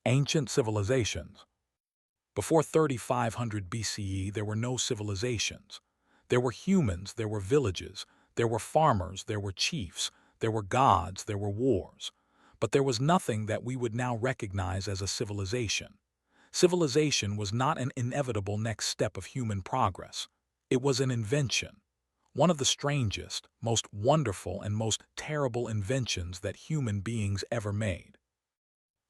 Ancient civilizations. Before 3500 BCE, there were no civilizations. There were humans, there were villages, there were farmers, there were chiefs, there were gods, there were wars. But there was nothing that we would now recognize as a civilization. Civilization was not an inevitable next step of human progress. It was an invention. One of the strangest, most wonderful, and most terrible inventions that human beings ever made.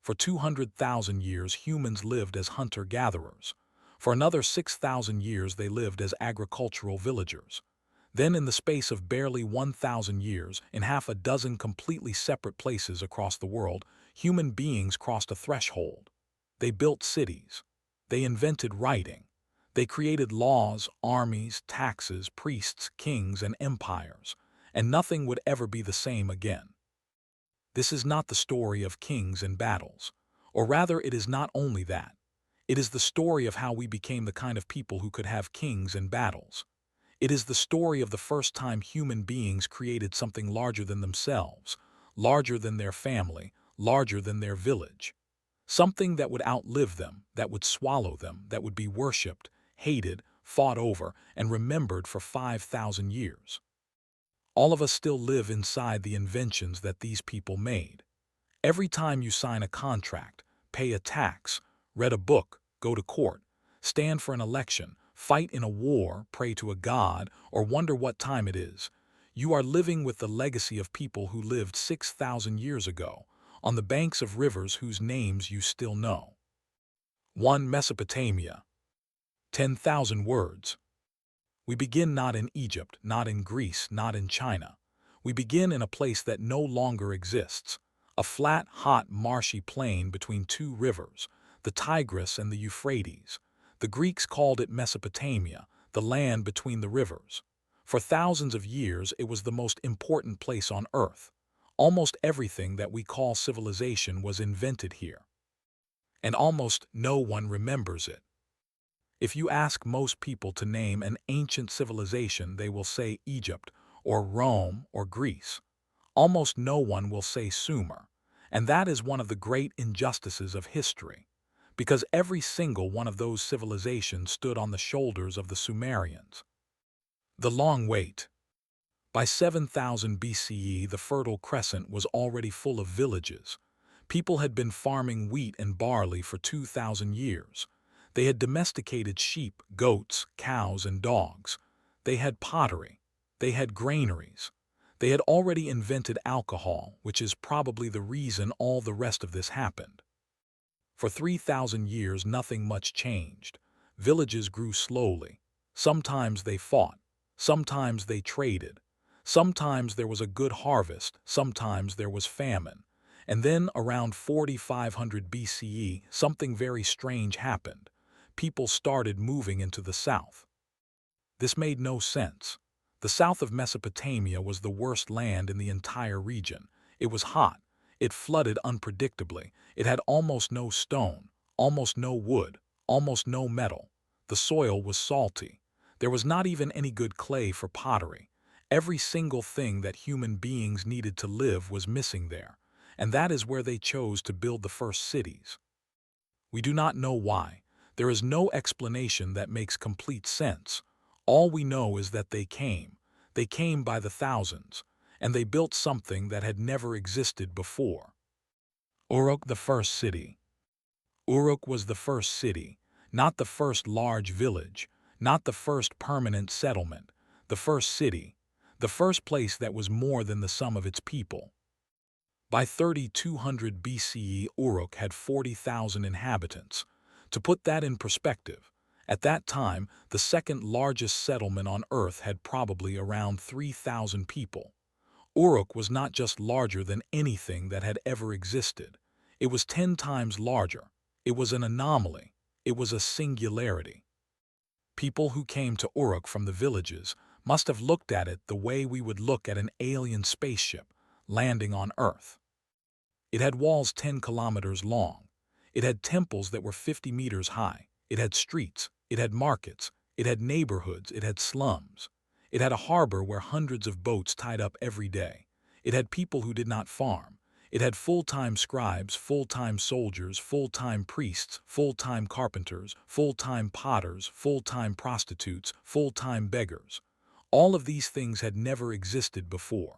For 200,000 years, humans lived as hunter-gatherers. For another 6,000 years, they lived as agricultural villagers. Then, in the space of barely 1,000 years, in half a dozen completely separate places across the world, human beings crossed a threshold. They built cities. They invented writing. They created laws, armies, taxes, priests, kings, and empires. And nothing would ever be the same again. This is not the story of kings and battles. Or rather, it is not only that. It is the story of how we became the kind of people who could have kings and battles. It is the story of the first time human beings created something larger than themselves, larger than their family, larger than their village. Something that would outlive them, that would swallow them, that would be worshipped, hated, fought over, and remembered for 5,000 years. All of us still live inside the inventions that these people made. Every time you sign a contract, pay a tax, read a book, go to court, stand for an election, fight in a war, pray to a god, or wonder what time it is, you are living with the legacy of people who lived 6,000 years ago, on the banks of rivers whose names you still know. 1. Mesopotamia. 10,000 words. We begin not in Egypt, not in Greece, not in China. We begin in a place that no longer exists, a flat, hot, marshy plain between two rivers, the Tigris and the Euphrates. The Greeks called it Mesopotamia, the land between the rivers. For thousands of years, it was the most important place on Earth. Almost everything that we call civilization was invented here. And almost no one remembers it. If you ask most people to name an ancient civilization, they will say Egypt, or Rome, or Greece. Almost no one will say Sumer, and that is one of the great injustices of history, because every single one of those civilizations stood on the shoulders of the Sumerians. The long wait. By 7000 BCE, the Fertile Crescent was already full of villages. People had been farming wheat and barley for 2,000 years. They had domesticated sheep, goats, cows, and dogs. They had pottery. They had granaries. They had already invented alcohol, which is probably the reason all the rest of this happened. For 3,000 years, nothing much changed. Villages grew slowly. Sometimes they fought. Sometimes they traded. Sometimes there was a good harvest. Sometimes there was famine. And then, around 4500 BCE, something very strange happened. People started moving into the south. This made no sense. The south of Mesopotamia was the worst land in the entire region. It was hot. It flooded unpredictably. It had almost no stone, almost no wood, almost no metal. The soil was salty. There was not even any good clay for pottery. Every single thing that human beings needed to live was missing there, and that is where they chose to build the first cities. We do not know why. There is no explanation that makes complete sense. All we know is that they came. They came by the thousands, and they built something that had never existed before. Uruk, the first city. Uruk was the first city, not the first large village, not the first permanent settlement, the first city, the first place that was more than the sum of its people. By 3200 BCE, Uruk had 40,000 inhabitants. To put that in perspective, at that time, the second largest settlement on Earth had probably around 3,000 people. Uruk was not just larger than anything that had ever existed. It was 10 times larger. It was an anomaly. It was a singularity. People who came to Uruk from the villages must have looked at it the way we would look at an alien spaceship landing on Earth. It had walls 10 kilometers long. It had temples that were 50 meters high. It had streets. It had markets. It had neighborhoods. It had slums. It had a harbor where hundreds of boats tied up every day. It had people who did not farm. It had full-time scribes, full-time soldiers, full-time priests, full-time carpenters, full-time potters, full-time prostitutes, full-time beggars. All of these things had never existed before.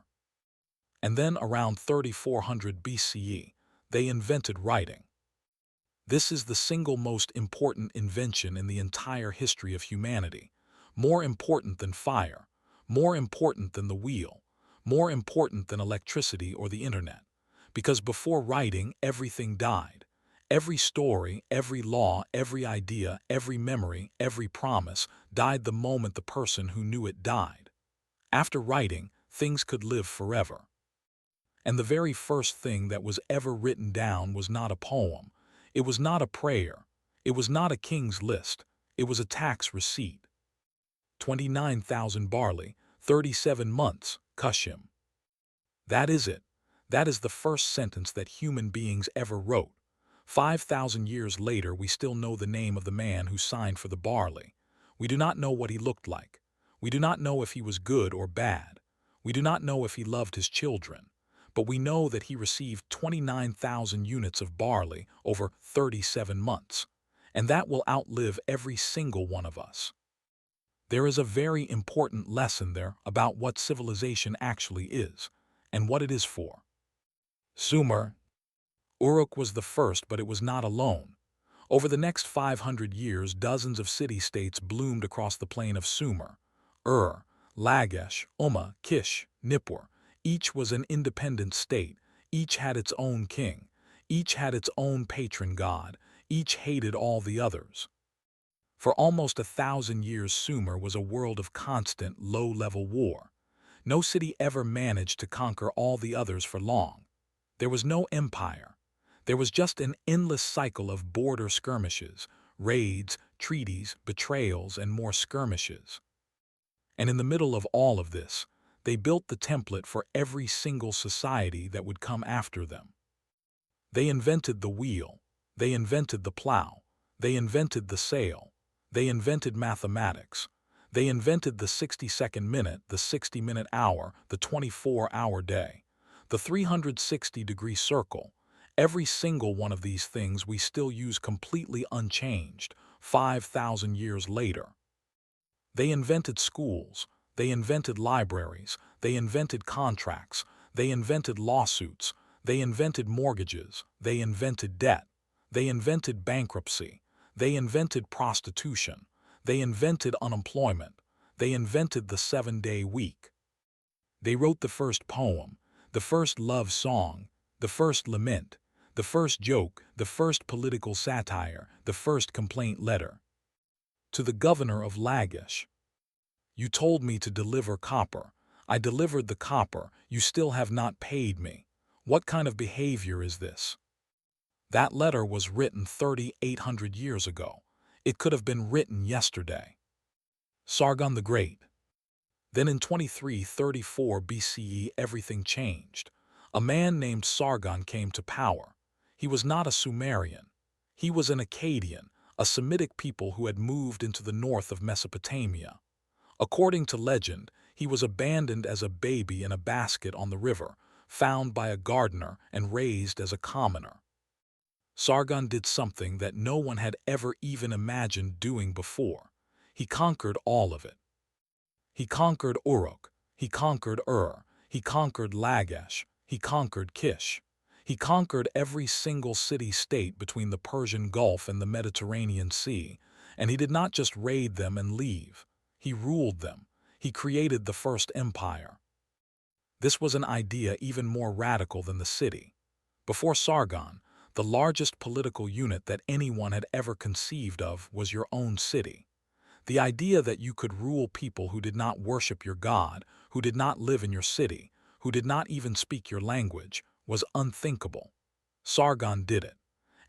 And then around 3400 BCE, they invented writing. This is the single most important invention in the entire history of humanity, more important than fire, more important than the wheel, more important than electricity or the internet. Because before writing, everything died. Every story, every law, every idea, every memory, every promise died the moment the person who knew it died. After writing, things could live forever. And the very first thing that was ever written down was not a poem. It was not a prayer. It was not a king's list. It was a tax receipt. 29,000 barley, 37 months, Cushim. That is it. That is the first sentence that human beings ever wrote. 5,000 years later, we still know the name of the man who signed for the barley. We do not know what he looked like. We do not know if he was good or bad. We do not know if he loved his children. But we know that he received 29,000 units of barley over 37 months. And that will outlive every single one of us. There is a very important lesson there about what civilization actually is, and what it is for. Sumer. Uruk was the first, but it was not alone. Over the next 500 years, dozens of city-states bloomed across the plain of Sumer. Lagash, Umma, Kish, Nippur. Each was an independent state. Each had its own king. Each had its own patron god. Each hated all the others. For almost 1,000 years, Sumer was a world of constant, low-level war. No city ever managed to conquer all the others for long. There was no empire. There was just an endless cycle of border skirmishes, raids, treaties, betrayals, and more skirmishes. And in the middle of all of this, they built the template for every single society that would come after them. They invented the wheel. They invented the plow. They invented the sail. They invented mathematics. They invented the 60-second minute, the 60-minute hour, the 24-hour day, the 360-degree circle. Every single one of these things we still use completely unchanged, 5,000 years later. They invented schools. They invented libraries. They invented contracts. They invented lawsuits. They invented mortgages. They invented debt. They invented bankruptcy. They invented prostitution. They invented unemployment. They invented the 7-day week. They wrote the first poem, the first love song, the first lament, the first joke, the first political satire, the first complaint letter. To the governor of Lagash. You told me to deliver copper. I delivered the copper. You still have not paid me. What kind of behavior is this? That letter was written 3,800 years ago. It could have been written yesterday. Sargon the Great. Then in 2334 BCE, everything changed. A man named Sargon came to power. He was not a Sumerian. He was an Akkadian, a Semitic people who had moved into the north of Mesopotamia. According to legend, he was abandoned as a baby in a basket on the river, found by a gardener and raised as a commoner. Sargon did something that no one had ever even imagined doing before. He conquered all of it. He conquered Uruk. He conquered He conquered Lagash. He conquered Kish. He conquered every single city-state between the Persian Gulf and the Mediterranean Sea, and he did not just raid them and leave. He ruled them. He created the first empire. This was an idea even more radical than the city. Before Sargon, the largest political unit that anyone had ever conceived of was your own city. The idea that you could rule people who did not worship your God, who did not live in your city, who did not even speak your language, was unthinkable. Sargon did it,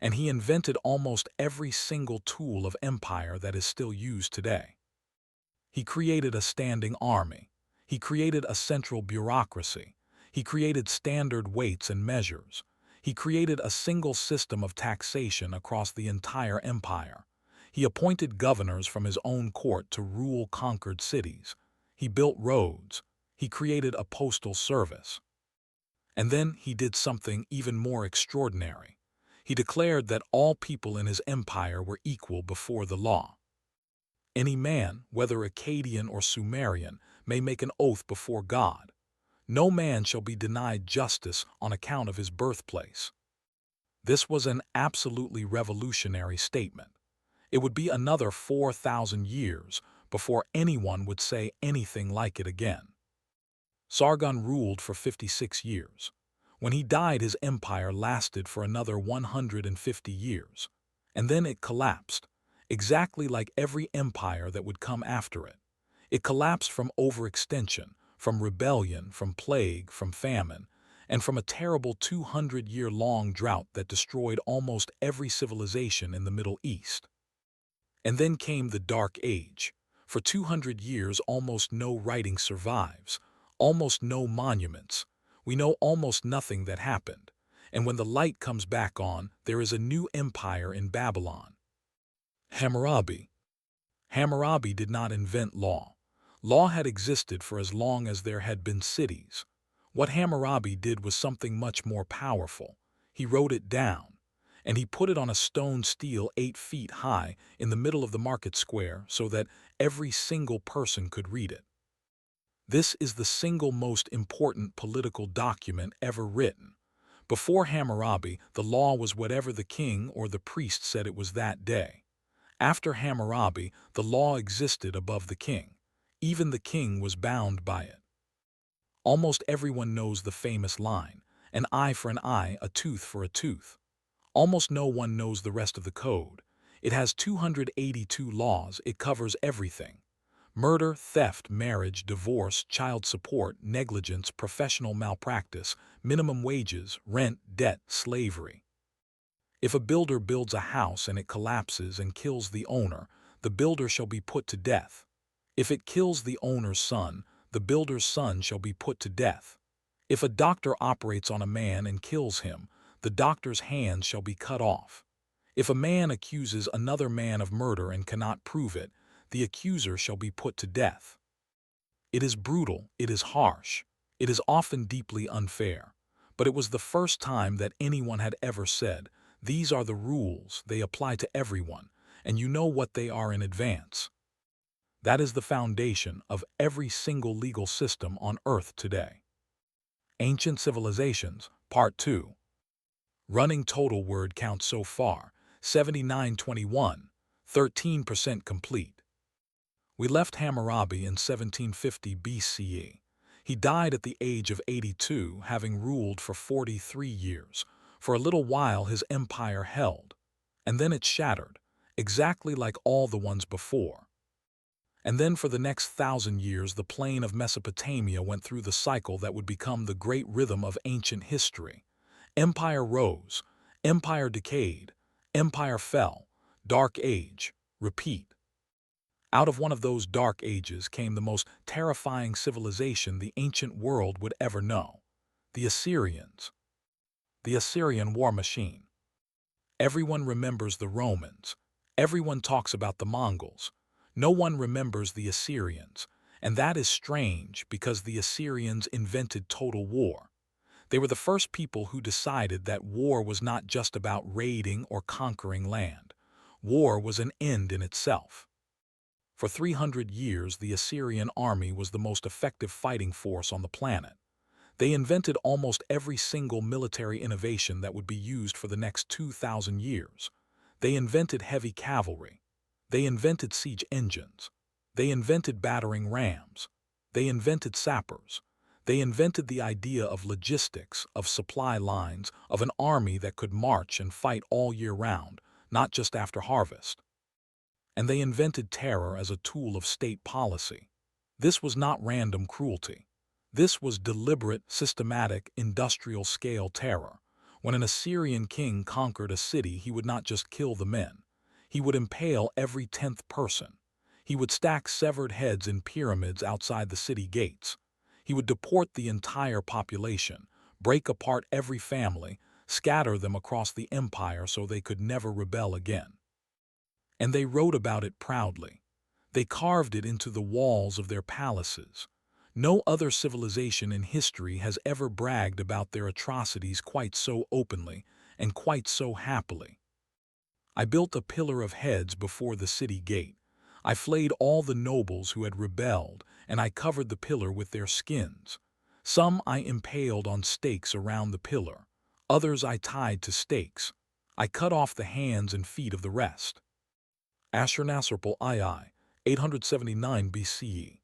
and he invented almost every single tool of empire that is still used today. He created a standing army. He created a central bureaucracy. He created standard weights and measures. He created a single system of taxation across the entire empire. He appointed governors from his own court to rule conquered cities. He built roads. He created a postal service. And then he did something even more extraordinary. He declared that all people in his empire were equal before the law. Any man, whether Akkadian or Sumerian, may make an oath before God. No man shall be denied justice on account of his birthplace. This was an absolutely revolutionary statement. It would be another 4,000 years before anyone would say anything like it again. Sargon ruled for 56 years. When he died, his empire lasted for another 150 years, and then it collapsed, exactly like every empire that would come after it. It collapsed from overextension, from rebellion, from plague, from famine, and from a terrible 200-year-long drought that destroyed almost every civilization in the Middle East. And then came the Dark Age. For 200 years, almost no writing survives, almost no monuments. We know almost nothing that happened. And when the light comes back on, there is a new empire in Babylon. Hammurabi. Hammurabi did not invent law. Law had existed for as long as there had been cities. What Hammurabi did was something much more powerful. He wrote it down, and he put it on a stone stele 8 feet high in the middle of the market square so that every single person could read it. This is the single most important political document ever written. Before Hammurabi, the law was whatever the king or the priest said it was that day. After Hammurabi, the law existed above the king. Even the king was bound by it. Almost everyone knows the famous line, an eye for an eye, a tooth for a tooth. Almost no one knows the rest of the code. It has 282 laws. It covers everything. Murder, theft, marriage, divorce, child support, negligence, professional malpractice, minimum wages, rent, debt, slavery. If a builder builds a house and it collapses and kills the owner, the builder shall be put to death. If it kills the owner's son, the builder's son shall be put to death. If a doctor operates on a man and kills him, the doctor's hands shall be cut off. If a man accuses another man of murder and cannot prove it, the accuser shall be put to death. It is brutal, it is harsh, it is often deeply unfair, but it was the first time that anyone had ever said, "These are the rules, they apply to everyone, and you know what they are in advance." That is the foundation of every single legal system on Earth today. Ancient Civilizations, Part 2. Running total word count so far, 7921, 13% complete. We left Hammurabi in 1750 BCE. He died at the age of 82, having ruled for 43 years. For a little while his empire held, and then it shattered, exactly like all the ones before. And then for the next 1,000 years the plain of Mesopotamia went through the cycle that would become the great rhythm of ancient history. Empire rose, empire decayed, empire fell, dark age, repeat. Out of one of those dark ages came the most terrifying civilization the ancient world would ever know, the Assyrians. The Assyrian war machine. Everyone remembers the Romans. Everyone talks about the Mongols. No one remembers the Assyrians, and that is strange because the Assyrians invented total war. They were the first people who decided that war was not just about raiding or conquering land. War was an end in itself. For 300 years, the Assyrian army was the most effective fighting force on the planet. They invented almost every single military innovation that would be used for the next 2,000 years. They invented heavy cavalry. They invented siege engines. They invented battering rams. They invented sappers. They invented the idea of logistics, of supply lines, of an army that could march and fight all year round, not just after harvest. And they invented terror as a tool of state policy. This was not random cruelty. This was deliberate, systematic, industrial-scale terror. When an Assyrian king conquered a city, he would not just kill the men. He would impale every 10th person. He would stack severed heads in pyramids outside the city gates. He would deport the entire population, break apart every family, scatter them across the empire so they could never rebel again. And they wrote about it proudly. They carved it into the walls of their palaces. No other civilization in history has ever bragged about their atrocities quite so openly and quite so happily. I built a pillar of heads before the city gate. I flayed all the nobles who had rebelled, and I covered the pillar with their skins. Some I impaled on stakes around the pillar. Others I tied to stakes. I cut off the hands and feet of the rest. Ashurnasirpal II, 879 BCE.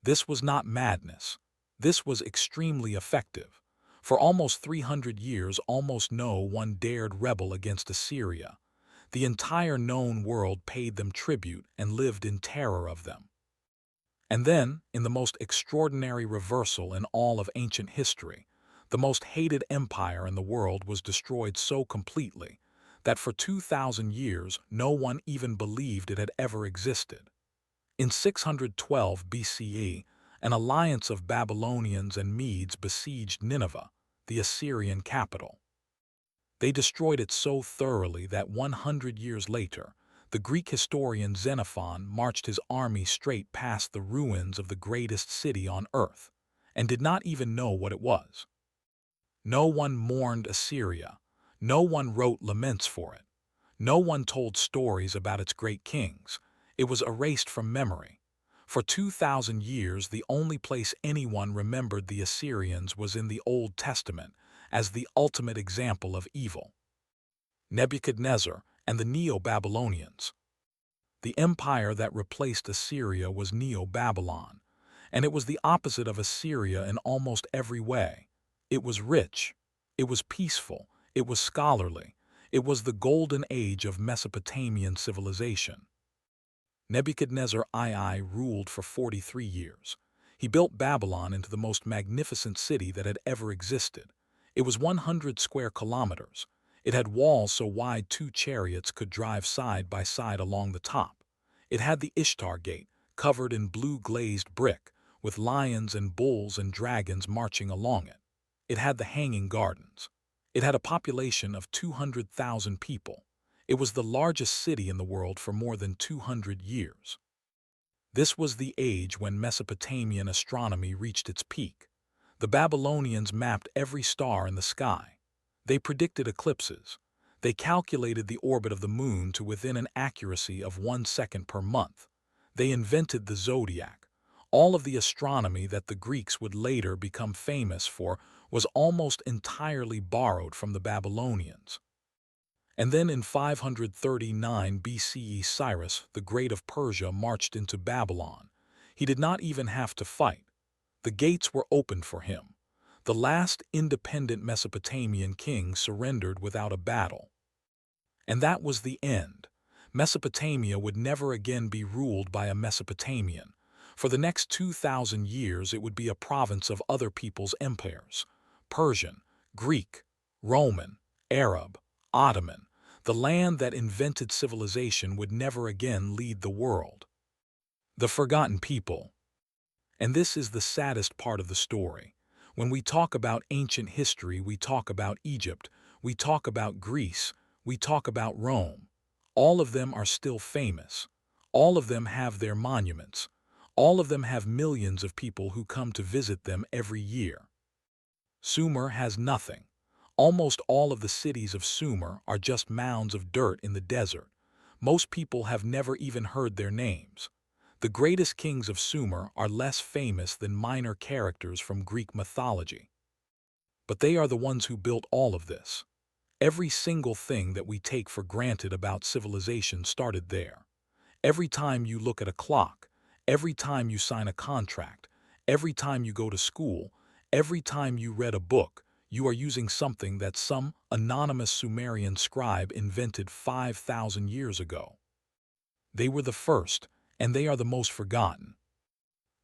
This was not madness. This was extremely effective. For almost 300 years, almost no one dared rebel against Assyria. The entire known world paid them tribute and lived in terror of them. And then, in the most extraordinary reversal in all of ancient history, the most hated empire in the world was destroyed so completely that for 2,000 years no one even believed it had ever existed. In 612 BCE, an alliance of Babylonians and Medes besieged Nineveh, the Assyrian capital. They destroyed it so thoroughly that 100 years later, the Greek historian Xenophon marched his army straight past the ruins of the greatest city on earth, and did not even know what it was. No one mourned Assyria. No one wrote laments for it. No one told stories about its great kings. It was erased from memory. For 2,000 years, the only place anyone remembered the Assyrians was in the Old Testament, as the ultimate example of evil. Nebuchadnezzar and the Neo-Babylonians. The empire that replaced Assyria was Neo-Babylon, and it was the opposite of Assyria in almost every way. It was rich, it was peaceful, it was scholarly, it was the golden age of Mesopotamian civilization. Nebuchadnezzar II ruled for 43 years. He built Babylon into the most magnificent city that had ever existed. It was 100 square kilometers. It had walls so wide 2 chariots could drive side by side along the top. It had the Ishtar Gate, covered in blue glazed brick, with lions and bulls and dragons marching along it. It had the Hanging Gardens. It had a population of 200,000 people. It was the largest city in the world for more than 200 years. This was the age when Mesopotamian astronomy reached its peak. The Babylonians mapped every star in the sky. They predicted eclipses. They calculated the orbit of the moon to within an accuracy of 1 second per month. They invented the zodiac. All of the astronomy that the Greeks would later become famous for was almost entirely borrowed from the Babylonians. And then in 539 BCE, Cyrus, the Great of Persia, marched into Babylon. He did not even have to fight. The gates were opened for him. The last independent Mesopotamian king surrendered without a battle. And that was the end. Mesopotamia would never again be ruled by a Mesopotamian. For the next 2,000 years it would be a province of other people's empires: Persian, Greek, Roman, Arab, Ottoman. The land that invented civilization would never again lead the world. The forgotten people. And this is the saddest part of the story. When we talk about ancient history, we talk about Egypt, we talk about Greece, we talk about Rome. All of them are still famous. All of them have their monuments. All of them have millions of people who come to visit them every year. Sumer has nothing. Almost all of the cities of Sumer are just mounds of dirt in the desert. Most people have never even heard their names. The greatest kings of Sumer are less famous than minor characters from Greek mythology. But they are the ones who built all of this. Every single thing that we take for granted about civilization started there. Every time you look at a clock, every time you sign a contract, every time you go to school, every time you read a book, you are using something that some anonymous Sumerian scribe invented 5,000 years ago. They were the first, and they are the most forgotten.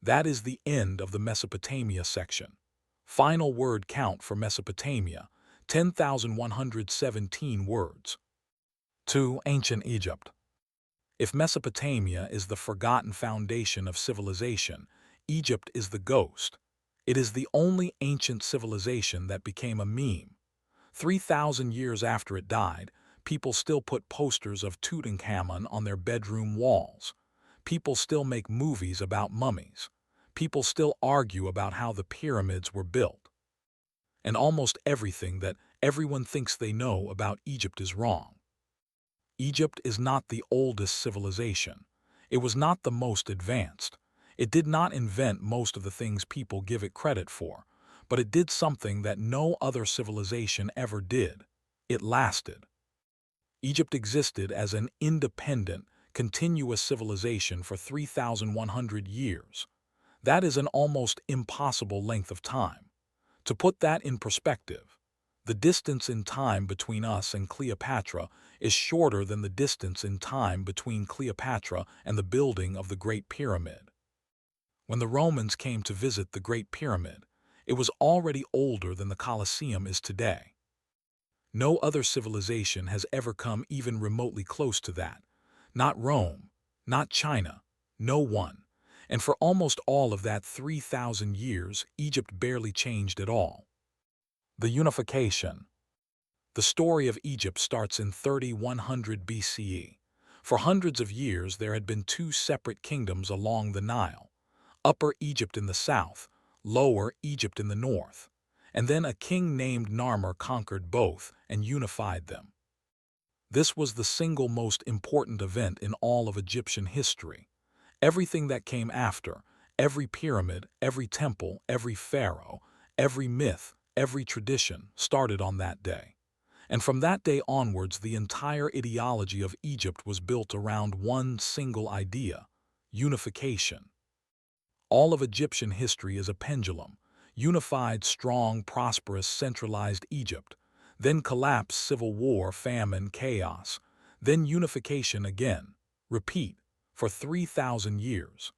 That is the end of the Mesopotamia section. Final word count for Mesopotamia, 10,117 words. 2. Ancient Egypt. If Mesopotamia is the forgotten foundation of civilization, Egypt is the ghost. It is the only ancient civilization that became a meme. 3,000 years after it died, people still put posters of Tutankhamun on their bedroom walls. People still make movies about mummies. People still argue about how the pyramids were built. And almost everything that everyone thinks they know about Egypt is wrong. Egypt is not the oldest civilization. It was not the most advanced. It did not invent most of the things people give it credit for, but it did something that no other civilization ever did. It lasted. Egypt existed as an independent, continuous civilization for 3,100 years. That is an almost impossible length of time. To put that in perspective, the distance in time between us and Cleopatra is shorter than the distance in time between Cleopatra and the building of the Great Pyramid. When the Romans came to visit the Great Pyramid, it was already older than the Colosseum is today. No other civilization has ever come even remotely close to that. Not Rome, not China, no one. And for almost all of that 3,000 years, Egypt barely changed at all. The unification. The story of Egypt starts in 3100 BCE. For hundreds of years, there had been two separate kingdoms along the Nile, Upper Egypt in the south, Lower Egypt in the north. And then a king named Narmer conquered both and unified them. This was the single most important event in all of Egyptian history. Everything that came after, every pyramid, every temple, every pharaoh, every myth, every tradition, started on that day. And from that day onwards, the entire ideology of Egypt was built around one single idea: unification. All of Egyptian history is a pendulum: unified, strong, prosperous, centralized Egypt, then collapse, civil war, famine, chaos, then unification again, repeat, for 3,000 years.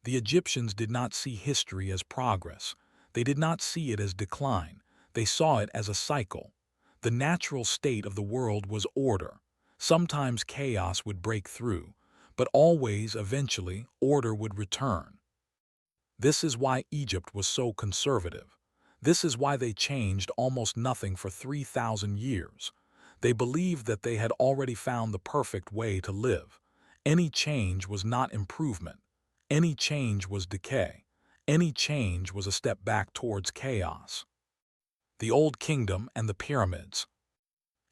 The Egyptians did not see history as progress. They did not see it as decline. They saw it as a cycle. The natural state of the world was order. Sometimes chaos would break through, but always, eventually, order would return. This is why Egypt was so conservative. This is why they changed almost nothing for 3,000 years. They believed that they had already found the perfect way to live. Any change was not improvement. Any change was decay. Any change was a step back towards chaos. The Old Kingdom and the Pyramids.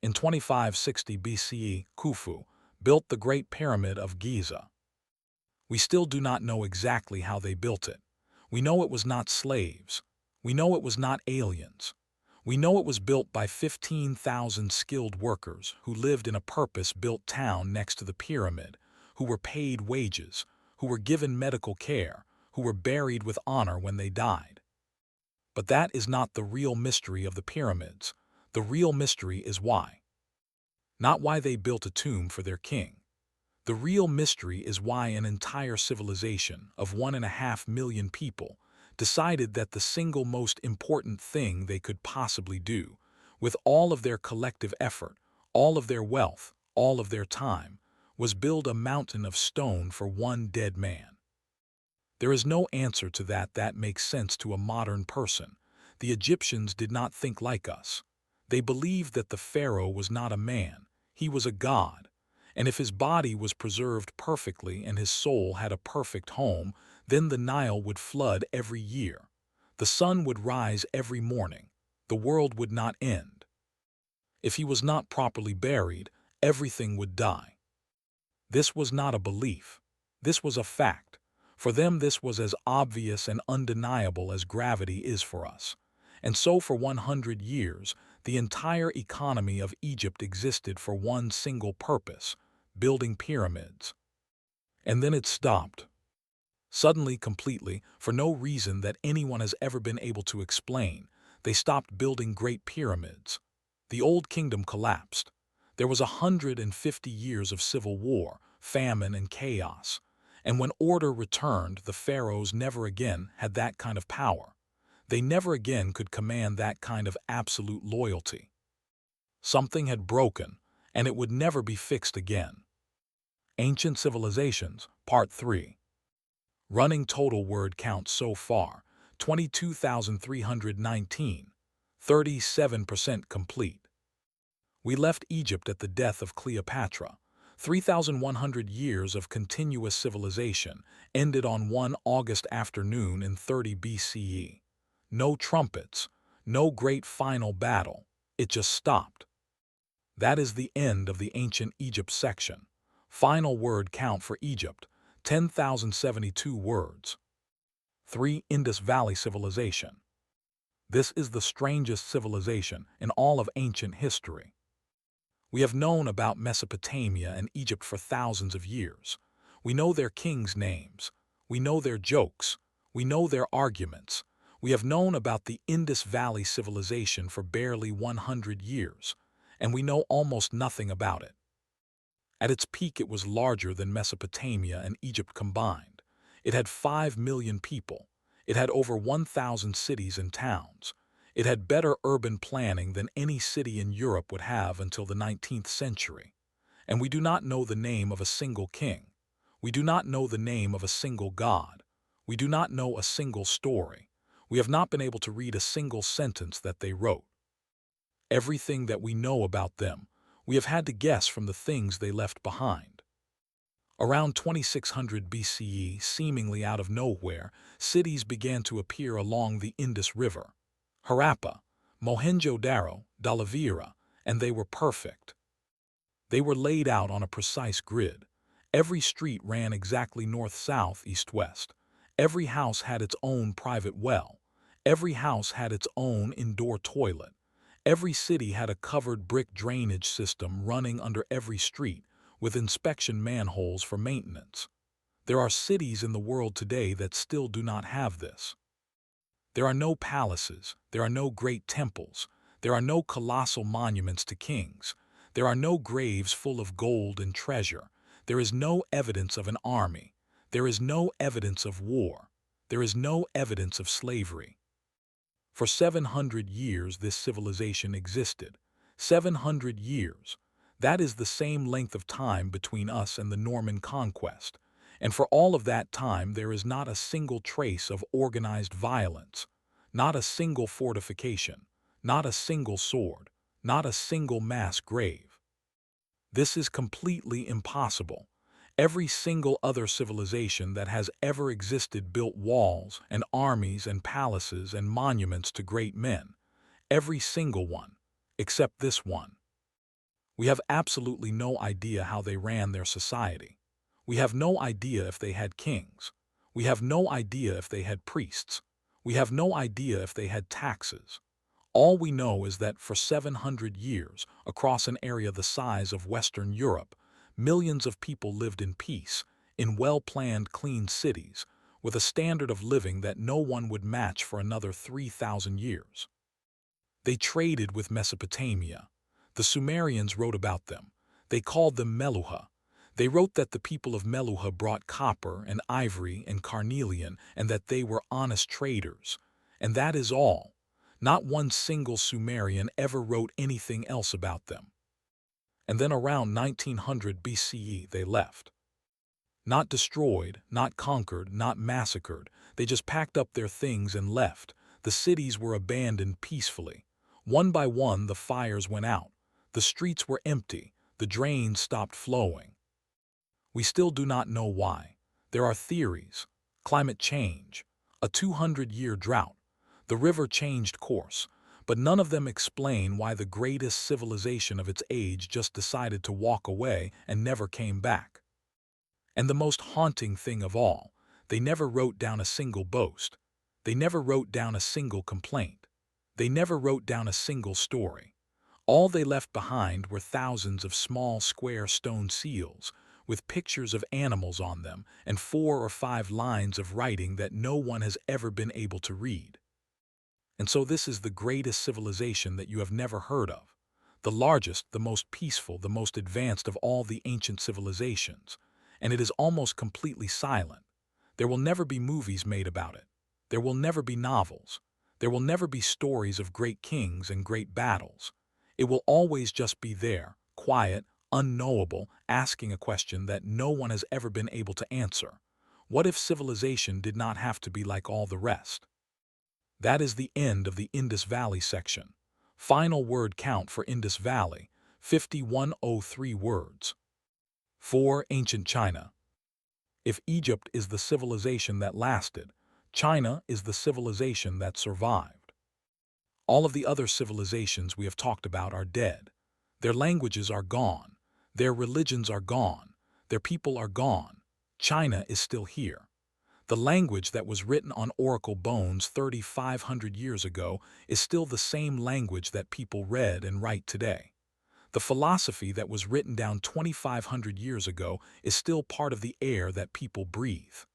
In 2560 BCE, Khufu built the Great Pyramid of Giza. We still do not know exactly how they built it. We know it was not slaves. We know it was not aliens. We know it was built by 15,000 skilled workers who lived in a purpose-built town next to the pyramid, who were paid wages, who were given medical care, who were buried with honor when they died. But that is not the real mystery of the pyramids. The real mystery is why. Not why they built a tomb for their king. The real mystery is why an entire civilization of 1.5 million people decided that the single most important thing they could possibly do, with all of their collective effort, all of their wealth, all of their time, was build a mountain of stone for one dead man. There is no answer to that makes sense to a modern person. The Egyptians did not think like us. They believed that the pharaoh was not a man, he was a god. And if his body was preserved perfectly and his soul had a perfect home, then the Nile would flood every year. The sun would rise every morning. The world would not end. If he was not properly buried, everything would die. This was not a belief. This was a fact. For them, this was as obvious and undeniable as gravity is for us. And so for 100 years, the entire economy of Egypt existed for one single purpose: building pyramids. And then it stopped. Suddenly, completely, for no reason that anyone has ever been able to explain, they stopped building great pyramids. The Old Kingdom collapsed. There was 150 years of civil war, famine, and chaos. And when order returned, the pharaohs never again had that kind of power. They never again could command that kind of absolute loyalty. Something had broken, and it would never be fixed again. Ancient Civilizations, Part 3. Running total word count so far, 22,319, 37% complete. We left Egypt at the death of Cleopatra. 3,100 years of continuous civilization ended on one August afternoon in 30 BCE. No trumpets, no great final battle. It just stopped. That is the end of the ancient Egypt section. Final word count for Egypt, 10,072 words. 3. Indus Valley Civilization. This is the strangest civilization in all of ancient history. We have known about Mesopotamia and Egypt for thousands of years. We know their kings' names. We know their jokes. We know their arguments. We have known about the Indus Valley Civilization for barely 100 years, and we know almost nothing about it. At its peak, it was larger than Mesopotamia and Egypt combined. It had 5 million people. It had over 1,000 cities and towns. It had better urban planning than any city in Europe would have until the 19th century. And we do not know the name of a single king. We do not know the name of a single god. We do not know a single story. We have not been able to read a single sentence that they wrote. Everything that we know about them, we have had to guess from the things they left behind. Around 2600 BCE, seemingly out of nowhere, cities began to appear along the Indus River. Harappa, Mohenjo-Daro, Dhalavira, and they were perfect. They were laid out on a precise grid. Every street ran exactly north-south, east-west. Every house had its own private well. Every house had its own indoor toilet. Every city had a covered brick drainage system running under every street, with inspection manholes for maintenance. There are cities in the world today that still do not have this. There are no palaces, there are no great temples, there are no colossal monuments to kings, there are no graves full of gold and treasure, there is no evidence of an army, there is no evidence of war, there is no evidence of slavery. For 700 years this civilization existed. 700 years. That is the same length of time between us and the Norman conquest. And for all of that time there is not a single trace of organized violence, not a single fortification, not a single sword, not a single mass grave. This is completely impossible. Every single other civilization that has ever existed built walls and armies and palaces and monuments to great men. Every single one, except this one. We have absolutely no idea how they ran their society. We have no idea if they had kings. We have no idea if they had priests. We have no idea if they had taxes. All we know is that for 700 years, across an area the size of Western Europe, millions of people lived in peace, in well-planned, clean cities, with a standard of living that no one would match for another 3,000 years. They traded with Mesopotamia. The Sumerians wrote about them. They called them Meluha. They wrote that the people of Meluha brought copper and ivory and carnelian and that they were honest traders. And that is all. Not one single Sumerian ever wrote anything else about them. And then around 1900 BCE they left. Not destroyed, not conquered, not massacred. They just packed up their things and left. The cities were abandoned peacefully. One by one the fires went out. The streets were empty. The drains stopped flowing. We still do not know why. There are theories. Climate change. A 200-year drought. The river changed course. But none of them explain why the greatest civilization of its age just decided to walk away and never came back. And the most haunting thing of all, they never wrote down a single boast. They never wrote down a single complaint. They never wrote down a single story. All they left behind were thousands of small square stone seals with pictures of animals on them and 4 or 5 lines of writing that no one has ever been able to read. And so this is the greatest civilization that you have never heard of, the largest, the most peaceful, the most advanced of all the ancient civilizations, and it is almost completely silent. There will never be movies made about it. There will never be novels. There will never be stories of great kings and great battles. It will always just be there, quiet, unknowable, asking a question that no one has ever been able to answer. What if civilization did not have to be like all the rest? That is the end of the Indus Valley section. Final word count for Indus Valley, 5103 words. 4. Ancient China. If Egypt is the civilization that lasted, China is the civilization that survived. All of the other civilizations we have talked about are dead. Their languages are gone. Their religions are gone. Their people are gone. China is still here. The language that was written on oracle bones 3,500 years ago is still the same language that people read and write today. The philosophy that was written down 2,500 years ago is still part of the air that people breathe.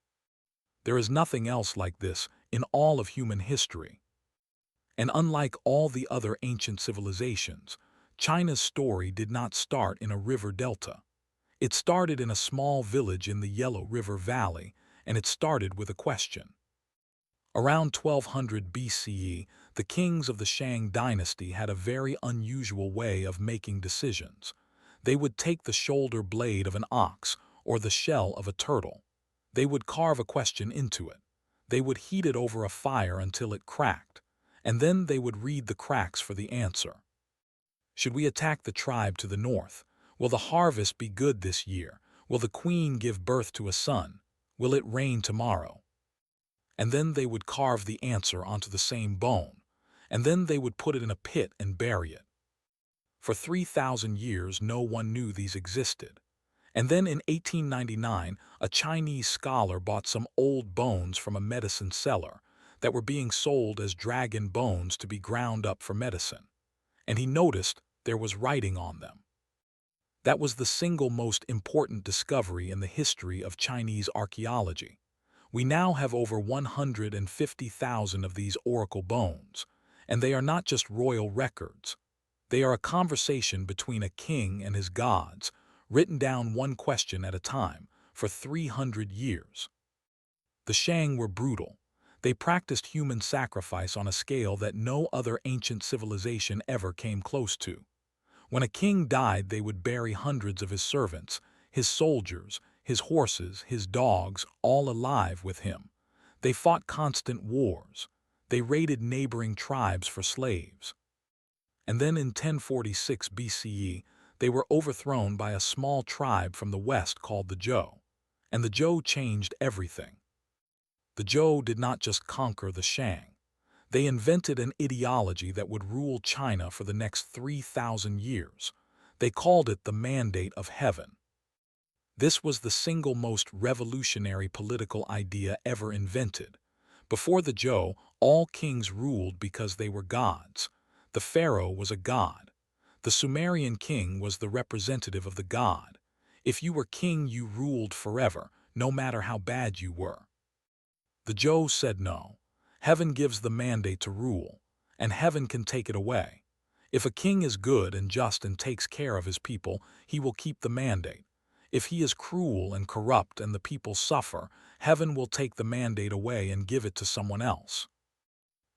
There is nothing else like this in all of human history. And unlike all the other ancient civilizations, China's story did not start in a river delta. It started in a small village in the Yellow River Valley, and it started with a question. Around 1200 BCE, the kings of the Shang dynasty had a very unusual way of making decisions. They would take the shoulder blade of an ox or the shell of a turtle. They would carve a question into it. They would heat it over a fire until it cracked, and then they would read the cracks for the answer. Should we attack the tribe to the north? Will the harvest be good this year? Will the queen give birth to a son? Will it rain tomorrow? And then they would carve the answer onto the same bone, and then they would put it in a pit and bury it. For 3,000 years, no one knew these existed. And then in 1899, a Chinese scholar bought some old bones from a medicine seller that were being sold as dragon bones to be ground up for medicine. And he noticed there was writing on them. That was the single most important discovery in the history of Chinese archaeology. We now have over 150,000 of these oracle bones, and they are not just royal records. They are a conversation between a king and his gods, written down one question at a time for 300 years. The Shang were brutal. They practiced human sacrifice on a scale that no other ancient civilization ever came close to. When a king died, they would bury hundreds of his servants, his soldiers, his horses, his dogs, all alive with him. They fought constant wars. They raided neighboring tribes for slaves. And then in 1046 BCE, they were overthrown by a small tribe from the west called the Zhou. And the Zhou changed everything. The Zhou did not just conquer the Shang. They invented an ideology that would rule China for the next 3,000 years. They called it the Mandate of Heaven. This was the single most revolutionary political idea ever invented. Before the Zhou, all kings ruled because they were gods. The pharaoh was a god. The Sumerian king was the representative of the god. If you were king, you ruled forever, no matter how bad you were. The Zhou said no. Heaven gives the mandate to rule, and heaven can take it away. If a king is good and just and takes care of his people, he will keep the mandate. If he is cruel and corrupt and the people suffer, heaven will take the mandate away and give it to someone else.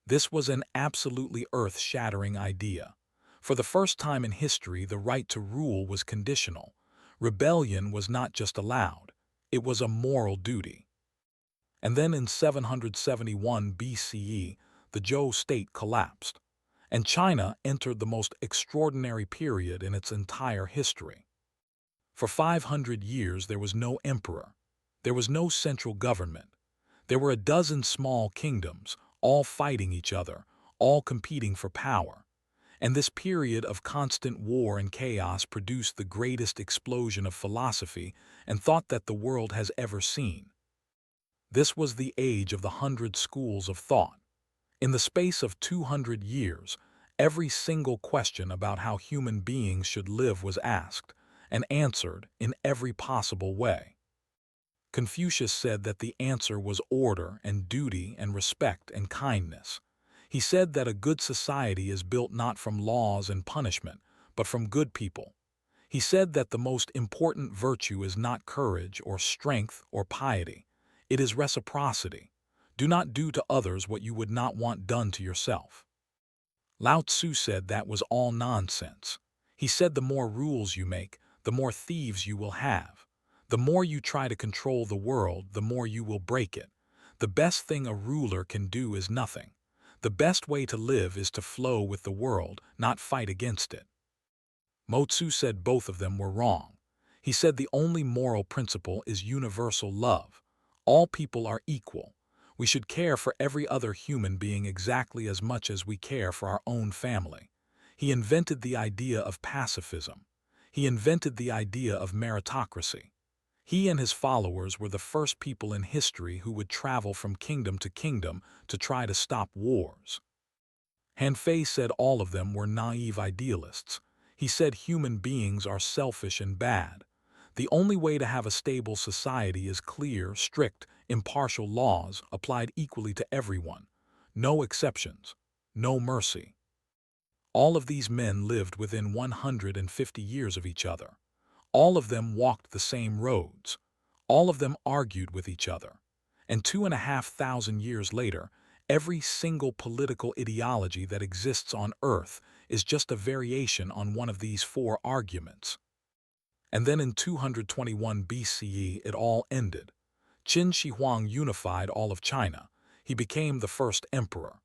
This was an absolutely earth-shattering idea. For the first time in history, the right to rule was conditional. Rebellion was not just allowed, it was a moral duty. And then in 771 BCE, the Zhou state collapsed, and China entered the most extraordinary period in its entire history. For 500 years there was no emperor. There was no central government. There were a dozen small kingdoms, all fighting each other, all competing for power. And this period of constant war and chaos produced the greatest explosion of philosophy and thought that the world has ever seen. This was the age of the 100 schools of thought. In the space of 200 years, every single question about how human beings should live was asked and answered in every possible way. Confucius said that the answer was order and duty and respect and kindness. He said that a good society is built not from laws and punishment, but from good people. He said that the most important virtue is not courage or strength or piety. It is reciprocity. Do not do to others what you would not want done to yourself. Lao Tzu said that was all nonsense. He said the more rules you make, the more thieves you will have. The more you try to control the world, the more you will break it. The best thing a ruler can do is nothing. The best way to live is to flow with the world, not fight against it. Mo Tzu said both of them were wrong. He said the only moral principle is universal love. All people are equal. We should care for every other human being exactly as much as we care for our own family. He invented the idea of pacifism. He invented the idea of meritocracy. He and his followers were the first people in history who would travel from kingdom to kingdom to try to stop wars. Han Fei said all of them were naive idealists. He said human beings are selfish and bad. The only way to have a stable society is clear, strict, impartial laws applied equally to everyone. No exceptions. No mercy. All of these men lived within 150 years of each other. All of them walked the same roads. All of them argued with each other. And 2,500 years later, every single political ideology that exists on Earth is just a variation on one of these four arguments. And then in 221 BCE, it all ended. Qin Shi Huang unified all of China. He became the first emperor.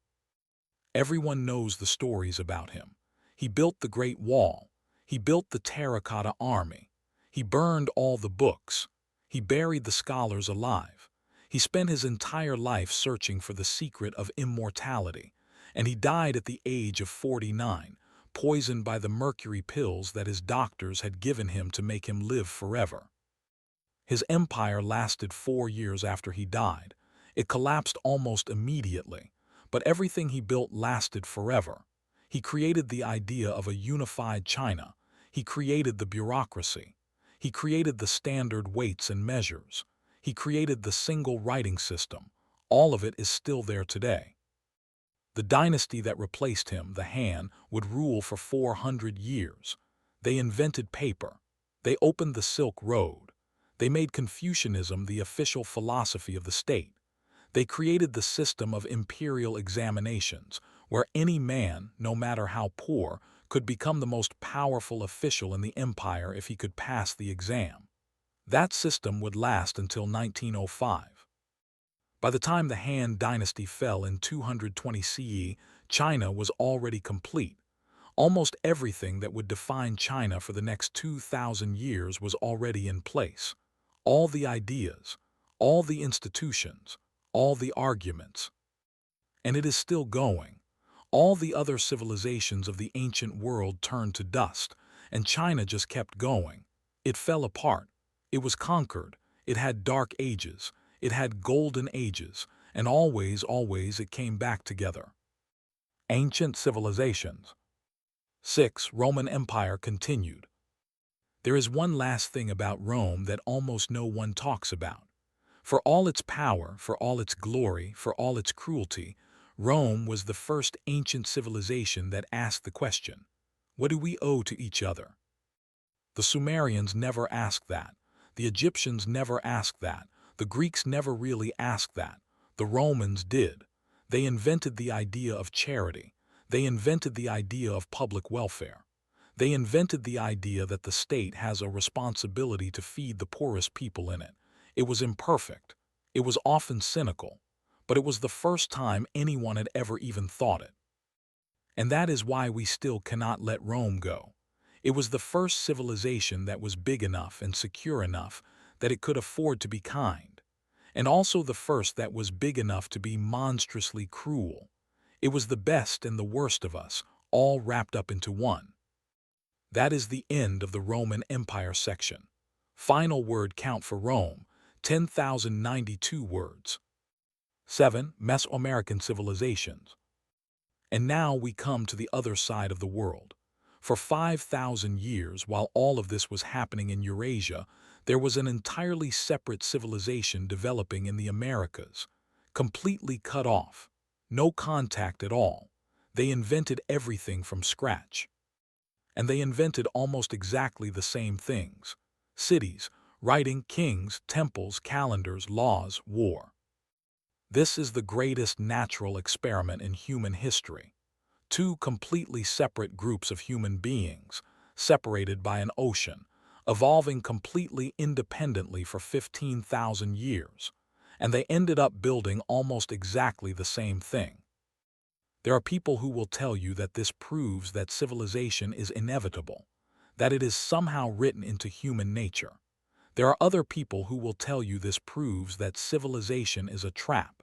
Everyone knows the stories about him. He built the Great Wall. He built the terracotta army. He burned all the books. He buried the scholars alive. He spent his entire life searching for the secret of immortality, and he died at the age of 49, poisoned by the mercury pills that his doctors had given him to make him live forever. His empire lasted 4 years after he died. It collapsed almost immediately, but everything he built lasted forever. He created the idea of a unified China. He created the bureaucracy. He created the standard weights and measures. He created the single writing system. All of it is still there today. The dynasty that replaced him, the Han, would rule for 400 years. They invented paper. They opened the Silk Road. They made Confucianism the official philosophy of the state. They created the system of imperial examinations, where any man, no matter how poor, could become the most powerful official in the empire if he could pass the exam. That system would last until 1905. By the time the Han dynasty fell in 220 CE, China was already complete. Almost everything that would define China for the next 2,000 years was already in place. All the ideas, all the institutions, all the arguments. And it is still going. All the other civilizations of the ancient world turned to dust, and China just kept going. It fell apart. It was conquered. It had dark ages. It had golden ages. And always it came back together. Ancient civilizations. 6. Roman Empire continued. There is one last thing about Rome that almost no one talks about. For all its power, for all its glory, for all its cruelty, Rome was the first ancient civilization that asked the question, what do we owe to each other? The Sumerians never asked that. The Egyptians never asked that. The Greeks never really asked that. The Romans did. They invented the idea of charity. They invented the idea of public welfare. They invented the idea that the state has a responsibility to feed the poorest people in it. It was imperfect. It was often cynical. But it was the first time anyone had ever even thought it. And that is why we still cannot let Rome go. It was the first civilization that was big enough and secure enough that it could afford to be kind, and also the first that was big enough to be monstrously cruel. It was the best and the worst of us, all wrapped up into one. That is the end of the Roman Empire section. Final word count for Rome, 10,092 words. 7. Mesoamerican civilizations. And now we come to the other side of the world. For 5,000 years, while all of this was happening in Eurasia, there was an entirely separate civilization developing in the Americas, completely cut off, no contact at all. They invented everything from scratch. And they invented almost exactly the same things: cities, writing, kings, temples, calendars, laws, war. This is the greatest natural experiment in human history. Two completely separate groups of human beings, separated by an ocean, evolving completely independently for 15,000 years, and they ended up building almost exactly the same thing. There are people who will tell you that this proves that civilization is inevitable. that it is somehow written into human nature. There are other people who will tell you this proves that civilization is a trap,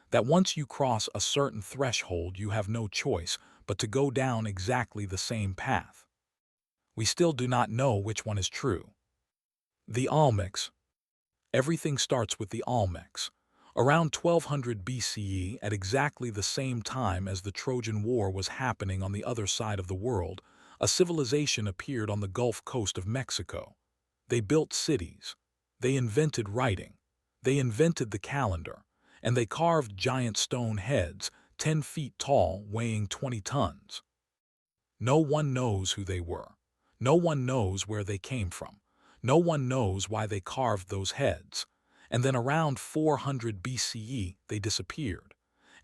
that once you cross a certain threshold you have no choice but to go down exactly the same path. We still do not know which one is true. The Olmecs. Everything starts with the Olmecs. Around 1200 BCE, at exactly the same time as the Trojan War was happening on the other side of the world, a civilization appeared on the Gulf Coast of Mexico. They built cities. They invented writing. They invented the calendar. And they carved giant stone heads, 10 feet tall, weighing 20 tons. No one knows who they were. No one knows where they came from. No one knows why they carved those heads. And then around 400 BCE, they disappeared.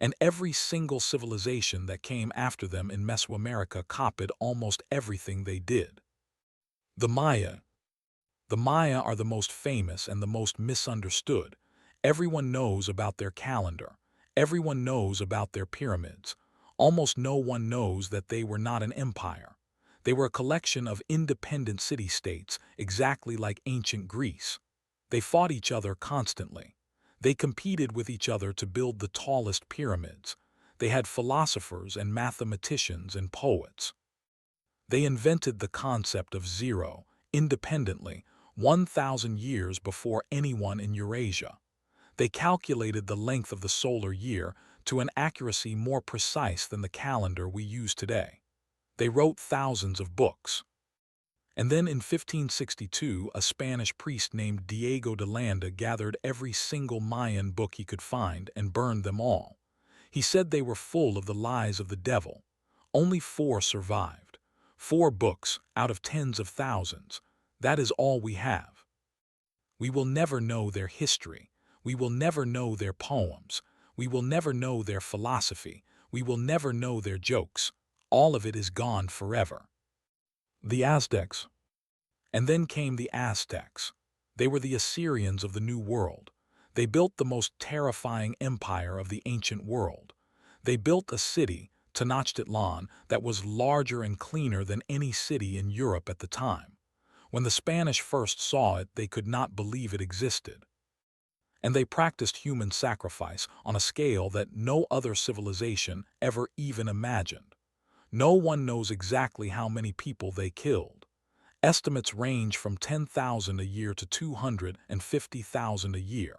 And every single civilization that came after them in Mesoamerica copied almost everything they did. The Maya. The Maya are the most famous and the most misunderstood. Everyone knows about their calendar. Everyone knows about their pyramids. Almost no one knows that they were not an empire. They were a collection of independent city-states, exactly like ancient Greece. They fought each other constantly. They competed with each other to build the tallest pyramids. They had philosophers and mathematicians and poets. They invented the concept of zero, independently, 1,000 years before anyone in Eurasia. They calculated the length of the solar year to an accuracy more precise than the calendar we use today. They wrote thousands of books. And then in 1562, a Spanish priest named Diego de Landa gathered every single Mayan book he could find and burned them all. He said they were full of the lies of the devil. Only 4 survived. 4 books out of tens of thousands. That is all we have. We will never know their history. We will never know their poems. We will never know their philosophy. We will never know their jokes. All of it is gone forever. The Aztecs. And then came the Aztecs. They were the Assyrians of the New World. They built the most terrifying empire of the ancient world. They built a city, Tenochtitlan, that was larger and cleaner than any city in Europe at the time. When the Spanish first saw it, they could not believe it existed. And they practiced human sacrifice on a scale that no other civilization ever even imagined. No one knows exactly how many people they killed. Estimates range from 10,000 a year to 250,000 a year.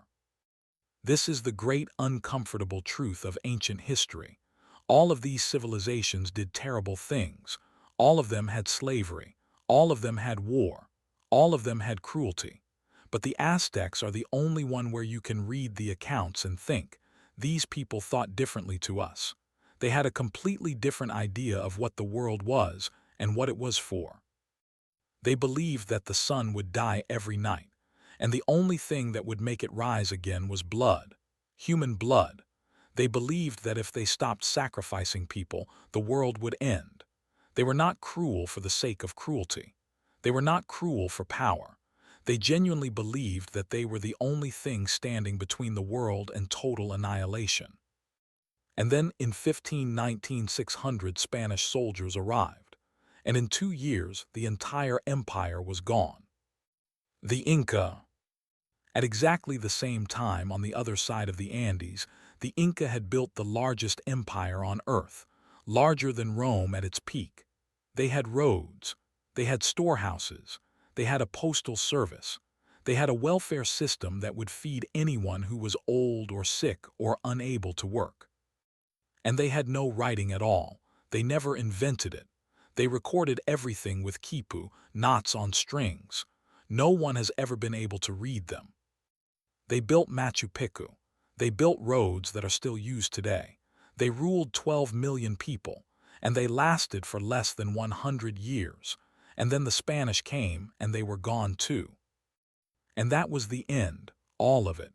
This is the great uncomfortable truth of ancient history. All of these civilizations did terrible things. All of them had slavery. All of them had war. All of them had cruelty. But the Aztecs are the only one where you can read the accounts and think, these people thought differently to us. They had a completely different idea of what the world was and what it was for. They believed that the sun would die every night, and the only thing that would make it rise again was blood, human blood. They believed that if they stopped sacrificing people, the world would end. They were not cruel for the sake of cruelty. They were not cruel for power. They genuinely believed that they were the only thing standing between the world and total annihilation. And then in 1519, 600 Spanish soldiers arrived, and in 2 years the entire empire was gone. The Inca. At exactly the same time on the other side of the Andes, the Inca had built the largest empire on earth, larger than Rome at its peak. They had roads. They had storehouses. They had a postal service. They had a welfare system that would feed anyone who was old or sick or unable to work. And they had no writing at all. They never invented it. They recorded everything with quipu, knots on strings. No one has ever been able to read them. They built Machu Picchu. They built roads that are still used today. They ruled 12 million people, and they lasted for less than 100 years. And then the Spanish came, and they were gone too. And that was the end, all of it.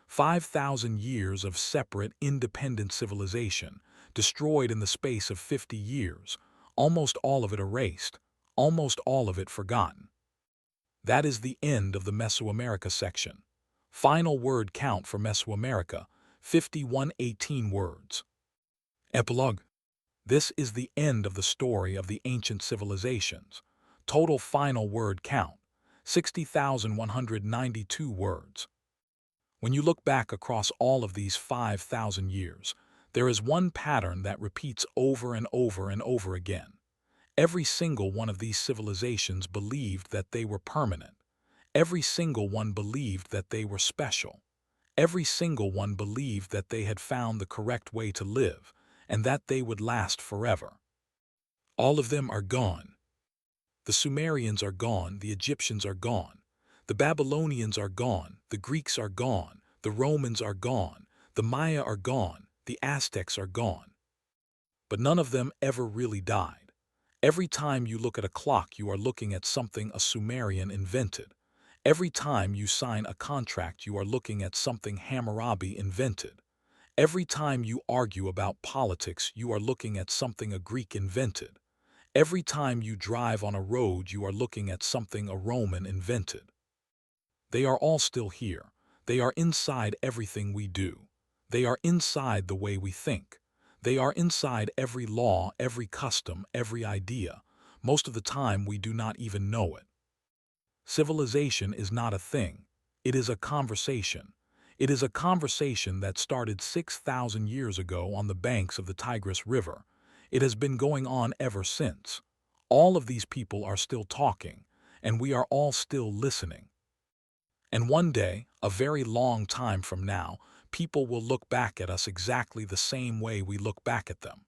5,000 years of separate, independent civilization, destroyed in the space of 50 years, almost all of it erased, almost all of it forgotten. That is the end of the Mesoamerica section. Final word count for Mesoamerica, 5118 words. Epilogue. This is the end of the story of the ancient civilizations. Total final word count, 60,192 words. When you look back across all of these 5,000 years, there is one pattern that repeats over and over and over again. Every single one of these civilizations believed that they were permanent. Every single one believed that they were special. Every single one believed that they had found the correct way to live, and that they would last forever. All of them are gone. The Sumerians are gone, the Egyptians are gone. The Babylonians are gone, the Greeks are gone, the Romans are gone, the Maya are gone, the Aztecs are gone. But none of them ever really died. Every time you look at a clock, you are looking at something a Sumerian invented. Every time you sign a contract, you are looking at something Hammurabi invented. Every time you argue about politics, you are looking at something a Greek invented. Every time you drive on a road, you are looking at something a Roman invented. They are all still here. They are inside everything we do. They are inside the way we think. They are inside every law, every custom, every idea. Most of the time, we do not even know it. Civilization is not a thing. It is a conversation. It is a conversation that started 6,000 years ago on the banks of the Tigris River. It has been going on ever since. All of these people are still talking, and we are all still listening. And one day, a very long time from now, people will look back at us exactly the same way we look back at them.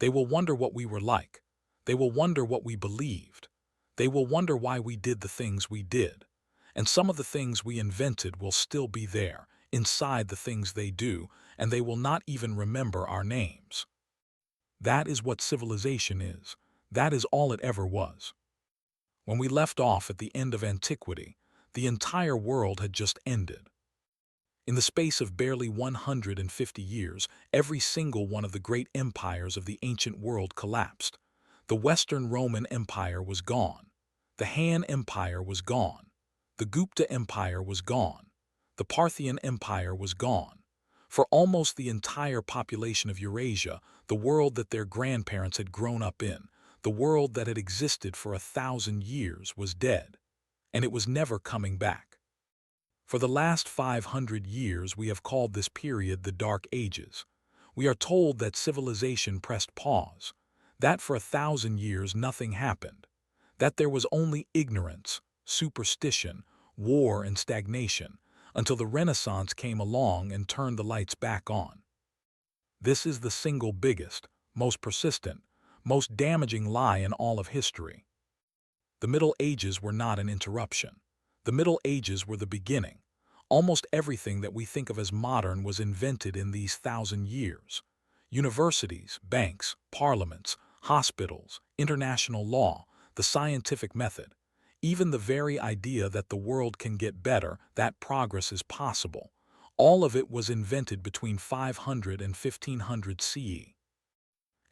They will wonder what we were like. They will wonder what we believed. They will wonder why we did the things we did. And some of the things we invented will still be there, inside the things they do, and they will not even remember our names. That is what civilization is. That is all it ever was. When we left off at the end of antiquity, the entire world had just ended. In the space of barely 150 years, every single one of the great empires of the ancient world collapsed. The Western Roman Empire was gone. The Han Empire was gone. The Gupta Empire was gone. The Parthian Empire was gone. For almost the entire population of Eurasia, the world that their grandparents had grown up in, the world that had existed for 1,000 years, was dead, and it was never coming back. For the last 500 years, we have called this period the Dark Ages. We are told that civilization pressed pause, that for 1,000 years nothing happened, that there was only ignorance, superstition, war, and stagnation, until the Renaissance came along and turned the lights back on. This is the single biggest, most persistent, most damaging lie in all of history. The Middle Ages were not an interruption. The Middle Ages were the beginning. Almost everything that we think of as modern was invented in these 1,000 years. Universities, banks, parliaments, hospitals, international law, the scientific method. Even the very idea that the world can get better, that progress is possible. All of it was invented between 500 and 1500 CE.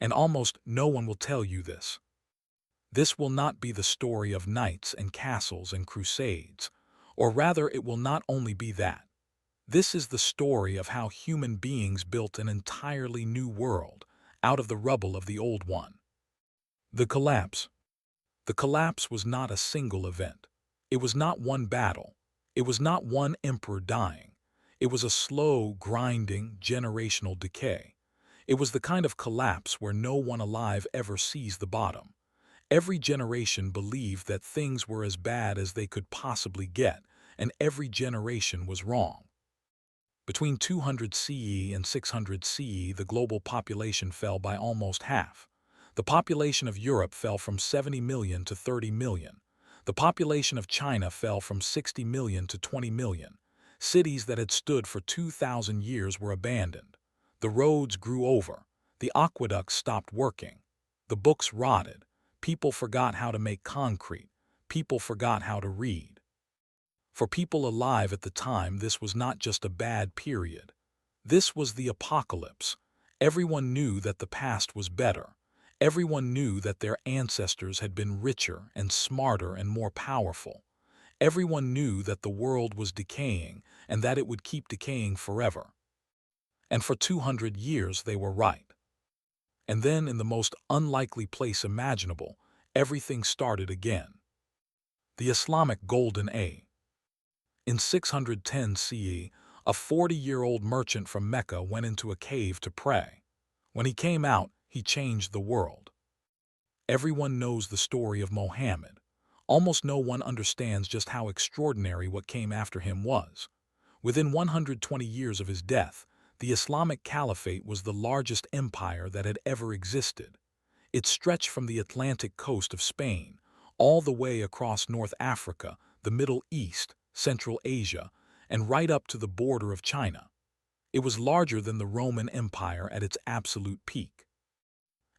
And almost no one will tell you this. This will not be the story of knights and castles and crusades, or rather it will not only be that. This is the story of how human beings built an entirely new world out of the rubble of the old one. The collapse. The collapse was not a single event. It was not one battle. It was not one emperor dying. It was a slow, grinding, generational decay. It was the kind of collapse where no one alive ever sees the bottom. Every generation believed that things were as bad as they could possibly get, and every generation was wrong. Between 200 CE and 600 CE, the global population fell by almost half. The population of Europe fell from 70 million to 30 million. The population of China fell from 60 million to 20 million. Cities that had stood for 2,000 years were abandoned. The roads grew over. The aqueducts stopped working. The books rotted. People forgot how to make concrete. People forgot how to read. For people alive at the time, this was not just a bad period. This was the apocalypse. Everyone knew that the past was better. Everyone knew that their ancestors had been richer and smarter and more powerful. Everyone knew that the world was decaying and that it would keep decaying forever. And for 200 years they were right. And then, in the most unlikely place imaginable, everything started again. The Islamic Golden Age. In 610 CE, a 40-year-old merchant from Mecca went into a cave to pray. When he came out, he changed the world. Everyone knows the story of Mohammed. Almost no one understands just how extraordinary what came after him was. Within 120 years of his death, the Islamic Caliphate was the largest empire that had ever existed. It stretched from the Atlantic coast of Spain, all the way across North Africa, the Middle East, Central Asia, and right up to the border of China. It was larger than the Roman Empire at its absolute peak.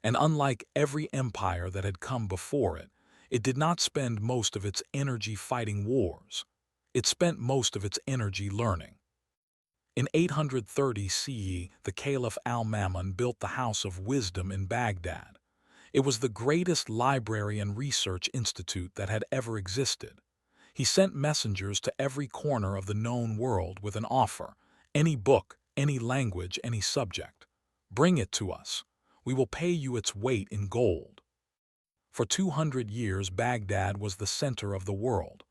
And unlike every empire that had come before it, it did not spend most of its energy fighting wars. It spent most of its energy learning. In 830 CE, the Caliph al-Ma'mun built the House of Wisdom in Baghdad. It was the greatest library and research institute that had ever existed. He sent messengers to every corner of the known world with an offer: any book, any language, any subject. Bring it to us. We will pay you its weight in gold. For 200 years, Baghdad was the center of the world.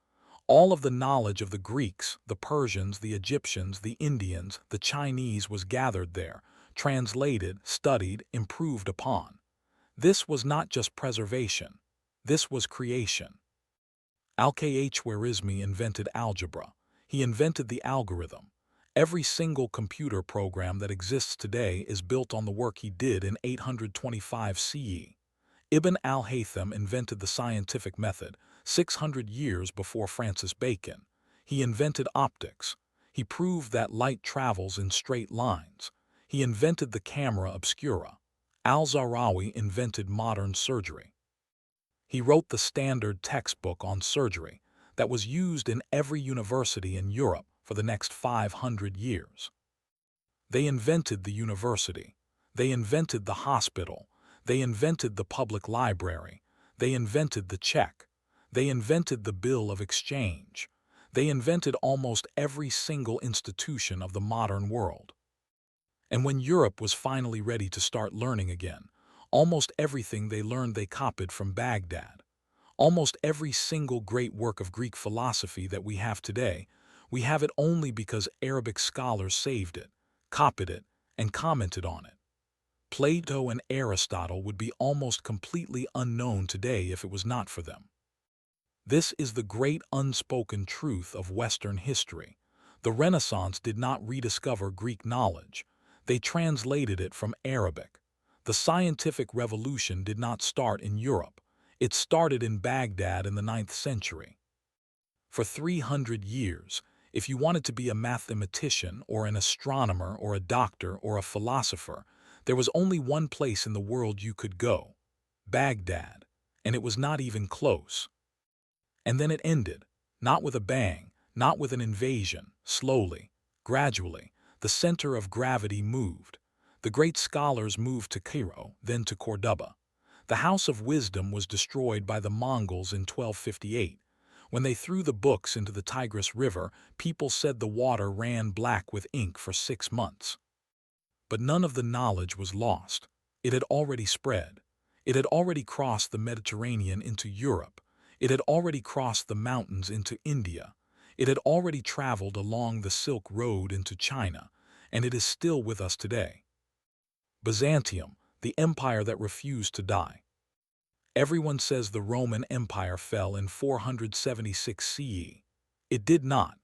All of the knowledge of the Greeks, the Persians, the Egyptians, the Indians, the Chinese was gathered there, translated, studied, improved upon. This was not just preservation. This was creation. Al-Khwarizmi invented algebra. He invented the algorithm. Every single computer program that exists today is built on the work he did in 825 CE. Ibn al-Haytham invented the scientific method 600 years before Francis Bacon. He invented optics. He proved that light travels in straight lines. He invented the camera obscura. Al-Zahrawi invented modern surgery. He wrote the standard textbook on surgery that was used in every university in Europe for the next 500 years. They invented the university. They invented the hospital. They invented the public library. They invented the check. They invented the bill of exchange. They invented almost every single institution of the modern world. And when Europe was finally ready to start learning again, almost everything they learned they copied from Baghdad. Almost every single great work of Greek philosophy that we have today, we have it only because Arabic scholars saved it, copied it, and commented on it. Plato and Aristotle would be almost completely unknown today if it was not for them. This is the great unspoken truth of Western history. The Renaissance did not rediscover Greek knowledge. They translated it from Arabic. The scientific revolution did not start in Europe. It started in Baghdad in the 9th century. For 300 years, if you wanted to be a mathematician or an astronomer or a doctor or a philosopher, there was only one place in the world you could go: Baghdad, and it was not even close. And then it ended, not with a bang, not with an invasion. Slowly, gradually, the center of gravity moved. The great scholars moved to Cairo, then to Cordoba. The House of Wisdom was destroyed by the Mongols in 1258. When they threw the books into the Tigris River, people said the water ran black with ink for 6 months. But none of the knowledge was lost. It had already spread. It had already crossed the Mediterranean into Europe. It had already crossed the mountains into India. It had already traveled along the Silk Road into China, and it is still with us today. Byzantium, the empire that refused to die. Everyone says the Roman Empire fell in 476 CE. It did not.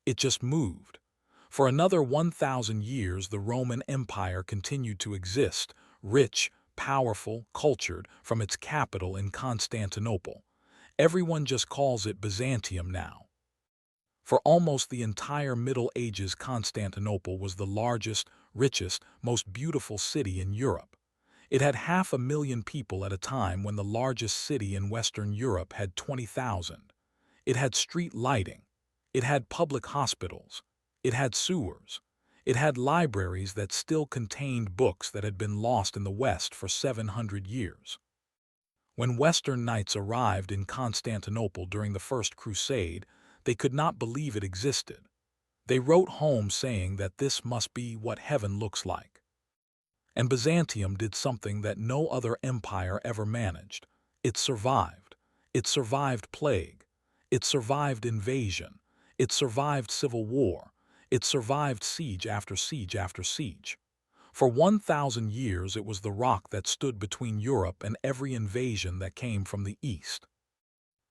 It just moved. For another 1,000 years, the Roman Empire continued to exist, rich, powerful, cultured, from its capital in Constantinople. Everyone just calls it Byzantium now. For almost the entire Middle Ages, Constantinople was the largest, richest, most beautiful city in Europe. It had 500,000 people at a time when the largest city in Western Europe had 20,000. It had street lighting. It had public hospitals. It had sewers. It had libraries that still contained books that had been lost in the West for 700 years. When Western knights arrived in Constantinople during the First Crusade, they could not believe it existed. They wrote home saying that this must be what heaven looks like. And Byzantium did something that no other empire ever managed. It survived. It survived plague. It survived invasion. It survived civil war. It survived siege after siege after siege. For 1,000 years it was the rock that stood between Europe and every invasion that came from the east.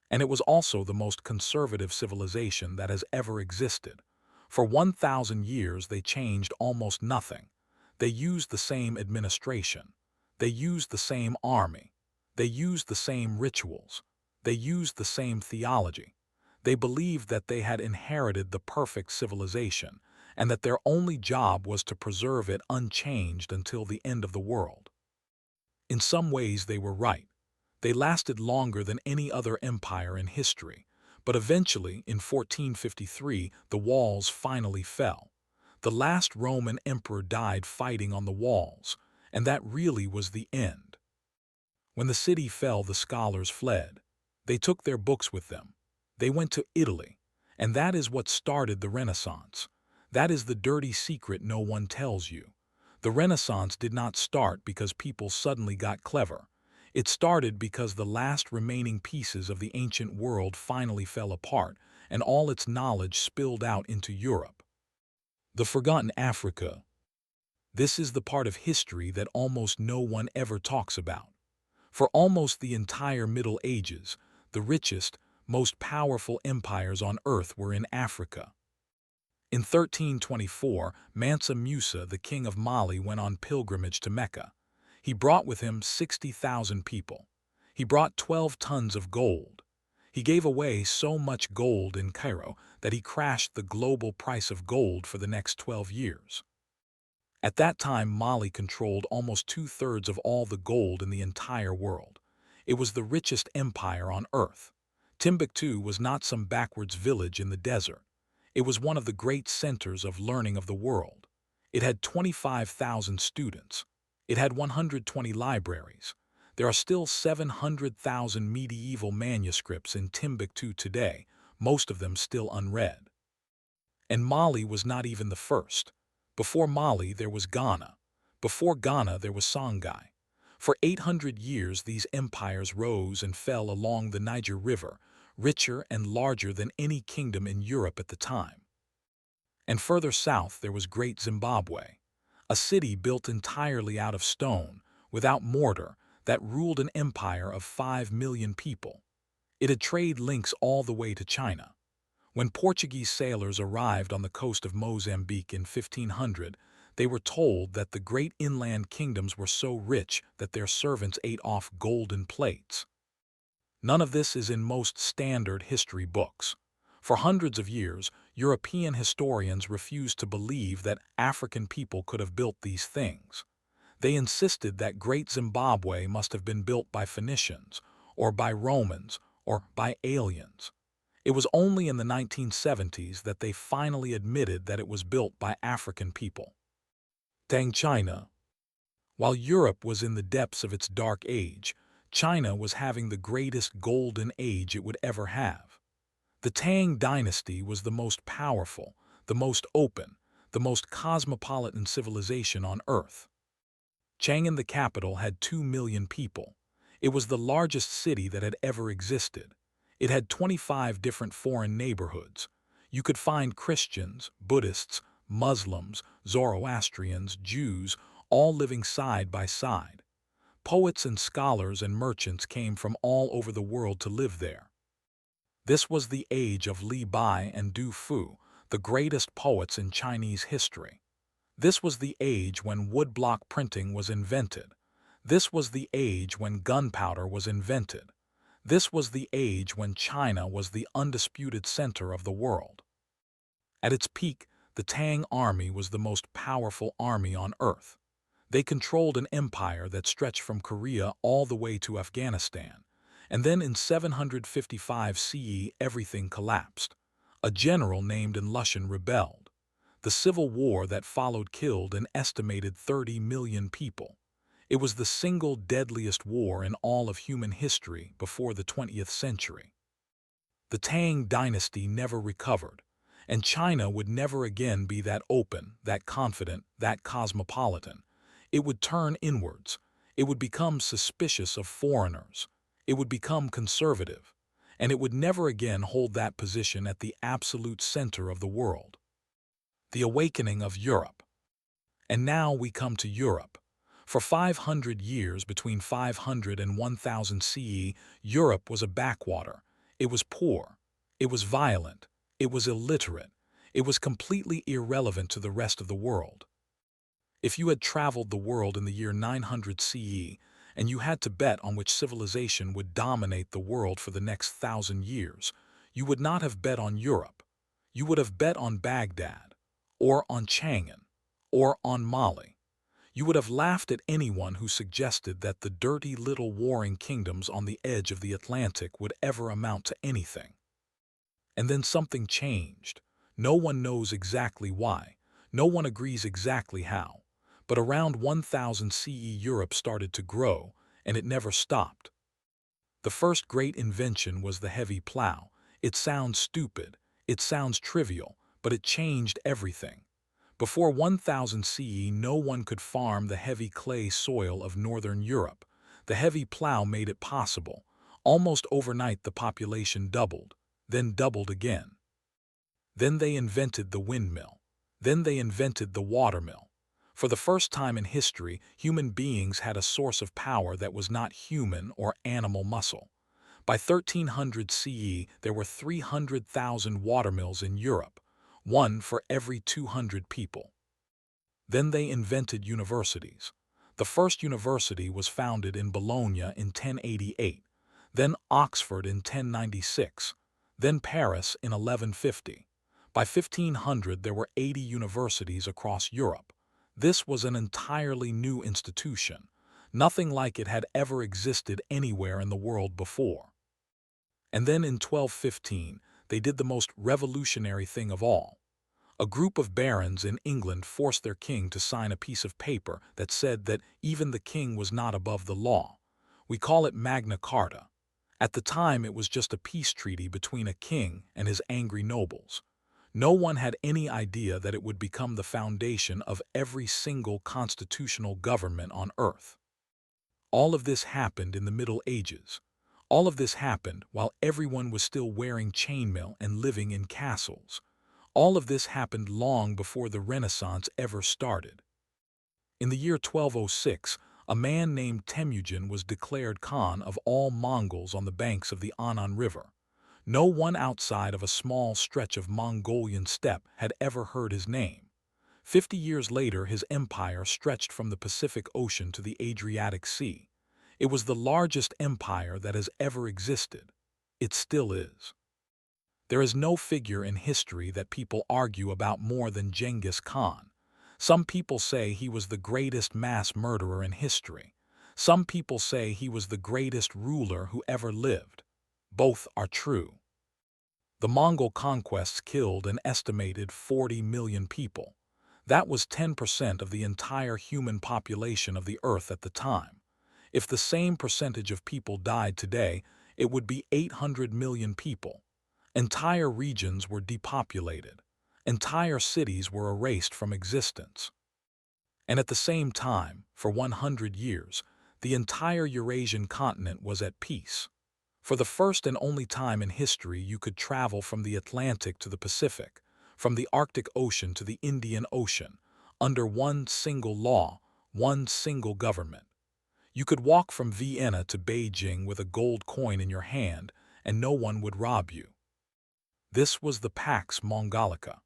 And it was also the most conservative civilization that has ever existed. For 1,000 years they changed almost nothing. They used the same administration. They used the same army. They used the same rituals. They used the same theology. They believed that they had inherited the perfect civilization, and that their only job was to preserve it unchanged until the end of the world. In some ways they were right. They lasted longer than any other empire in history, but eventually, in 1453, the walls finally fell. The last Roman emperor died fighting on the walls, and that really was the end. When the city fell, the scholars fled. They took their books with them. They went to Italy, and that is what started the Renaissance. That is the dirty secret no one tells you. The Renaissance did not start because people suddenly got clever. It started because the last remaining pieces of the ancient world finally fell apart, and all its knowledge spilled out into Europe. The forgotten Africa. This is the part of history that almost no one ever talks about. For almost the entire Middle Ages, the richest, most powerful empires on earth were in Africa. In 1324, Mansa Musa, the king of Mali, went on pilgrimage to Mecca. He brought with him 60,000 people. He brought 12 tons of gold. He gave away so much gold in Cairo that he crashed the global price of gold for the next 12 years. At that time, Mali controlled almost 2/3 of all the gold in the entire world. It was the richest empire on earth. Timbuktu was not some backwards village in the desert. It was one of the great centers of learning of the world. It had 25,000 students. It had 120 libraries. There are still 700,000 medieval manuscripts in Timbuktu today, most of them still unread. And Mali was not even the first. Before Mali, there was Ghana. Before Ghana, there was Songhai. For 800 years, these empires rose and fell along the Niger River, richer and larger than any kingdom in Europe at the time. And further south, there was Great Zimbabwe, a city built entirely out of stone, without mortar, that ruled an empire of 5 million people. It had trade links all the way to China. When Portuguese sailors arrived on the coast of Mozambique in 1500, they were told that the great inland kingdoms were so rich that their servants ate off golden plates. None of this is in most standard history books. For hundreds of years, European historians refused to believe that African people could have built these things. They insisted that Great Zimbabwe must have been built by Phoenicians, or by Romans, or by aliens. It was only in the 1970s that they finally admitted that it was built by African people. Tang China. While Europe was in the depths of its dark age, China was having the greatest golden age it would ever have. The Tang dynasty was the most powerful, the most open, the most cosmopolitan civilization on earth. Chang'an, the capital, had 2 million people. It was the largest city that had ever existed. It had 25 different foreign neighborhoods. You could find Christians, Buddhists, Muslims, Zoroastrians, Jews, all living side by side. Poets and scholars and merchants came from all over the world to live there. This was the age of Li Bai and Du Fu, the greatest poets in Chinese history. This was the age when woodblock printing was invented. This was the age when gunpowder was invented. This was the age when China was the undisputed center of the world. At its peak, the Tang army was the most powerful army on earth. They controlled an empire that stretched from Korea all the way to Afghanistan, and then in 755 CE everything collapsed. A general named Lushan rebelled. The civil war that followed killed an estimated 30 million people. It was the single deadliest war in all of human history before the 20th century. The Tang dynasty never recovered, and China would never again be that open, that confident, that cosmopolitan. It would turn inwards. It would become suspicious of foreigners. It would become conservative. and it would never again hold that position at the absolute center of the world. The awakening of Europe. And now we come to Europe. For 500 years, between 500 and 1000 CE, Europe was a backwater. It was poor. It was violent. It was illiterate. It was completely irrelevant to the rest of the world. If you had traveled the world in the year 900 CE, and you had to bet on which civilization would dominate the world for the next 1,000 years, you would not have bet on Europe. You would have bet on Baghdad, or on Chang'an, or on Mali. You would have laughed at anyone who suggested that the dirty little warring kingdoms on the edge of the Atlantic would ever amount to anything. And then something changed. No one knows exactly why. No one agrees exactly how. But around 1000 CE, Europe started to grow, and it never stopped. The first great invention was the heavy plow. It sounds stupid, it sounds trivial, but it changed everything. Before 1000 CE, no one could farm the heavy clay soil of northern Europe. The heavy plow made it possible. Almost overnight, the population doubled, then doubled again. Then they invented the windmill. Then they invented the watermill. For the first time in history, human beings had a source of power that was not human or animal muscle. By 1300 CE, there were 300,000 watermills in Europe, one for every 200 people. Then they invented universities. The first university was founded in Bologna in 1088, then Oxford in 1096, then Paris in 1150. By 1500, there were 80 universities across Europe. This was an entirely new institution. Nothing like it had ever existed anywhere in the world before. And then in 1215, they did the most revolutionary thing of all. A group of barons in England forced their king to sign a piece of paper that said that even the king was not above the law. We call it Magna Carta. At the time, it was just a peace treaty between a king and his angry nobles. No one had any idea that it would become the foundation of every single constitutional government on earth. All of this happened in the Middle Ages. All of this happened while everyone was still wearing chainmail and living in castles. All of this happened long before the Renaissance ever started. In the year 1206, a man named Temujin was declared Khan of all Mongols on the banks of the Anan River. No one outside of a small stretch of Mongolian steppe had ever heard his name. 50 years later, his empire stretched from the Pacific Ocean to the Adriatic Sea. It was the largest empire that has ever existed. It still is. There is no figure in history that people argue about more than Genghis Khan. Some people say he was the greatest mass murderer in history. Some people say he was the greatest ruler who ever lived. Both are true. The Mongol conquests killed an estimated 40 million people. That was 10% of the entire human population of the Earth at the time. If the same percentage of people died today, it would be 800 million people. Entire regions were depopulated. Entire cities were erased from existence. And at the same time, for 100 years, the entire Eurasian continent was at peace. For the first and only time in history, you could travel from the Atlantic to the Pacific, from the Arctic Ocean to the Indian Ocean, under one single law, one single government. You could walk from Vienna to Beijing with a gold coin in your hand, and no one would rob you. This was the Pax Mongolica,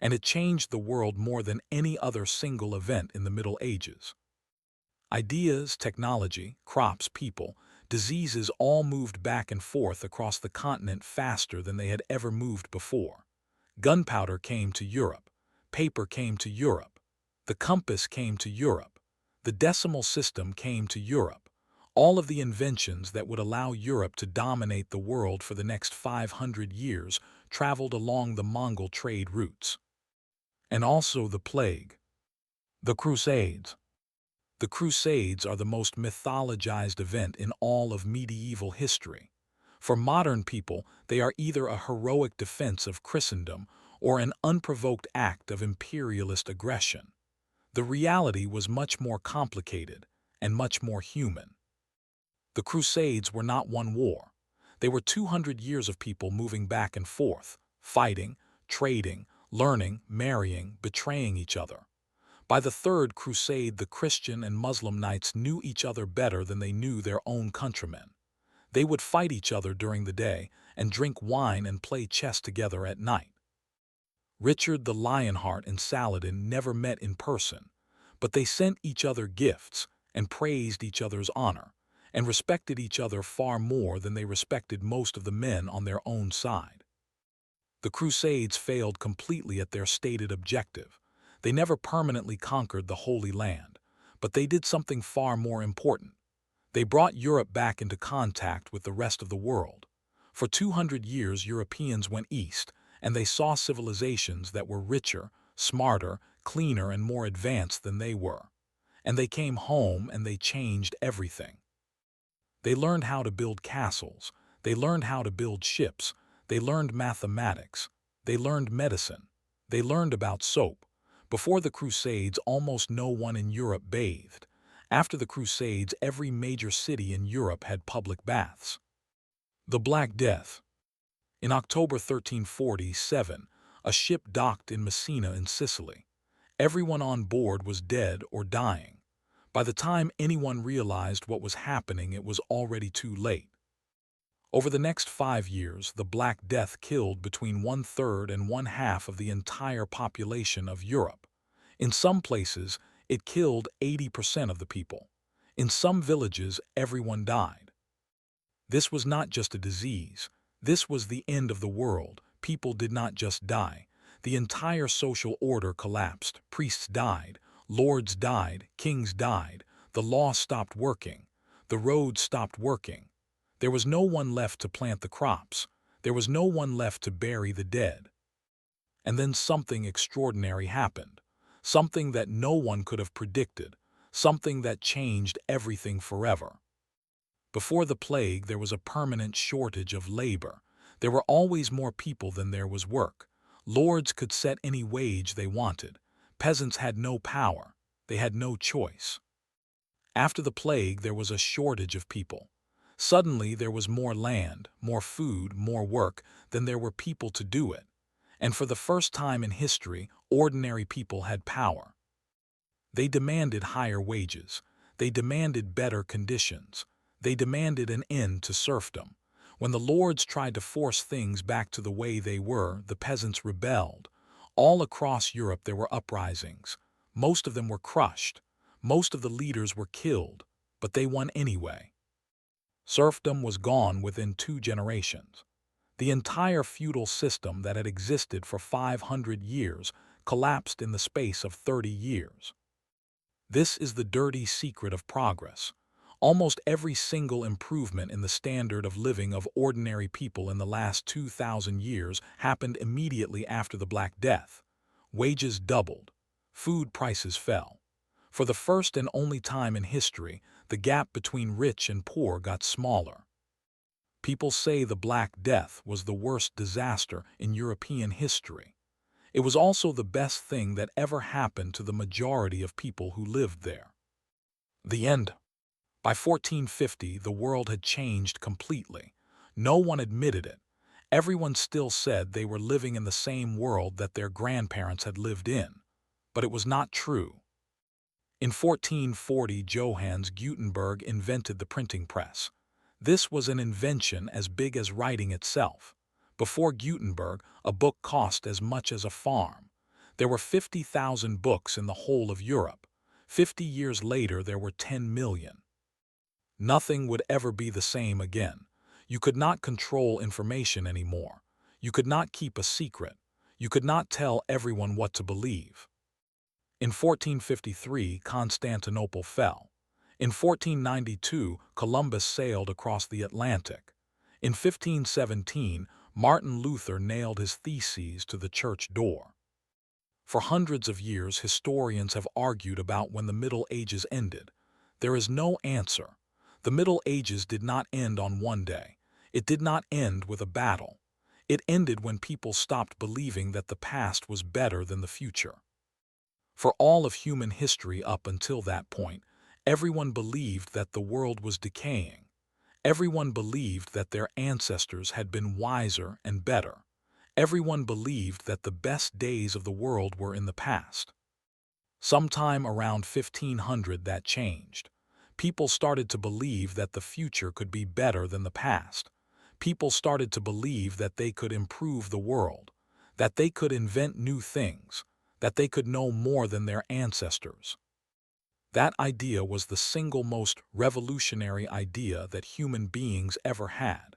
and it changed the world more than any other single event in the Middle Ages. Ideas, technology, crops, people, diseases all moved back and forth across the continent faster than they had ever moved before. Gunpowder came to Europe. Paper came to Europe. The compass came to Europe. The decimal system came to Europe. All of the inventions that would allow Europe to dominate the world for the next 500 years traveled along the Mongol trade routes. And also the plague. The Crusades. The Crusades are the most mythologized event in all of medieval history. For modern people, they are either a heroic defense of Christendom or an unprovoked act of imperialist aggression. The reality was much more complicated and much more human. The Crusades were not one war. They were 200 years of people moving back and forth, fighting, trading, learning, marrying, betraying each other. By the Third Crusade, the Christian and Muslim knights knew each other better than they knew their own countrymen. They would fight each other during the day and drink wine and play chess together at night. Richard the Lionheart and Saladin never met in person, but they sent each other gifts and praised each other's honor, and respected each other far more than they respected most of the men on their own side. The Crusades failed completely at their stated objective. They never permanently conquered the Holy Land, but they did something far more important. They brought Europe back into contact with the rest of the world. For 200 years, Europeans went east, and they saw civilizations that were richer, smarter, cleaner, and more advanced than they were. And they came home and they changed everything. They learned how to build castles, they learned how to build ships, they learned mathematics, they learned medicine, they learned about soap. Before the Crusades, almost no one in Europe bathed. After the Crusades, every major city in Europe had public baths. The Black Death. In October 1347, a ship docked in Messina in Sicily. Everyone on board was dead or dying. By the time anyone realized what was happening, it was already too late. Over the next 5 years, the Black Death killed between 1/3 and 1/2 of the entire population of Europe. In some places, it killed 80% of the people. In some villages, everyone died. This was not just a disease. This was the end of the world. People did not just die. The entire social order collapsed. Priests died. Lords died, kings died, the law stopped working, the roads stopped working. There was no one left to plant the crops. There was no one left to bury the dead. And then something extraordinary happened, something that no one could have predicted, something that changed everything forever. Before the plague, there was a permanent shortage of labor. There were always more people than there was work. Lords could set any wage they wanted. Peasants had no power. They had no choice. After the plague, there was a shortage of people. Suddenly, there was more land, more food, more work than there were people to do it. And for the first time in history, ordinary people had power. They demanded higher wages. They demanded better conditions. They demanded an end to serfdom. When the lords tried to force things back to the way they were, the peasants rebelled. All across Europe there were uprisings. Most of them were crushed. Most of the leaders were killed, but they won anyway. Serfdom was gone within 2 generations. The entire feudal system that had existed for 500 years collapsed in the space of 30 years. This is the dirty secret of progress. Almost every single improvement in the standard of living of ordinary people in the last 2,000 years happened immediately after the Black Death. Wages doubled. Food prices fell. For the first and only time in history, the gap between rich and poor got smaller. People say the Black Death was the worst disaster in European history. It was also the best thing that ever happened to the majority of people who lived there. The end. By 1450, the world had changed completely. No one admitted it. Everyone still said they were living in the same world that their grandparents had lived in. But it was not true. In 1440, Johannes Gutenberg invented the printing press. This was an invention as big as writing itself. Before Gutenberg, a book cost as much as a farm. There were 50,000 books in the whole of Europe. 50 years later, there were 10 million. Nothing would ever be the same again. You could not control information anymore. You could not keep a secret. You could not tell everyone what to believe. In 1453, Constantinople fell. In 1492, Columbus sailed across the Atlantic. In 1517, Martin Luther nailed his theses to the church door. For hundreds of years, historians have argued about when the Middle Ages ended. There is no answer. The Middle Ages did not end on one day. It did not end with a battle. It ended when people stopped believing that the past was better than the future. For all of human history up until that point, everyone believed that the world was decaying. Everyone believed that their ancestors had been wiser and better. Everyone believed that the best days of the world were in the past. Sometime around 1500 that changed. People started to believe that the future could be better than the past. People started to believe that they could improve the world, that they could invent new things, that they could know more than their ancestors. That idea was the single most revolutionary idea that human beings ever had.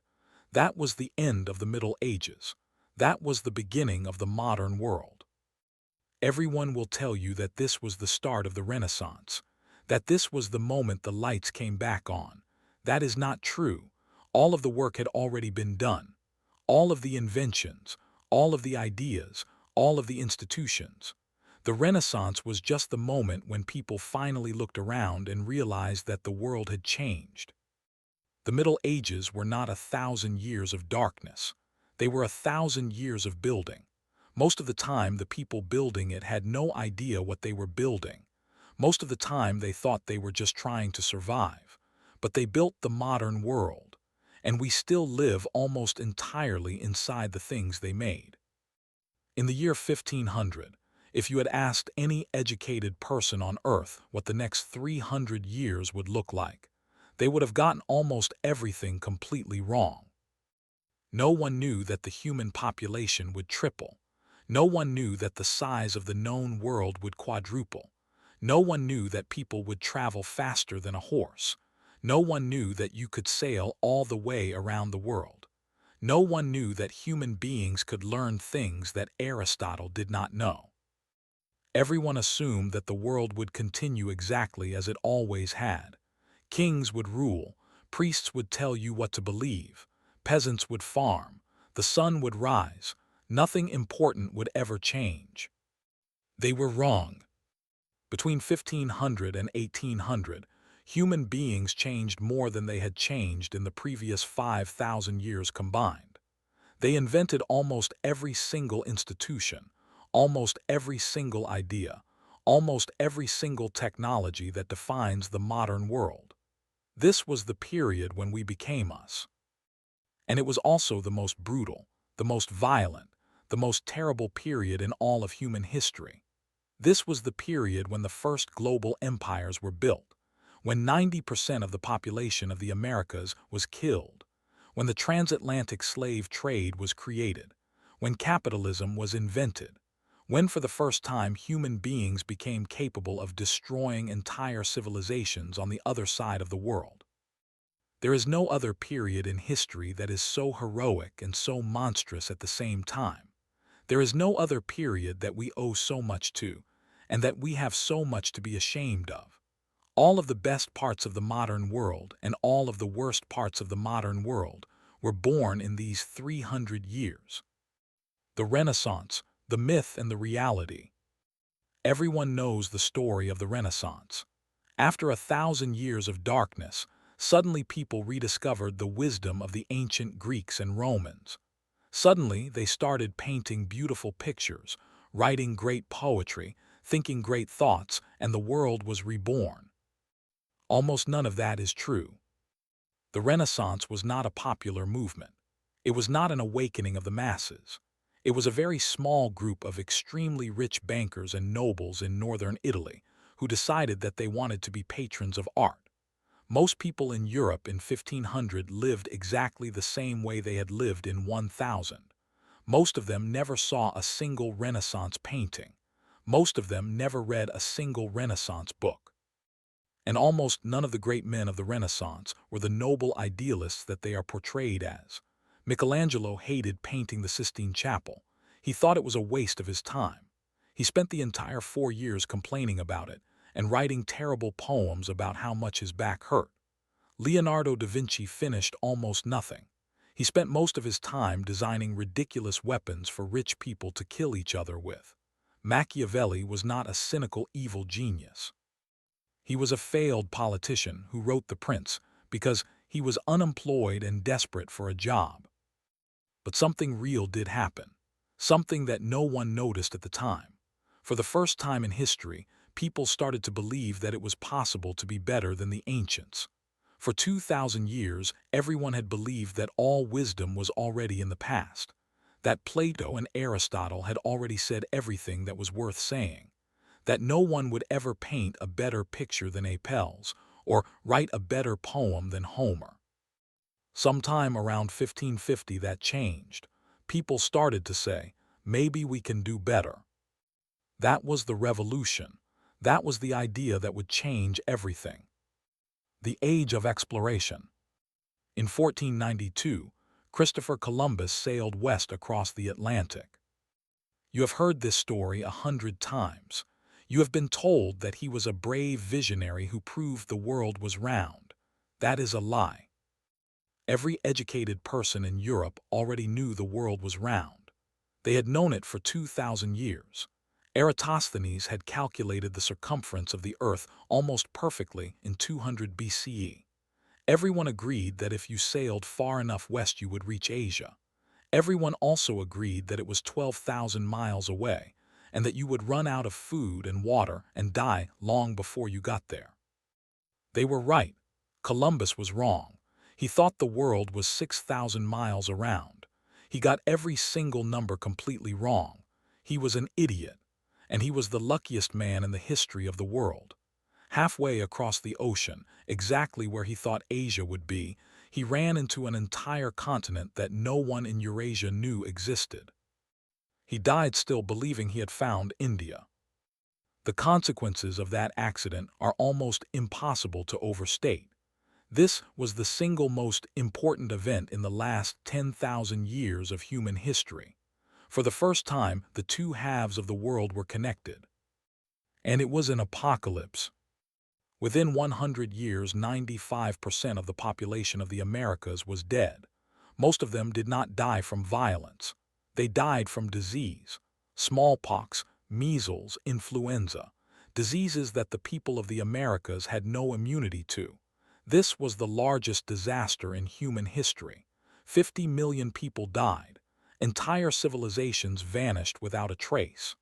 That was the end of the Middle Ages. That was the beginning of the modern world. Everyone will tell you that this was the start of the Renaissance, that this was the moment the lights came back on. That is not true. All of the work had already been done. All of the inventions, all of the ideas, all of the institutions. The Renaissance was just the moment when people finally looked around and realized that the world had changed. The Middle Ages were not 1,000 years of darkness. They were 1,000 years of building. Most of the time, the people building it had no idea what they were building. Most of the time, they thought they were just trying to survive. But they built the modern world, and we still live almost entirely inside the things they made. In the year 1500, if you had asked any educated person on Earth what the next 300 years would look like, they would have gotten almost everything completely wrong. No one knew that the human population would triple. No one knew that the size of the known world would quadruple. No one knew that people would travel faster than a horse. No one knew that you could sail all the way around the world. No one knew that human beings could learn things that Aristotle did not know. Everyone assumed that the world would continue exactly as it always had. Kings would rule, priests would tell you what to believe, peasants would farm, the sun would rise, nothing important would ever change. They were wrong. Between 1500 and 1800, human beings changed more than they had changed in the previous 5,000 years combined. They invented almost every single institution, almost every single idea, almost every single technology that defines the modern world. This was the period when we became us. And it was also the most brutal, the most violent, the most terrible period in all of human history. This was the period when the first global empires were built, when 90% of the population of the Americas was killed, when the transatlantic slave trade was created, when capitalism was invented, when for the first time human beings became capable of destroying entire civilizations on the other side of the world. There is no other period in history that is so heroic and so monstrous at the same time. There is no other period that we owe so much to, and that we have so much to be ashamed of. All of the best parts of the modern world and all of the worst parts of the modern world were born in these 300 years. The Renaissance, the myth and the reality. Everyone knows the story of the Renaissance. After 1,000 years of darkness, suddenly people rediscovered the wisdom of the ancient Greeks and Romans. Suddenly, they started painting beautiful pictures, writing great poetry, thinking great thoughts, and the world was reborn. Almost none of that is true. The Renaissance was not a popular movement. It was not an awakening of the masses. It was a very small group of extremely rich bankers and nobles in northern Italy who decided that they wanted to be patrons of art. Most people in Europe in 1500 lived exactly the same way they had lived in 1000. Most of them never saw a single Renaissance painting. Most of them never read a single Renaissance book. And almost none of the great men of the Renaissance were the noble idealists that they are portrayed as. Michelangelo hated painting the Sistine Chapel. He thought it was a waste of his time. He spent the entire 4 years complaining about it and writing terrible poems about how much his back hurt. Leonardo da Vinci finished almost nothing. He spent most of his time designing ridiculous weapons for rich people to kill each other with. Machiavelli was not a cynical evil genius. He was a failed politician who wrote The Prince because he was unemployed and desperate for a job. But something real did happen, something that no one noticed at the time. For the first time in history, people started to believe that it was possible to be better than the ancients. For 2,000 years, everyone had believed that all wisdom was already in the past, that Plato and Aristotle had already said everything that was worth saying, that no one would ever paint a better picture than Apelles, or write a better poem than Homer. Sometime around 1550 that changed. People started to say, maybe we can do better. That was the revolution. That was the idea that would change everything. The Age of Exploration. In 1492, Christopher Columbus sailed west across the Atlantic. You have heard this story 100 times. You have been told that he was a brave visionary who proved the world was round. That is a lie. Every educated person in Europe already knew the world was round. They had known it for 2,000 years. Eratosthenes had calculated the circumference of the Earth almost perfectly in 200 BCE. Everyone agreed that if you sailed far enough west you would reach Asia. Everyone also agreed that it was 12,000 miles away, and that you would run out of food and water and die long before you got there. They were right. Columbus was wrong. He thought the world was 6,000 miles around. He got every single number completely wrong. He was an idiot, and he was the luckiest man in the history of the world. Halfway across the ocean, exactly where he thought Asia would be, he ran into an entire continent that no one in Eurasia knew existed. He died still believing he had found India. The consequences of that accident are almost impossible to overstate. This was the single most important event in the last 10,000 years of human history. For the first time, the two halves of the world were connected. And it was an apocalypse. Within 100 years, 95% of the population of the Americas was dead. Most of them did not die from violence. They died from disease, smallpox, measles, influenza, diseases that the people of the Americas had no immunity to. This was the largest disaster in human history. 50 million people died. Entire civilizations vanished without a trace.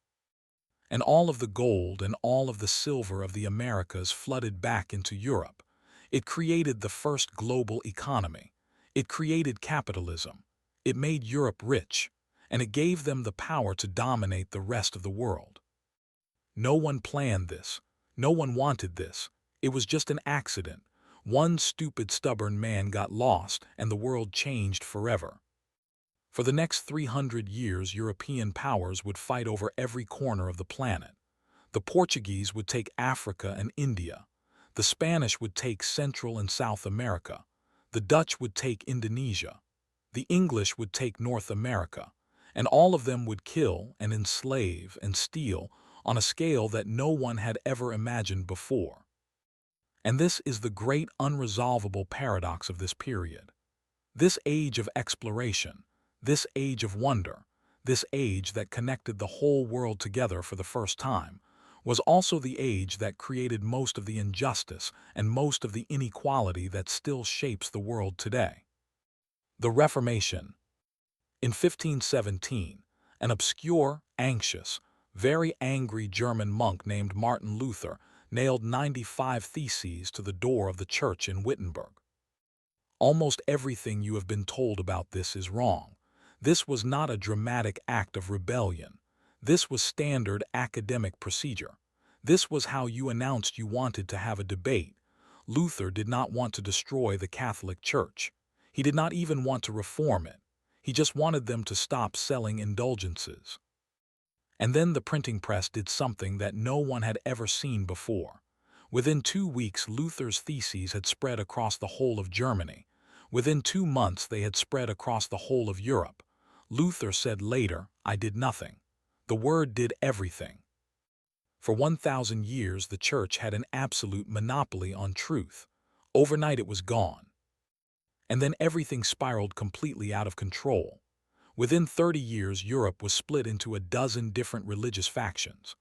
And all of the gold and all of the silver of the Americas flooded back into Europe. It created the first global economy. It created capitalism. It made Europe rich, and it gave them the power to dominate the rest of the world. No one planned this. No one wanted this. It was just an accident. One stupid, stubborn man got lost, and the world changed forever. For the next 300 years, European powers would fight over every corner of the planet. The Portuguese would take Africa and India. The Spanish would take Central and South America. The Dutch would take Indonesia. The English would take North America. And all of them would kill and enslave and steal on a scale that no one had ever imagined before. And this is the great unresolvable paradox of this period. This age of exploration, this age of wonder, this age that connected the whole world together for the first time, was also the age that created most of the injustice and most of the inequality that still shapes the world today. The Reformation. In 1517, an obscure, anxious, very angry German monk named Martin Luther nailed 95 theses to the door of the church in Wittenberg. Almost everything you have been told about this is wrong. This was not a dramatic act of rebellion. This was standard academic procedure. This was how you announced you wanted to have a debate. Luther did not want to destroy the Catholic Church. He did not even want to reform it. He just wanted them to stop selling indulgences. And then the printing press did something that no one had ever seen before. Within 2 weeks, Luther's theses had spread across the whole of Germany. Within 2 months, they had spread across the whole of Europe. Luther said later, "I did nothing." The Word did everything. For 1,000 years, the Church had an absolute monopoly on truth. Overnight, it was gone. And then everything spiraled completely out of control. Within 30 years, Europe was split into a dozen different religious factions.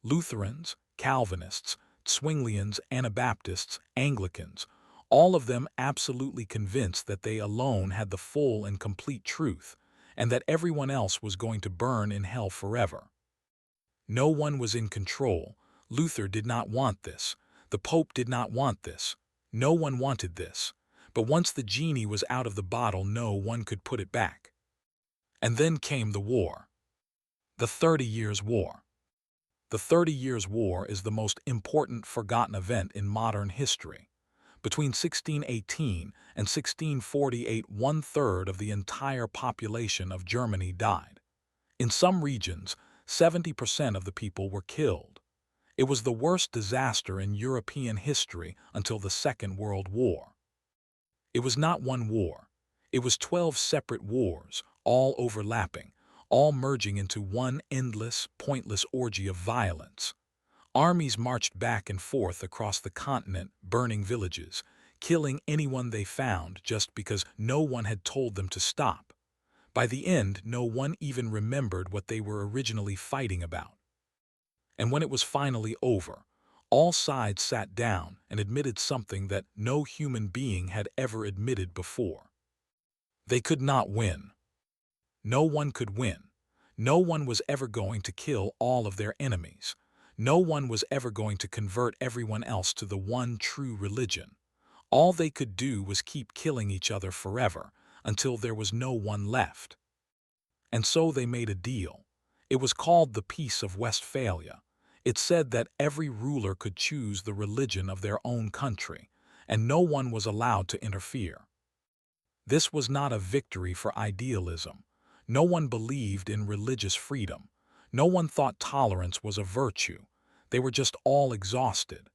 Lutherans, Calvinists, Zwinglians, Anabaptists, Anglicans, all of them absolutely convinced that they alone had the full and complete truth, and that everyone else was going to burn in hell forever. No one was in control. Luther did not want this. The Pope did not want this. No one wanted this, but once the genie was out of the bottle, no one could put it back. And then came the war. The 30 Years' War. The 30 Years' War is the most important forgotten event in modern history. Between 1618 and 1648, one-third of the entire population of Germany died. In some regions, 70% of the people were killed. It was the worst disaster in European history until the Second World War. It was not one war. It was 12 separate wars, all overlapping, all merging into one endless, pointless orgy of violence. Armies marched back and forth across the continent, burning villages, killing anyone they found just because no one had told them to stop. By the end, no one even remembered what they were originally fighting about. And when it was finally over, all sides sat down and admitted something that no human being had ever admitted before. They could not win. No one could win. No one was ever going to kill all of their enemies. No one was ever going to convert everyone else to the one true religion. All they could do was keep killing each other forever until there was no one left. And so they made a deal. It was called the Peace of Westphalia. It said that every ruler could choose the religion of their own country, and no one was allowed to interfere. This was not a victory for idealism. No one believed in religious freedom. No one thought tolerance was a virtue. They were just all exhausted.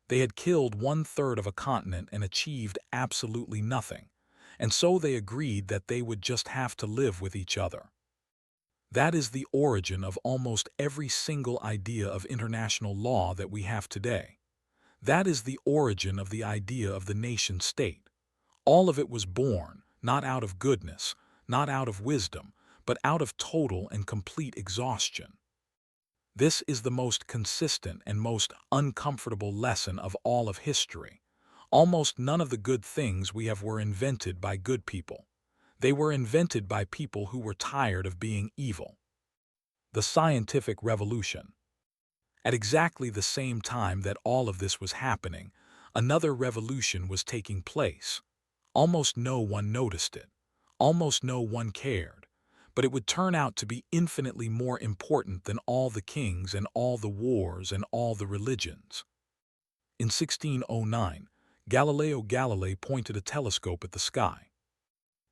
They had killed one-third of a continent and achieved absolutely nothing, and so they agreed that they would just have to live with each other. That is the origin of almost every single idea of international law that we have today. That is the origin of the idea of the nation-state. All of it was born, not out of goodness, not out of wisdom, but out of total and complete exhaustion. This is the most consistent and most uncomfortable lesson of all of history. Almost none of the good things we have were invented by good people. They were invented by people who were tired of being evil. The scientific revolution. At exactly the same time that all of this was happening, another revolution was taking place. Almost no one noticed it. Almost no one cared. But it would turn out to be infinitely more important than all the kings and all the wars and all the religions. In 1609, Galileo Galilei pointed a telescope at the sky.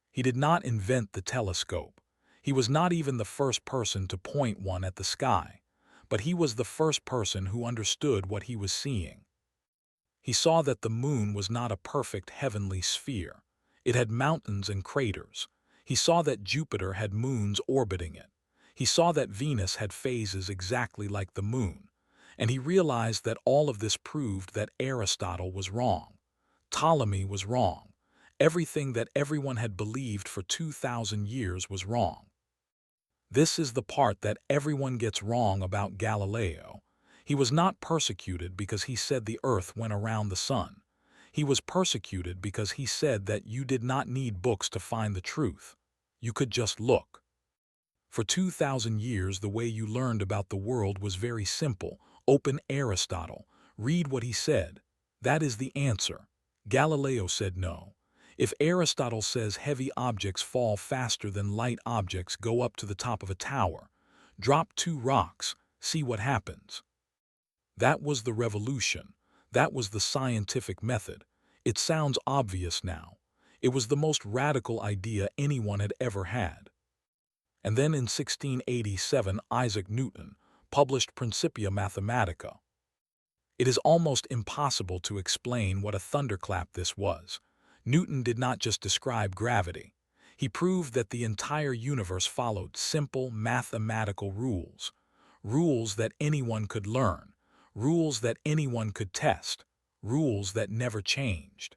He did not invent the telescope. He was not even the first person to point one at the sky, but he was the first person who understood what he was seeing. He saw that the moon was not a perfect heavenly sphere. It had mountains and craters. He saw that Jupiter had moons orbiting it. He saw that Venus had phases exactly like the moon. And he realized that all of this proved that Aristotle was wrong. Ptolemy was wrong. Everything that everyone had believed for 2,000 years was wrong. This is the part that everyone gets wrong about Galileo. He was not persecuted because he said the earth went around the sun. He was persecuted because he said that you did not need books to find the truth. You could just look. For 2,000 years, the way you learned about the world was very simple. Open Aristotle. Read what he said. That is the answer. Galileo said no. If Aristotle says heavy objects fall faster than light objects go up to the top of a tower, drop 2 rocks, see what happens. That was the revolution. That was the scientific method. It sounds obvious now. It was the most radical idea anyone had ever had. And then in 1687, Isaac Newton published Principia Mathematica. It is almost impossible to explain what a thunderclap this was. Newton did not just describe gravity. He proved that the entire universe followed simple mathematical rules. Rules that anyone could learn. Rules that anyone could test. Rules that never changed.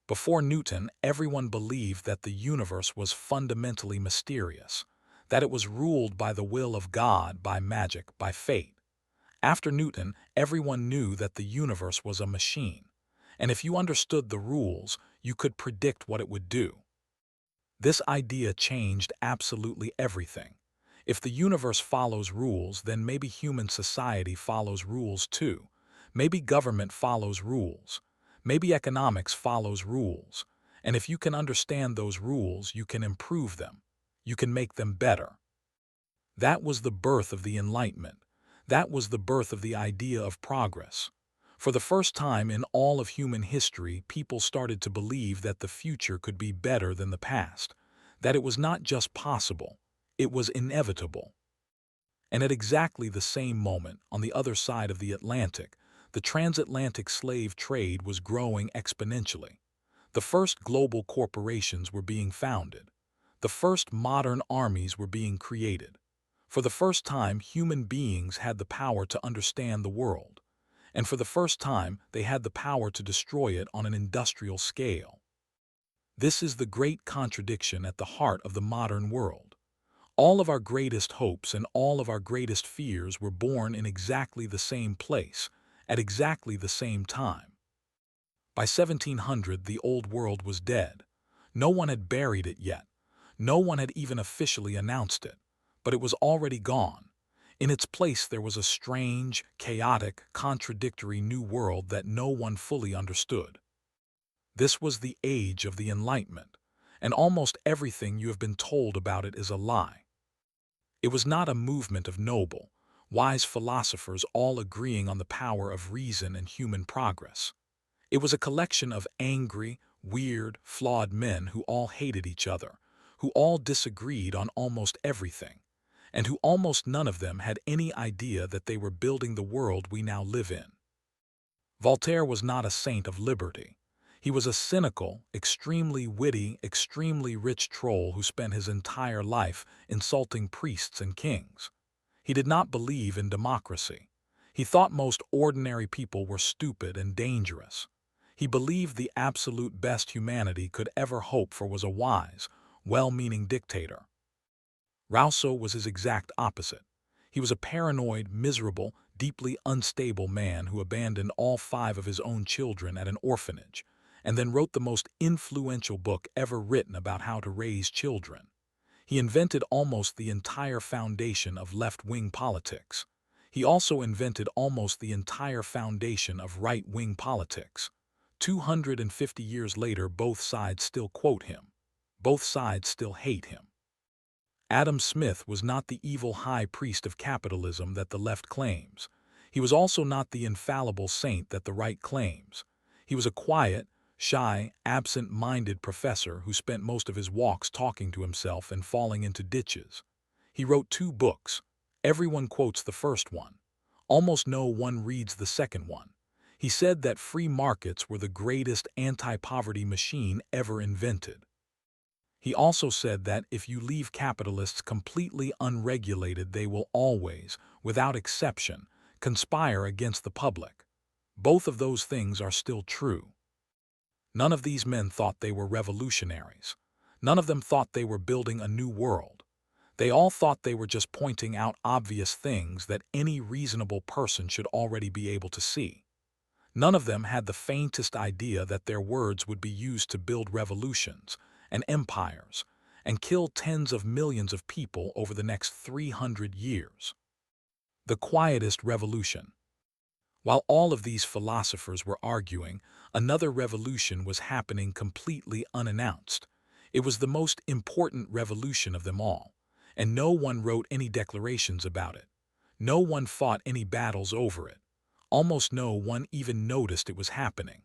Before Newton, everyone believed that the universe was fundamentally mysterious, that it was ruled by the will of God, by magic, by fate. After Newton, everyone knew that the universe was a machine, and if you understood the rules, you could predict what it would do. This idea changed absolutely everything. If the universe follows rules, then maybe human society follows rules too. Maybe government follows rules. Maybe economics follows rules, and if you can understand those rules, you can improve them. You can make them better. That was the birth of the Enlightenment. That was the birth of the idea of progress. For the first time in all of human history, people started to believe that the future could be better than the past, that it was not just possible, it was inevitable. And at exactly the same moment, on the other side of the Atlantic, the transatlantic slave trade was growing exponentially. The first global corporations were being founded. The first modern armies were being created. For the first time, human beings had the power to understand the world. And for the first time, they had the power to destroy it on an industrial scale. This is the great contradiction at the heart of the modern world. All of our greatest hopes and all of our greatest fears were born in exactly the same place, at exactly the same time. By 1700, the old world was dead. No one had buried it yet. No one had even officially announced it. But it was already gone. In its place there was a strange, chaotic, contradictory new world that no one fully understood. This was the age of the Enlightenment, and almost everything you have been told about it is a lie. It was not a movement of noble, wise philosophers all agreeing on the power of reason and human progress. It was a collection of angry, weird, flawed men who all hated each other, who all disagreed on almost everything, and who almost none of them had any idea that they were building the world we now live in. Voltaire was not a saint of liberty. He was a cynical, extremely witty, extremely rich troll who spent his entire life insulting priests and kings. He did not believe in democracy. He thought most ordinary people were stupid and dangerous. He believed the absolute best humanity could ever hope for was a wise, well-meaning dictator. Rousseau was his exact opposite. He was a paranoid, miserable, deeply unstable man who abandoned all 5 of his own children at an orphanage, and then wrote the most influential book ever written about how to raise children. He invented almost the entire foundation of left-wing politics. He also invented almost the entire foundation of right-wing politics. 250 years later, both sides still quote him. Both sides still hate him. Adam Smith was not the evil high priest of capitalism that the left claims. He was also not the infallible saint that the right claims. He was a quiet, shy, absent-minded professor who spent most of his walks talking to himself and falling into ditches. He wrote 2 books. Everyone quotes the first one. Almost no one reads the second one. He said that free markets were the greatest anti-poverty machine ever invented. He also said that if you leave capitalists completely unregulated, they will always, without exception, conspire against the public. Both of those things are still true. None of these men thought they were revolutionaries. None of them thought they were building a new world. They all thought they were just pointing out obvious things that any reasonable person should already be able to see. None of them had the faintest idea that their words would be used to build revolutions and empires and kill tens of millions of people over the next 300 years. The quietest revolution. While all of these philosophers were arguing, another revolution was happening completely unannounced. It was the most important revolution of them all, and no one wrote any declarations about it. No one fought any battles over it. Almost no one even noticed it was happening.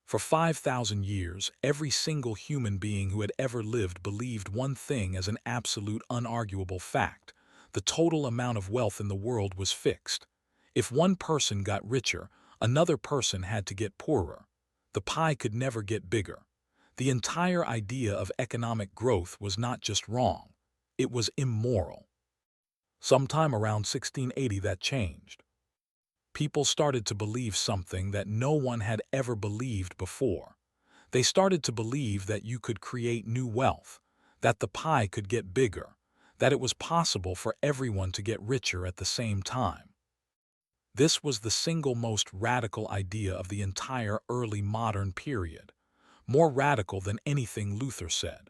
For 5,000 years, every single human being who had ever lived believed one thing as an absolute unarguable fact: the total amount of wealth in the world was fixed. If one person got richer, another person had to get poorer. The pie could never get bigger. The entire idea of economic growth was not just wrong, it was immoral. Sometime around 1680 that changed. People started to believe something that no one had ever believed before. They started to believe that you could create new wealth, that the pie could get bigger, that it was possible for everyone to get richer at the same time. This was the single most radical idea of the entire early modern period, more radical than anything Luther said,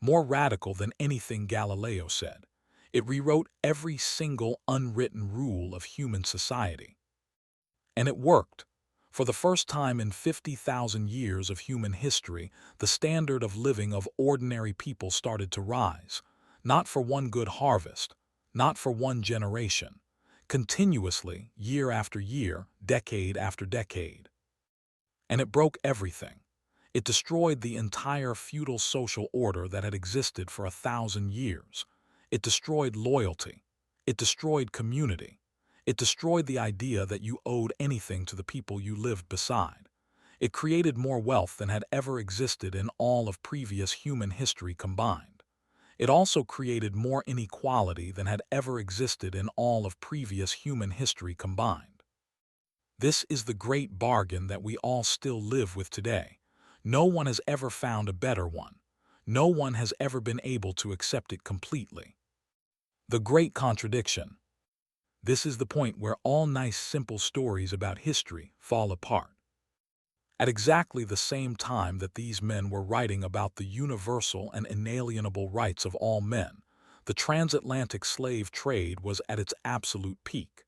more radical than anything Galileo said. It rewrote every single unwritten rule of human society. And it worked. For the first time in 50,000 years of human history, the standard of living of ordinary people started to rise, not for one good harvest, not for one generation, continuously, year after year, decade after decade. And it broke everything. It destroyed the entire feudal social order that had existed for 1,000 years. It destroyed loyalty. It destroyed community. It destroyed the idea that you owed anything to the people you lived beside. It created more wealth than had ever existed in all of previous human history combined. It also created more inequality than had ever existed in all of previous human history combined. This is the great bargain that we all still live with today. No one has ever found a better one. No one has ever been able to accept it completely. The great contradiction. This is the point where all nice simple stories about history fall apart. At exactly the same time that these men were writing about the universal and inalienable rights of all men, the transatlantic slave trade was at its absolute peak.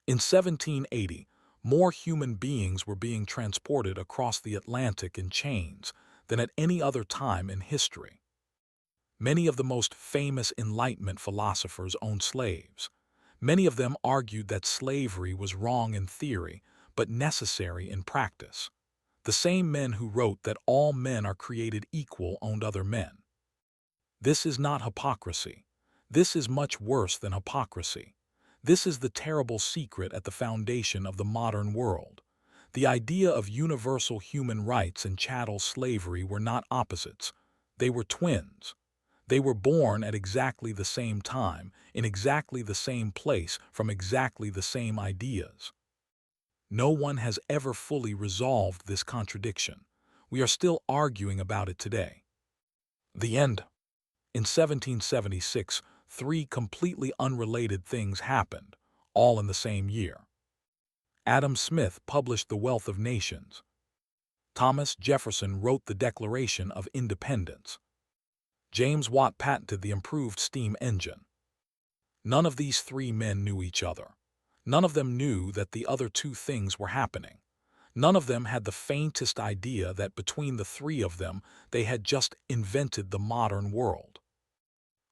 In 1780, more human beings were being transported across the Atlantic in chains than at any other time in history. Many of the most famous Enlightenment philosophers owned slaves. Many of them argued that slavery was wrong in theory, but necessary in practice. The same men who wrote that all men are created equal owned other men. This is not hypocrisy. This is much worse than hypocrisy. This is the terrible secret at the foundation of the modern world. The idea of universal human rights and chattel slavery were not opposites. They were twins. They were born at exactly the same time, in exactly the same place, from exactly the same ideas. No one has ever fully resolved this contradiction. We are still arguing about it today. The end. In 1776, three completely unrelated things happened, all in the same year. Adam Smith published The Wealth of Nations. Thomas Jefferson wrote the Declaration of Independence. James Watt patented the improved steam engine. None of these three men knew each other. None of them knew that the other two things were happening. None of them had the faintest idea that between the three of them they had just invented the modern world.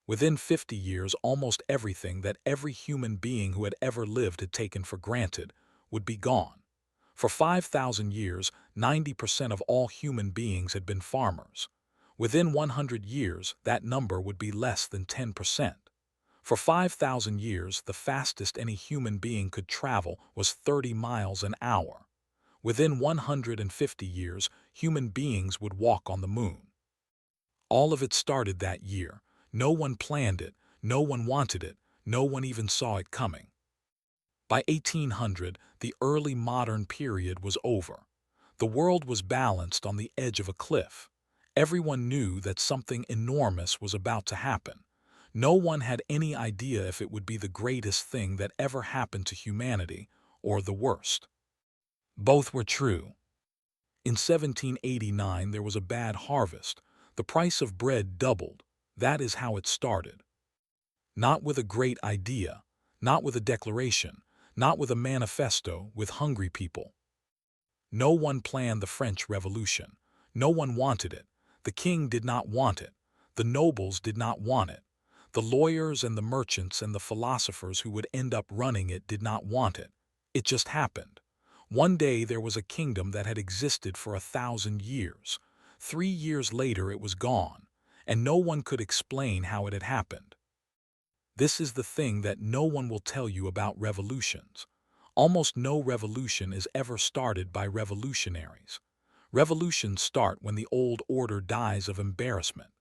Within 50 years, almost everything that every human being who had ever lived had taken for granted would be gone. For 5,000 years, 90% of all human beings had been farmers. Within 100 years, that number would be less than 10%. For 5,000 years, the fastest any human being could travel was 30 miles an hour. Within 150 years, human beings would walk on the moon. All of it started that year. No one planned it, no one wanted it, no one even saw it coming. By 1800, the early modern period was over. The world was balanced on the edge of a cliff. Everyone knew that something enormous was about to happen. No one had any idea if it would be the greatest thing that ever happened to humanity or the worst. Both were true. In 1789, there was a bad harvest. The price of bread doubled. That is how it started. Not with a great idea, not with a declaration, not with a manifesto, with hungry people. No one planned the French Revolution. No one wanted it. The king did not want it. The nobles did not want it. The lawyers and the merchants and the philosophers who would end up running it did not want it. It just happened. One day there was a kingdom that had existed for 1,000 years. 3 years later it was gone, and no one could explain how it had happened. This is the thing that no one will tell you about revolutions. Almost no revolution is ever started by revolutionaries. Revolutions start when the old order dies of embarrassment.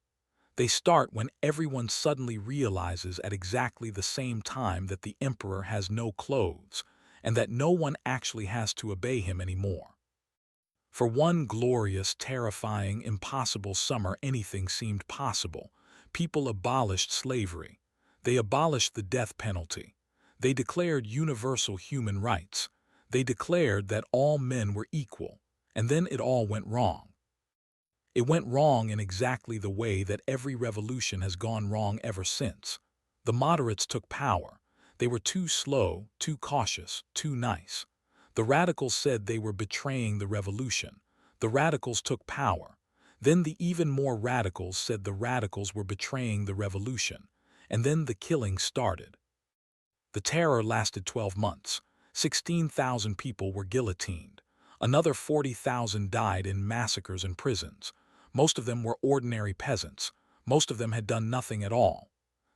They start when everyone suddenly realizes at exactly the same time that the emperor has no clothes and that no one actually has to obey him anymore. For one glorious, terrifying, impossible summer, anything seemed possible. People abolished slavery. They abolished the death penalty. They declared universal human rights. They declared that all men were equal. And then it all went wrong. It went wrong in exactly the way that every revolution has gone wrong ever since. The moderates took power. They were too slow, too cautious, too nice. The radicals said they were betraying the revolution. The radicals took power. Then the even more radicals said the radicals were betraying the revolution. And then the killing started. The terror lasted 12 months. 16,000 people were guillotined. Another 40,000 died in massacres and prisons. Most of them were ordinary peasants. Most of them had done nothing at all.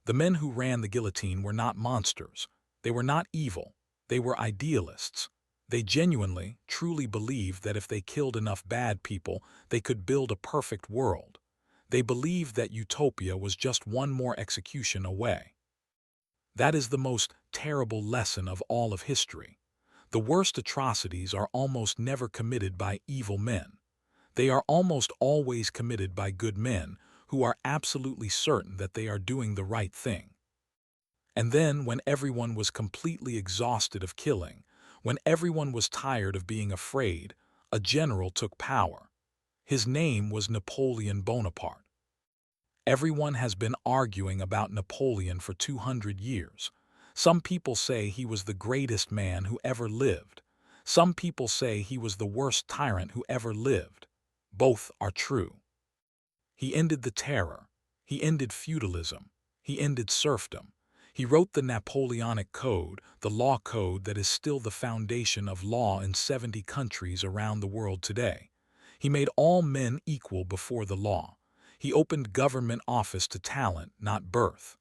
The men who ran the guillotine were not monsters. They were not evil. They were idealists. They genuinely, truly believed that if they killed enough bad people, they could build a perfect world. They believed that utopia was just one more execution away. That is the most terrible lesson of all of history. The worst atrocities are almost never committed by evil men. They are almost always committed by good men who are absolutely certain that they are doing the right thing. And then, when everyone was completely exhausted of killing, when everyone was tired of being afraid, a general took power. His name was Napoleon Bonaparte. Everyone has been arguing about Napoleon for 200 years. Some people say he was the greatest man who ever lived. Some people say he was the worst tyrant who ever lived. Both are true. He ended the terror. He ended feudalism. He ended serfdom. He wrote the Napoleonic Code, the law code that is still the foundation of law in 70 countries around the world today. He made all men equal before the law. He opened government office to talent, not birth.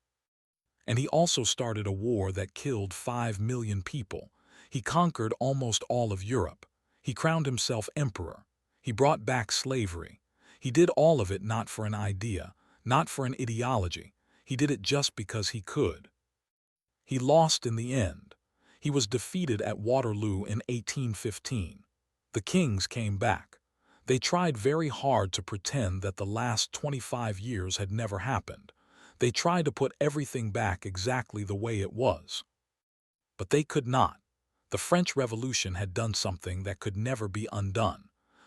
And he also started a war that killed 5 million people. He conquered almost all of Europe. He crowned himself emperor. He brought back slavery. He did all of it not for an idea, not for an ideology. He did it just because he could. He lost in the end. He was defeated at Waterloo in 1815. The kings came back. They tried very hard to pretend that the last 25 years had never happened. They tried to put everything back exactly the way it was. But they could not. The French Revolution had done something that could never be undone.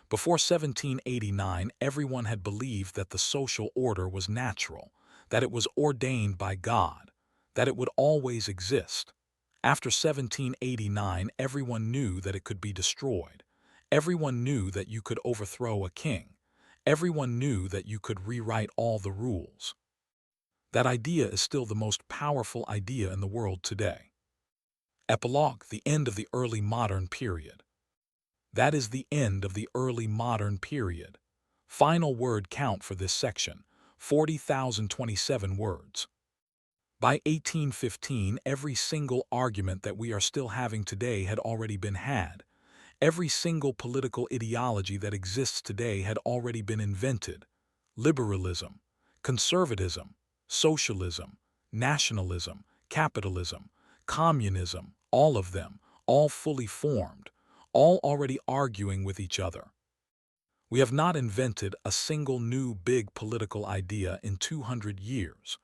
Before 1789, everyone had believed that the social order was natural, that it was ordained by God, that it would always exist. After 1789, everyone knew that it could be destroyed. Everyone knew that you could overthrow a king. Everyone knew that you could rewrite all the rules. That idea is still the most powerful idea in the world today. Epilogue, the end of the early modern period. That is the end of the early modern period. Final word count for this section, 40,027 words. By 1815, every single argument that we are still having today had already been had. Every single political ideology that exists today had already been invented. Liberalism, conservatism, socialism, nationalism, capitalism, communism, all of them, all fully formed, all already arguing with each other. We have not invented a single new big political idea in 200 years.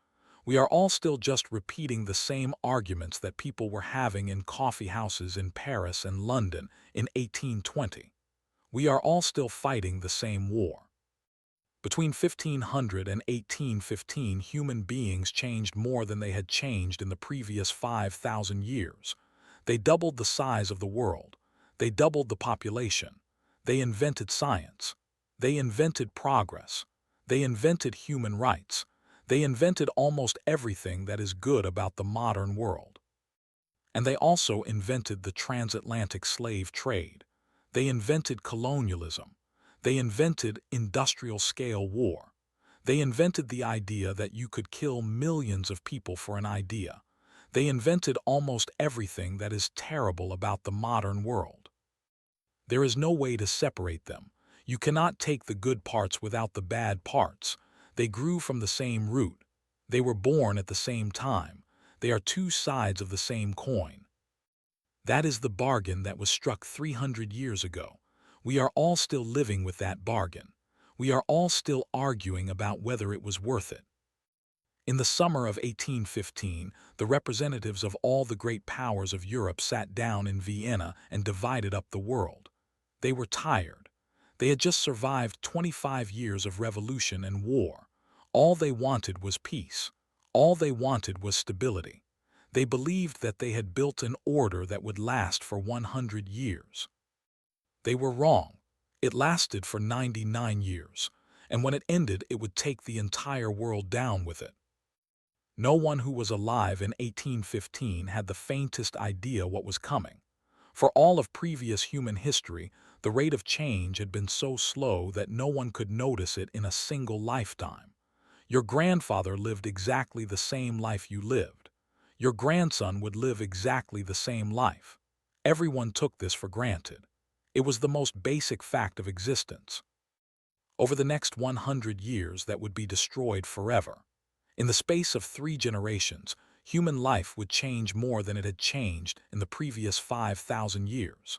We are all still just repeating the same arguments that people were having in coffee houses in Paris and London in 1820. We are all still fighting the same war. Between 1500 and 1815, human beings changed more than they had changed in the previous 5,000 years. They doubled the size of the world. They doubled the population. They invented science. They invented progress. They invented human rights. They invented almost everything that is good about the modern world. And they also invented the transatlantic slave trade. They invented colonialism. They invented industrial-scale war. They invented the idea that you could kill millions of people for an idea. They invented almost everything that is terrible about the modern world. There is no way to separate them. You cannot take the good parts without the bad parts. They grew from the same root. They were born at the same time. They are two sides of the same coin. That is the bargain that was struck 300 years ago. We are all still living with that bargain. We are all still arguing about whether it was worth it. In the summer of 1815, the representatives of all the great powers of Europe sat down in Vienna and divided up the world. They were tired. They had just survived 25 years of revolution and war. All they wanted was peace. All they wanted was stability. They believed that they had built an order that would last for 100 years. They were wrong. It lasted for 99 years, and when it ended, it would take the entire world down with it. No one who was alive in 1815 had the faintest idea what was coming. For all of previous human history, the rate of change had been so slow that no one could notice it in a single lifetime. Your grandfather lived exactly the same life you lived. Your grandson would live exactly the same life. Everyone took this for granted. It was the most basic fact of existence. Over the next 100 years, that would be destroyed forever. In the space of 3 generations, human life would change more than it had changed in the previous 5,000 years.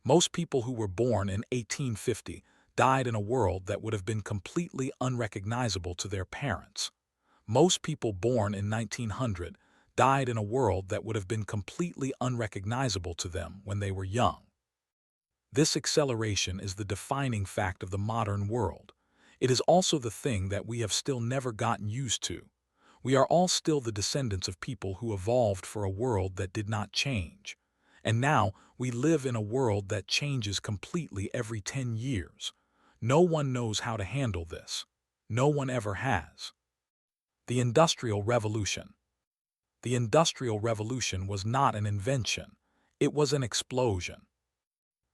Most people who were born in 1850 died in a world that would have been completely unrecognizable to their parents. Most people born in 1900 died in a world that would have been completely unrecognizable to them when they were young. This acceleration is the defining fact of the modern world. It is also the thing that we have still never gotten used to. We are all still the descendants of people who evolved for a world that did not change. And now we live in a world that changes completely every 10 years. No one knows how to handle this. No one ever has. The Industrial Revolution. The Industrial Revolution was not an invention. It was an explosion.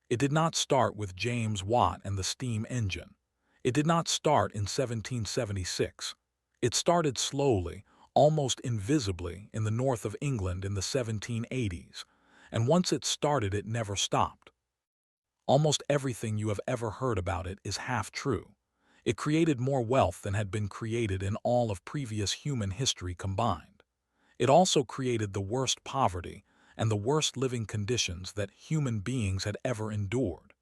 It did not start with James Watt and the steam engine. It did not start in 1776. It started slowly, almost invisibly, in the north of England in the 1780s, and once it started, it never stopped. Almost everything you have ever heard about it is half true. It created more wealth than had been created in all of previous human history combined. It also created the worst poverty and the worst living conditions that human beings had ever endured.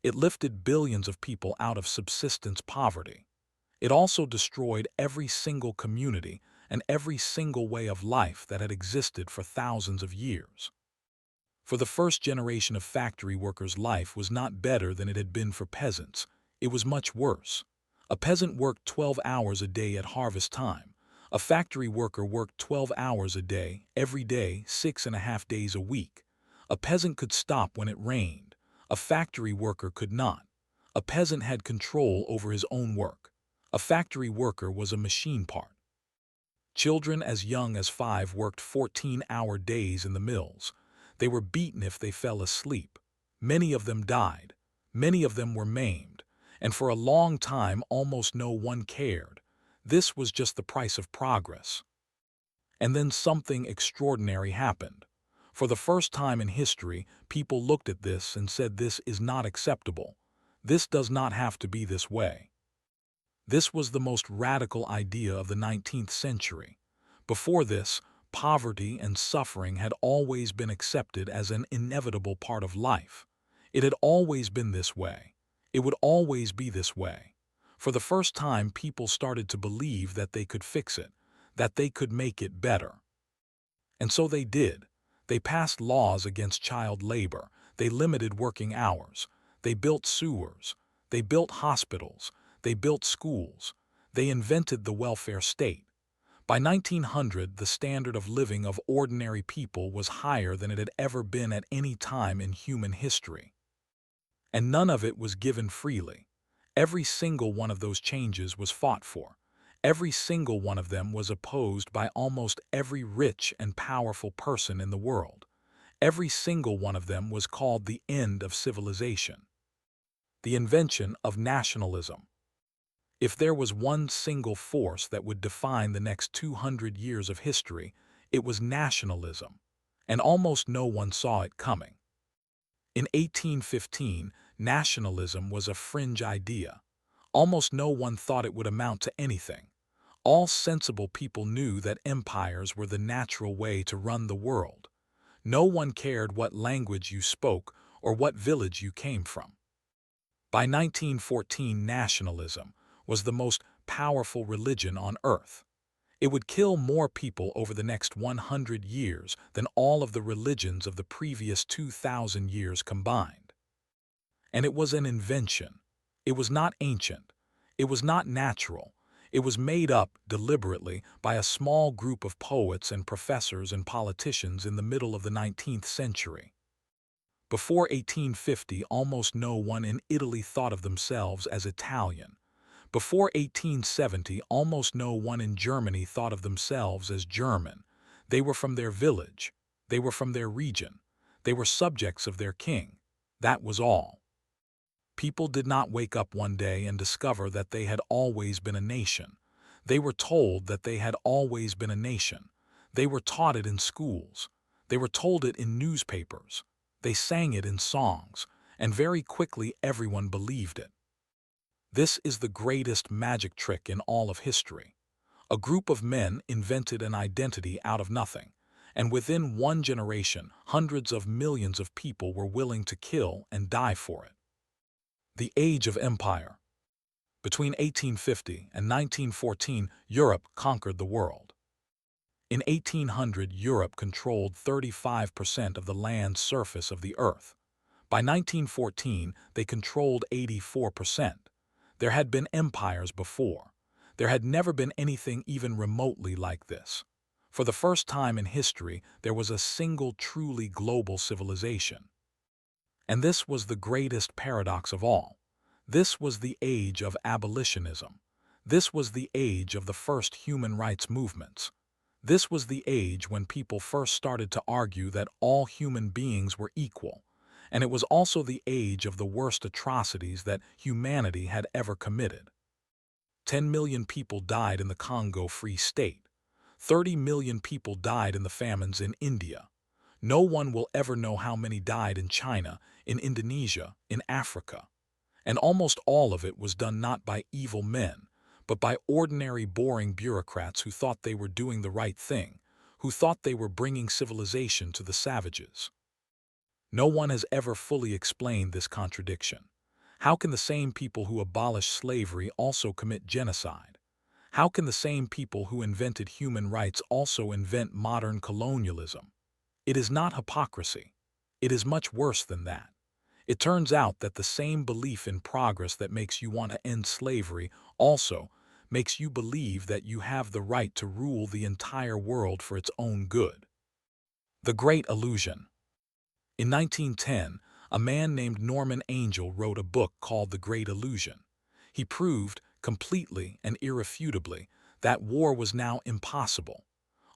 It lifted billions of people out of subsistence poverty. It also destroyed every single community and every single way of life that had existed for thousands of years. For the first generation of factory workers, life was not better than it had been for peasants. It was much worse. A peasant worked 12 hours a day at harvest time. A factory worker worked 12 hours a day, every day, 6.5 days a week. A peasant could stop when it rained. A factory worker could not. A peasant had control over his own work. A factory worker was a machine part. Children as young as 5 worked 14-hour days in the mills. They were beaten if they fell asleep. Many of them died. Many of them were maimed. And for a long time, almost no one cared. This was just the price of progress. And then something extraordinary happened. For the first time in history, people looked at this and said, "This is not acceptable. This does not have to be this way." This was the most radical idea of the 19th century. Before this, poverty and suffering had always been accepted as an inevitable part of life. It had always been this way. It would always be this way. For the first time, people started to believe that they could fix it, that they could make it better. And so they did. They passed laws against child labor. They limited working hours. They built sewers. They built hospitals. They built schools. They invented the welfare state. By 1900, the standard of living of ordinary people was higher than it had ever been at any time in human history. And none of it was given freely. Every single one of those changes was fought for. Every single one of them was opposed by almost every rich and powerful person in the world. Every single one of them was called the end of civilization. The invention of nationalism. If there was one single force that would define the next 200 years of history, it was nationalism, and almost no one saw it coming. In 1815, nationalism was a fringe idea. Almost no one thought it would amount to anything. All sensible people knew that empires were the natural way to run the world. No one cared what language you spoke or what village you came from. By 1914, nationalism was the most powerful religion on earth. It would kill more people over the next 100 years than all of the religions of the previous 2,000 years combined. And it was an invention. It was not ancient. It was not natural. It was made up, deliberately, by a small group of poets and professors and politicians in the middle of the 19th century. Before 1850, almost no one in Italy thought of themselves as Italian. Before 1870, almost no one in Germany thought of themselves as German. They were from their village. They were from their region. They were subjects of their king. That was all. People did not wake up one day and discover that they had always been a nation. They were told that they had always been a nation. They were taught it in schools. They were told it in newspapers. They sang it in songs, and very quickly everyone believed it. This is the greatest magic trick in all of history. A group of men invented an identity out of nothing, and within one generation, hundreds of millions of people were willing to kill and die for it. The Age of Empire. Between 1850 and 1914, Europe conquered the world. In 1800, Europe controlled 35% of the land surface of the Earth. By 1914, they controlled 84%. There had been empires before. There had never been anything even remotely like this. For the first time in history, there was a single truly global civilization. And this was the greatest paradox of all. This was the age of abolitionism. This was the age of the first human rights movements. This was the age when people first started to argue that all human beings were equal. And it was also the age of the worst atrocities that humanity had ever committed. 10 million people died in the Congo Free State. 30 million people died in the famines in India. No one will ever know how many died in China, in Indonesia, in Africa. And almost all of it was done not by evil men, but by ordinary boring bureaucrats who thought they were doing the right thing, who thought they were bringing civilization to the savages. No one has ever fully explained this contradiction. How can the same people who abolished slavery also commit genocide? How can the same people who invented human rights also invent modern colonialism? It is not hypocrisy. It is much worse than that. It turns out that the same belief in progress that makes you want to end slavery also makes you believe that you have the right to rule the entire world for its own good. The Great Illusion. In 1910, a man named Norman Angell wrote a book called The Great Illusion. He proved, completely and irrefutably, that war was now impossible.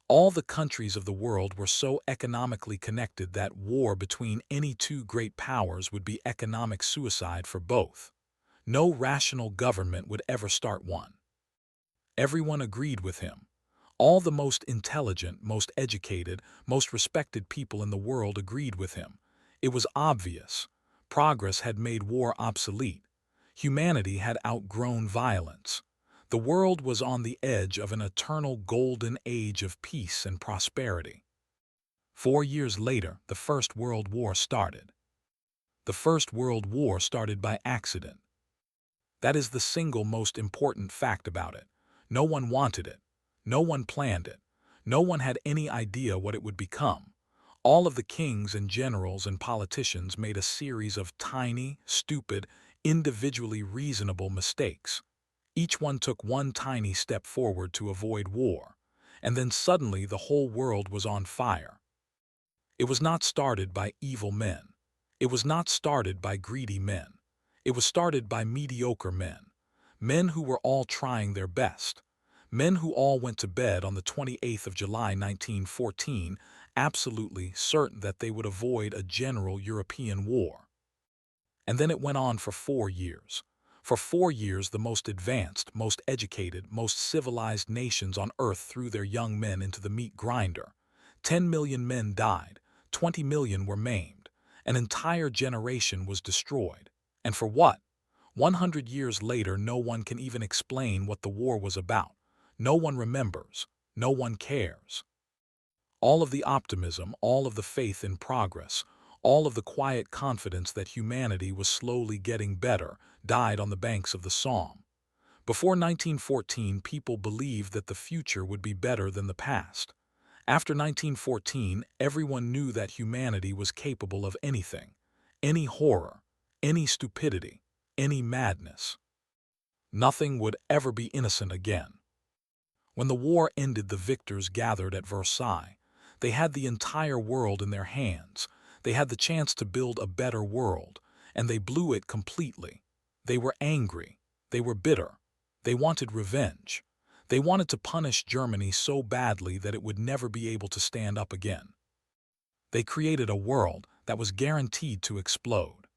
All the countries of the world were so economically connected that war between any two great powers would be economic suicide for both. No rational government would ever start one. Everyone agreed with him. All the most intelligent, most educated, most respected people in the world agreed with him. It was obvious. Progress had made war obsolete. Humanity had outgrown violence. The world was on the edge of an eternal golden age of peace and prosperity. 4 years later, the First World War started. The First World War started by accident. That is the single most important fact about it. No one wanted it. No one planned it. No one had any idea what it would become. All of the kings and generals and politicians made a series of tiny, stupid, individually reasonable mistakes. Each one took one tiny step forward to avoid war, and then suddenly the whole world was on fire. It was not started by evil men. It was not started by greedy men. It was started by mediocre men. Men who were all trying their best. Men who all went to bed on the 28th of July 1914, absolutely certain that they would avoid a general European war. And then it went on for 4 years. For 4 years, the most advanced, most educated, most civilized nations on earth threw their young men into the meat grinder. 10 million men died. 20 million were maimed. An entire generation was destroyed. And for what? 100 years later, no one can even explain what the war was about. No one remembers. No one cares. All of the optimism, all of the faith in progress, all of the quiet confidence that humanity was slowly getting better, died on the banks of the Somme. Before 1914, people believed that the future would be better than the past. After 1914, everyone knew that humanity was capable of anything, any horror, any stupidity, any madness. Nothing would ever be innocent again. When the war ended, the victors gathered at Versailles. They had the entire world in their hands. They had the chance to build a better world, and they blew it completely. They were angry. They were bitter. They wanted revenge. They wanted to punish Germany so badly that it would never be able to stand up again. They created a world that was guaranteed to explode.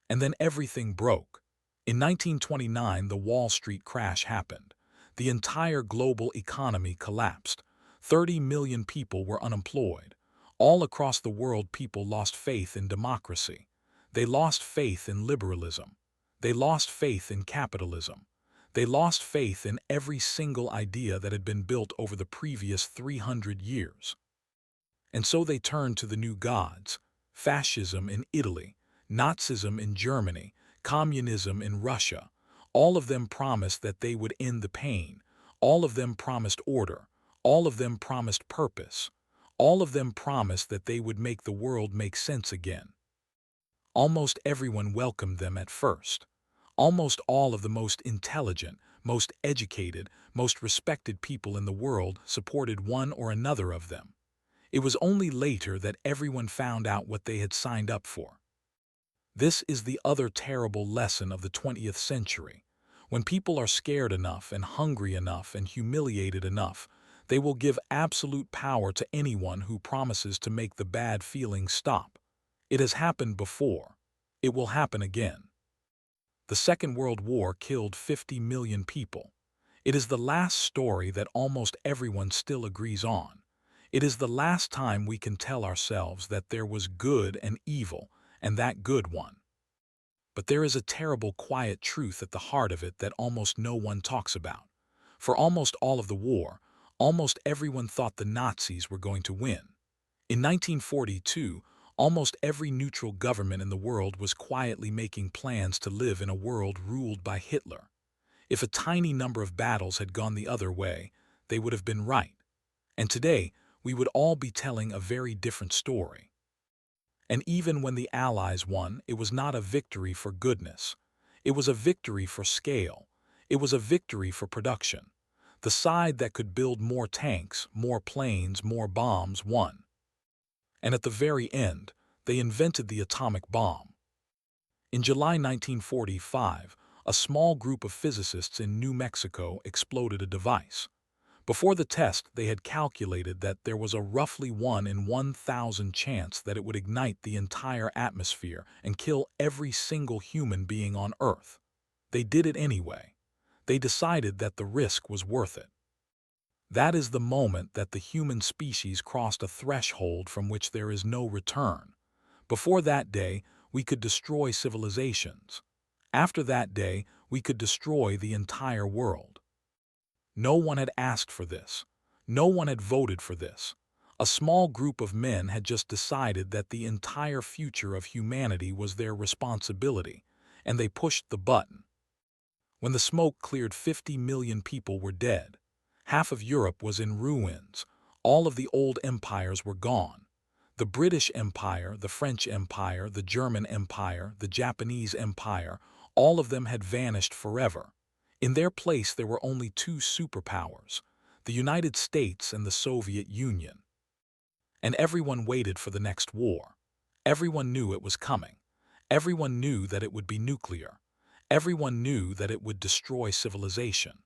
And then everything broke. In 1929, the Wall Street crash happened. The entire global economy collapsed. 30 million people were unemployed. All across the world, people lost faith in democracy. They lost faith in liberalism. They lost faith in capitalism. They lost faith in every single idea that had been built over the previous 300 years. And so they turned to the new gods: fascism in Italy, Nazism in Germany, communism in Russia. All of them promised that they would end the pain. All of them promised order. All of them promised purpose. All of them promised that they would make the world make sense again. Almost everyone welcomed them at first. Almost all of the most intelligent, most educated, most respected people in the world supported one or another of them. It was only later that everyone found out what they had signed up for. This is the other terrible lesson of the 20th century. When people are scared enough and hungry enough and humiliated enough, they will give absolute power to anyone who promises to make the bad feelings stop. It has happened before. It will happen again. The Second World War killed 50 million people. It is the last story that almost everyone still agrees on. It is the last time we can tell ourselves that there was good and evil, and that good won. But there is a terrible quiet truth at the heart of it that almost no one talks about. For almost all of the war, almost everyone thought the Nazis were going to win. In 1942, almost every neutral government in the world was quietly making plans to live in a world ruled by Hitler. If a tiny number of battles had gone the other way, they would have been right. And today, we would all be telling a very different story. And even when the Allies won, it was not a victory for goodness. It was a victory for scale. It was a victory for production. The side that could build more tanks, more planes, more bombs won. And at the very end, they invented the atomic bomb. In July 1945, a small group of physicists in New Mexico exploded a device. Before the test, they had calculated that there was a roughly 1 in 1,000 chance that it would ignite the entire atmosphere and kill every single human being on Earth. They did it anyway. They decided that the risk was worth it. That is the moment that the human species crossed a threshold from which there is no return. Before that day, we could destroy civilizations. After that day, we could destroy the entire world. No one had asked for this. No one had voted for this. A small group of men had just decided that the entire future of humanity was their responsibility, and they pushed the button. When the smoke cleared, 50 million people were dead. Half of Europe was in ruins. All of the old empires were gone. The British Empire, the French Empire, the German Empire, the Japanese Empire, all of them had vanished forever. In their place, there were only two superpowers, the United States and the Soviet Union. And everyone waited for the next war. Everyone knew it was coming. Everyone knew that it would be nuclear. Everyone knew that it would destroy civilization.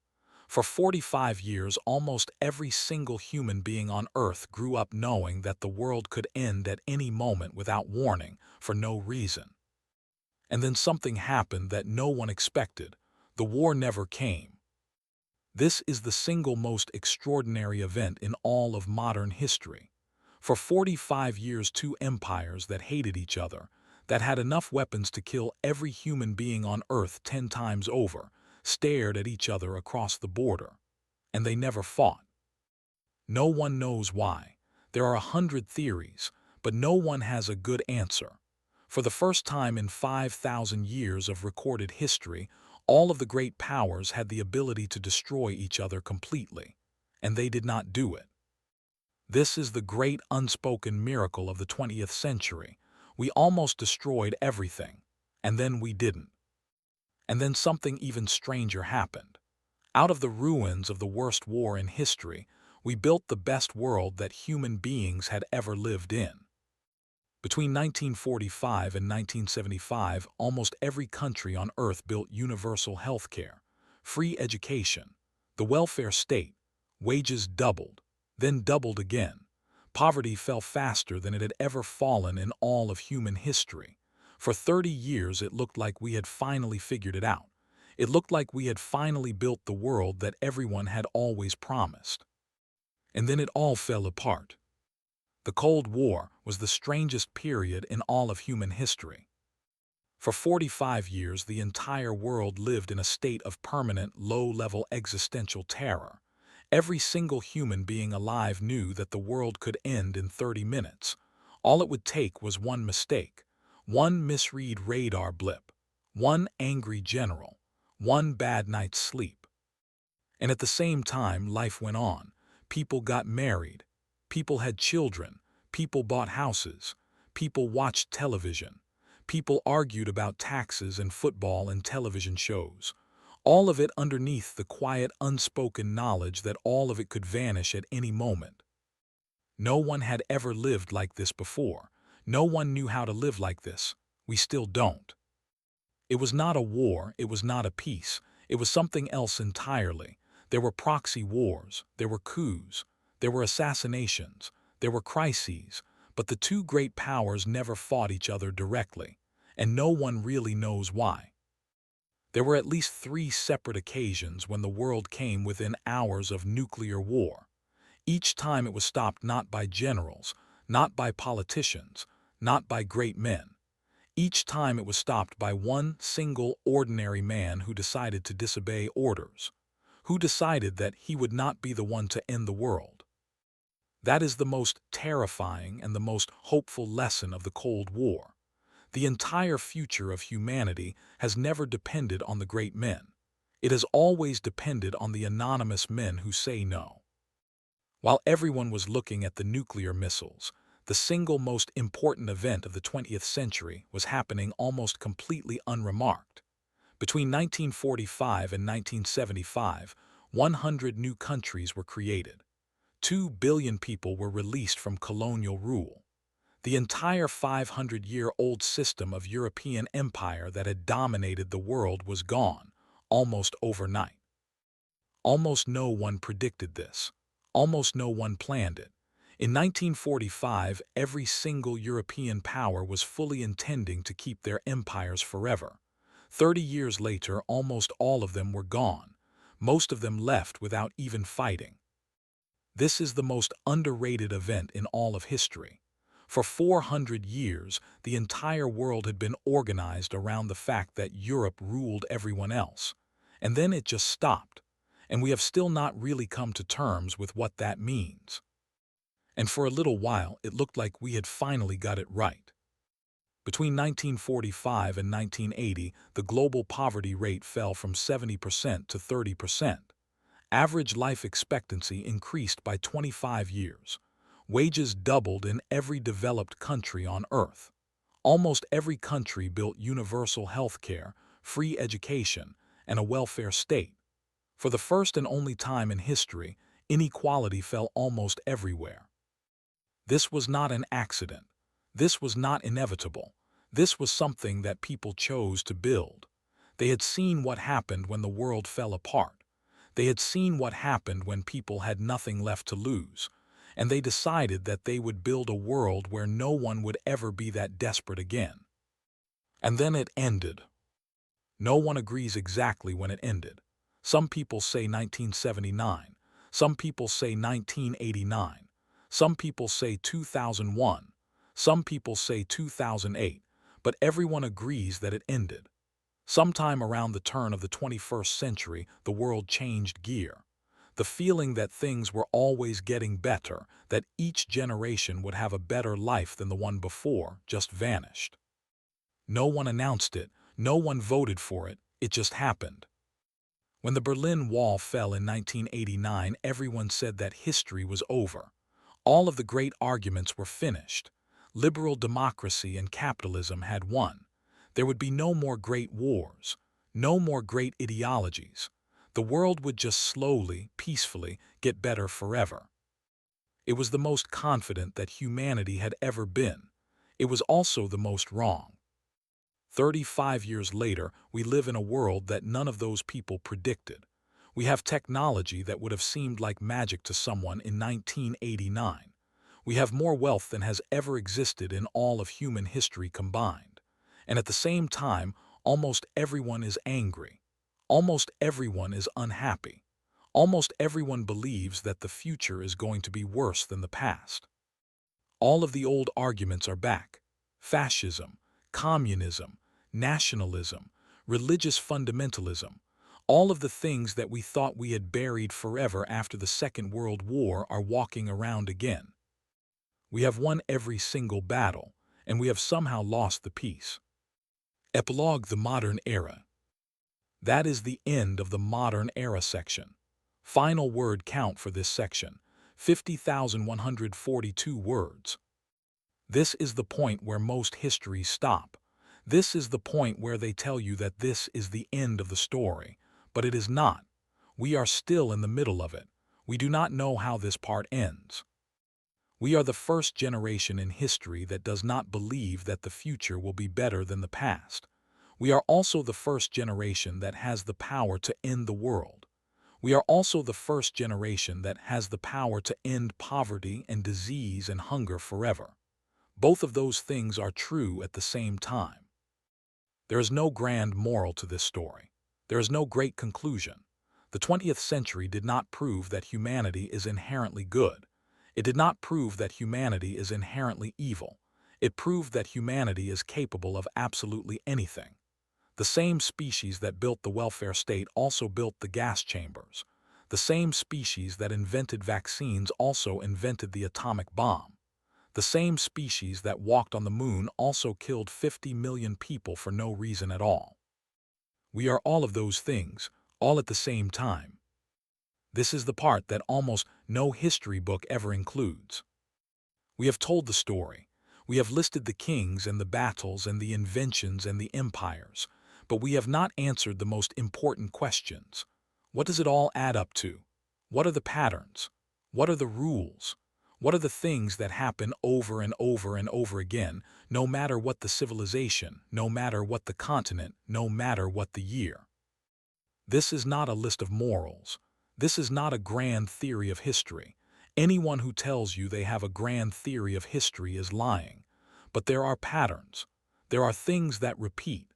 For 45 years, almost every single human being on Earth grew up knowing that the world could end at any moment without warning, for no reason. And then something happened that no one expected. The war never came. This is the single most extraordinary event in all of modern history. For 45 years, two empires that hated each other, that had enough weapons to kill every human being on Earth 10 times over, stared at each other across the border. And they never fought. No one knows why. There are 100 theories, but no one has a good answer. For the first time in 5,000 years of recorded history, all of the great powers had the ability to destroy each other completely, and they did not do it. This is the great unspoken miracle of the 20th century. We almost destroyed everything, and then we didn't. And then something even stranger happened. Out of the ruins of the worst war in history, we built the best world that human beings had ever lived in. Between 1945 and 1975, almost every country on Earth built universal health care, free education, the welfare state, wages doubled, then doubled again. Poverty fell faster than it had ever fallen in all of human history. For 30 years, it looked like we had finally figured it out. It looked like we had finally built the world that everyone had always promised. And then it all fell apart. The Cold War was the strangest period in all of human history. For 45 years, the entire world lived in a state of permanent, low-level existential terror. Every single human being alive knew that the world could end in 30 minutes. All it would take was one mistake, one misread radar blip, one angry general, one bad night's sleep. And at the same time, life went on. People got married. People had children. People bought houses. People watched television. People argued about taxes and football and television shows. All of it underneath the quiet, unspoken knowledge that all of it could vanish at any moment. No one had ever lived like this before. No one knew how to live like this. We still don't. It was not a war. It was not a peace. It was something else entirely. There were proxy wars. There were coups. There were assassinations. There were crises. But the two great powers never fought each other directly, and no one really knows why. There were at least 3 separate occasions when the world came within hours of nuclear war. Each time it was stopped not by generals, not by politicians, not by great men. Each time it was stopped by one single ordinary man who decided to disobey orders, who decided that he would not be the one to end the world. That is the most terrifying and the most hopeful lesson of the Cold War. The entire future of humanity has never depended on the great men. It has always depended on the anonymous men who say no. While everyone was looking at the nuclear missiles, the single most important event of the 20th century was happening almost completely unremarked. Between 1945 and 1975, 100 new countries were created. 2 billion people were released from colonial rule. The entire 500-year-old system of European empire that had dominated the world was gone, almost overnight. Almost no one predicted this. Almost no one planned it. In 1945, every single European power was fully intending to keep their empires forever. 30 years later, almost all of them were gone. Most of them left without even fighting. This is the most underrated event in all of history. For 400 years, the entire world had been organized around the fact that Europe ruled everyone else. And then it just stopped. And we have still not really come to terms with what that means. And for a little while, it looked like we had finally got it right. Between 1945 and 1980, the global poverty rate fell from 70% to 30%. Average life expectancy increased by 25 years. Wages doubled in every developed country on Earth. Almost every country built universal health care, free education, and a welfare state. For the first and only time in history, inequality fell almost everywhere. This was not an accident. This was not inevitable. This was something that people chose to build. They had seen what happened when the world fell apart. They had seen what happened when people had nothing left to lose. And they decided that they would build a world where no one would ever be that desperate again. And then it ended. No one agrees exactly when it ended. Some people say 1979. Some people say 1989. Some people say 2001. Some people say 2008. But everyone agrees that it ended. Sometime around the turn of the 21st century, the world changed gear. The feeling that things were always getting better, that each generation would have a better life than the one before, just vanished. No one announced it, no one voted for it, it just happened. When the Berlin Wall fell in 1989, everyone said that history was over. All of the great arguments were finished. Liberal democracy and capitalism had won. There would be no more great wars, No more great ideologies. The world would just slowly, peacefully get better forever. It was the most confident that humanity had ever been. It was also the most wrong. 35 years later, we live in a world that none of those people predicted. We have technology that would have seemed like magic to someone in 1989. We have more wealth than has ever existed in all of human history combined. And at the same time, almost everyone is angry. Almost everyone is unhappy. Almost everyone believes that the future is going to be worse than the past. All of the old arguments are back. Fascism, communism, nationalism, religious fundamentalism, all of the things that we thought we had buried forever after the Second World War are walking around again. We have won every single battle, and we have somehow lost the peace. Epilogue: the modern era. That is the end of the modern era section. Final word count for this section: 50,142 words. This is the point where most histories stop. This is the point where they tell you that this is the end of the story, but it is not. We are still in the middle of it. We do not know how this part ends. We are the first generation in history that does not believe that the future will be better than the past. We are also the first generation that has the power to end the world. We are also the first generation that has the power to end poverty and disease and hunger forever. Both of those things are true at the same time. There is no grand moral to this story. There is no great conclusion. The 20th century did not prove that humanity is inherently good. It did not prove that humanity is inherently evil. It proved that humanity is capable of absolutely anything. The same species that built the welfare state also built the gas chambers. The same species that invented vaccines also invented the atomic bomb. The same species that walked on the moon also killed 50 million people for no reason at all. We are all of those things, all at the same time. This is the part that almost no history book ever includes. We have told the story. We have listed the kings and the battles and the inventions and the empires, but we have not answered the most important questions. What does it all add up to? What are the patterns? What are the rules? What are the things that happen over and over and over again, no matter what the civilization, no matter what the continent, no matter what the year? This is not a list of morals. This is not a grand theory of history. Anyone who tells you they have a grand theory of history is lying. But there are patterns. There are things that repeat.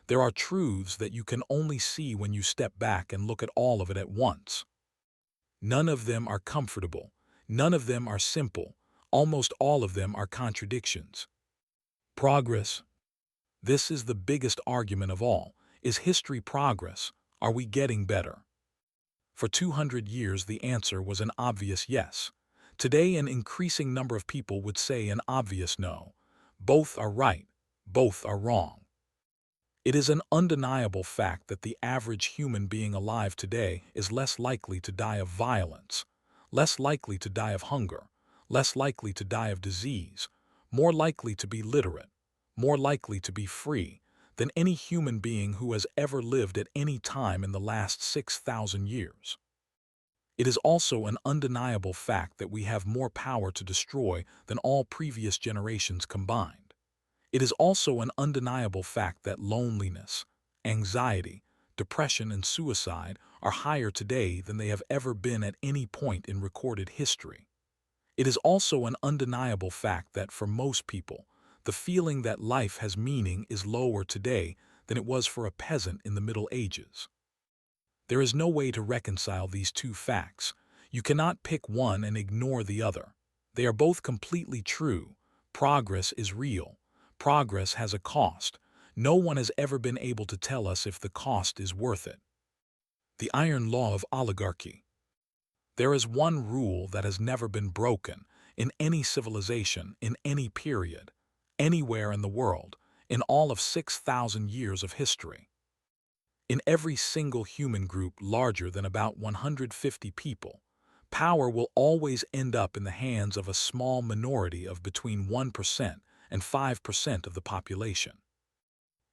There are truths that you can only see when you step back and look at all of it at once. None of them are comfortable. None of them are simple. Almost all of them are contradictions. Progress. This is the biggest argument of all. Is history progress? Are we getting better? For 200 years, the answer was an obvious yes. Today, an increasing number of people would say an obvious no. Both are right. Both are wrong. It is an undeniable fact that the average human being alive today is less likely to die of violence, less likely to die of hunger, less likely to die of disease, more likely to be literate, more likely to be free than any human being who has ever lived at any time in the last 6,000 years. It is also an undeniable fact that we have more power to destroy than all previous generations combined. It is also an undeniable fact that loneliness, anxiety, depression, and suicide are higher today than they have ever been at any point in recorded history. It is also an undeniable fact that for most people, the feeling that life has meaning is lower today than it was for a peasant in the Middle Ages. There is no way to reconcile these two facts. You cannot pick one and ignore the other. They are both completely true. Progress is real. Progress has a cost. No one has ever been able to tell us if the cost is worth it. The iron law of oligarchy. There is one rule that has never been broken in any civilization, in any period, anywhere in the world, in all of 6,000 years of history. In every single human group larger than about 150 people, power will always end up in the hands of a small minority of between 1% and 5% of the population.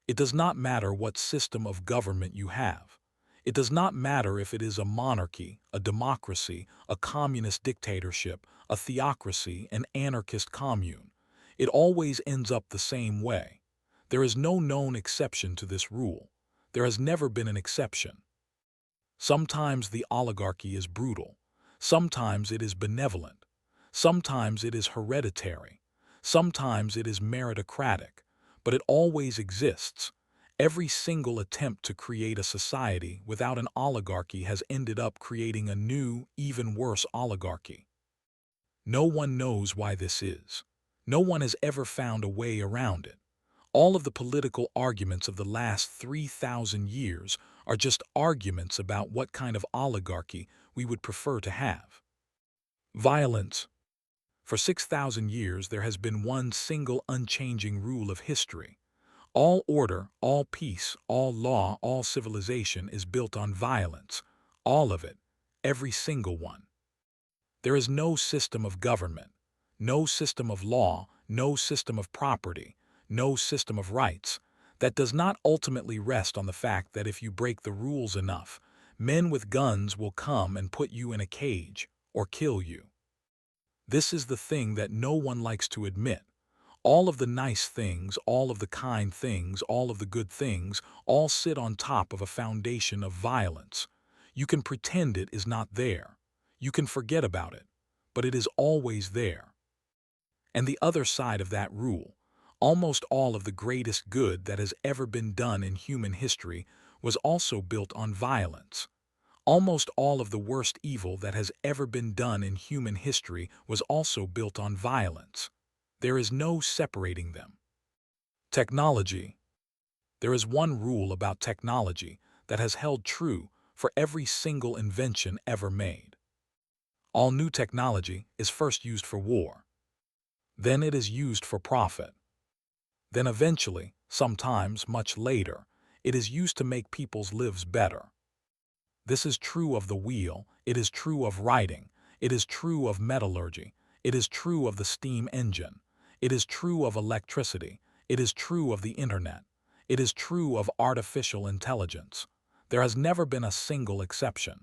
It does not matter what system of government you have. It does not matter if it is a monarchy, a democracy, a communist dictatorship, a theocracy, an anarchist commune. It always ends up the same way. There is no known exception to this rule. There has never been an exception. Sometimes the oligarchy is brutal. Sometimes it is benevolent. Sometimes it is hereditary. Sometimes it is meritocratic. But it always exists. Every single attempt to create a society without an oligarchy has ended up creating a new, even worse oligarchy. No one knows why this is. No one has ever found a way around it. All of the political arguments of the last 3,000 years are just arguments about what kind of oligarchy we would prefer to have. Violence. For 6,000 years there has been one single unchanging rule of history. All order, all peace, all law, all civilization is built on violence. All of it, every single one. There is no system of government, no system of law, no system of property, no system of rights that does not ultimately rest on the fact that if you break the rules enough, men with guns will come and put you in a cage or kill you. This is the thing that no one likes to admit. All of the nice things, all of the kind things, all of the good things, all sit on top of a foundation of violence. You can pretend it is not there. You can forget about it, but it is always there. And the other side of that rule, almost all of the greatest good that has ever been done in human history was also built on violence. Almost all of the worst evil that has ever been done in human history was also built on violence. There is no separating them. Technology. There is one rule about technology that has held true for every single invention ever made. All new technology is first used for war. Then it is used for profit. Then eventually, sometimes much later, it is used to make people's lives better. This is true of the wheel, it is true of writing, it is true of metallurgy, it is true of the steam engine. It is true of electricity. It is true of the internet. It is true of artificial intelligence. There has never been a single exception.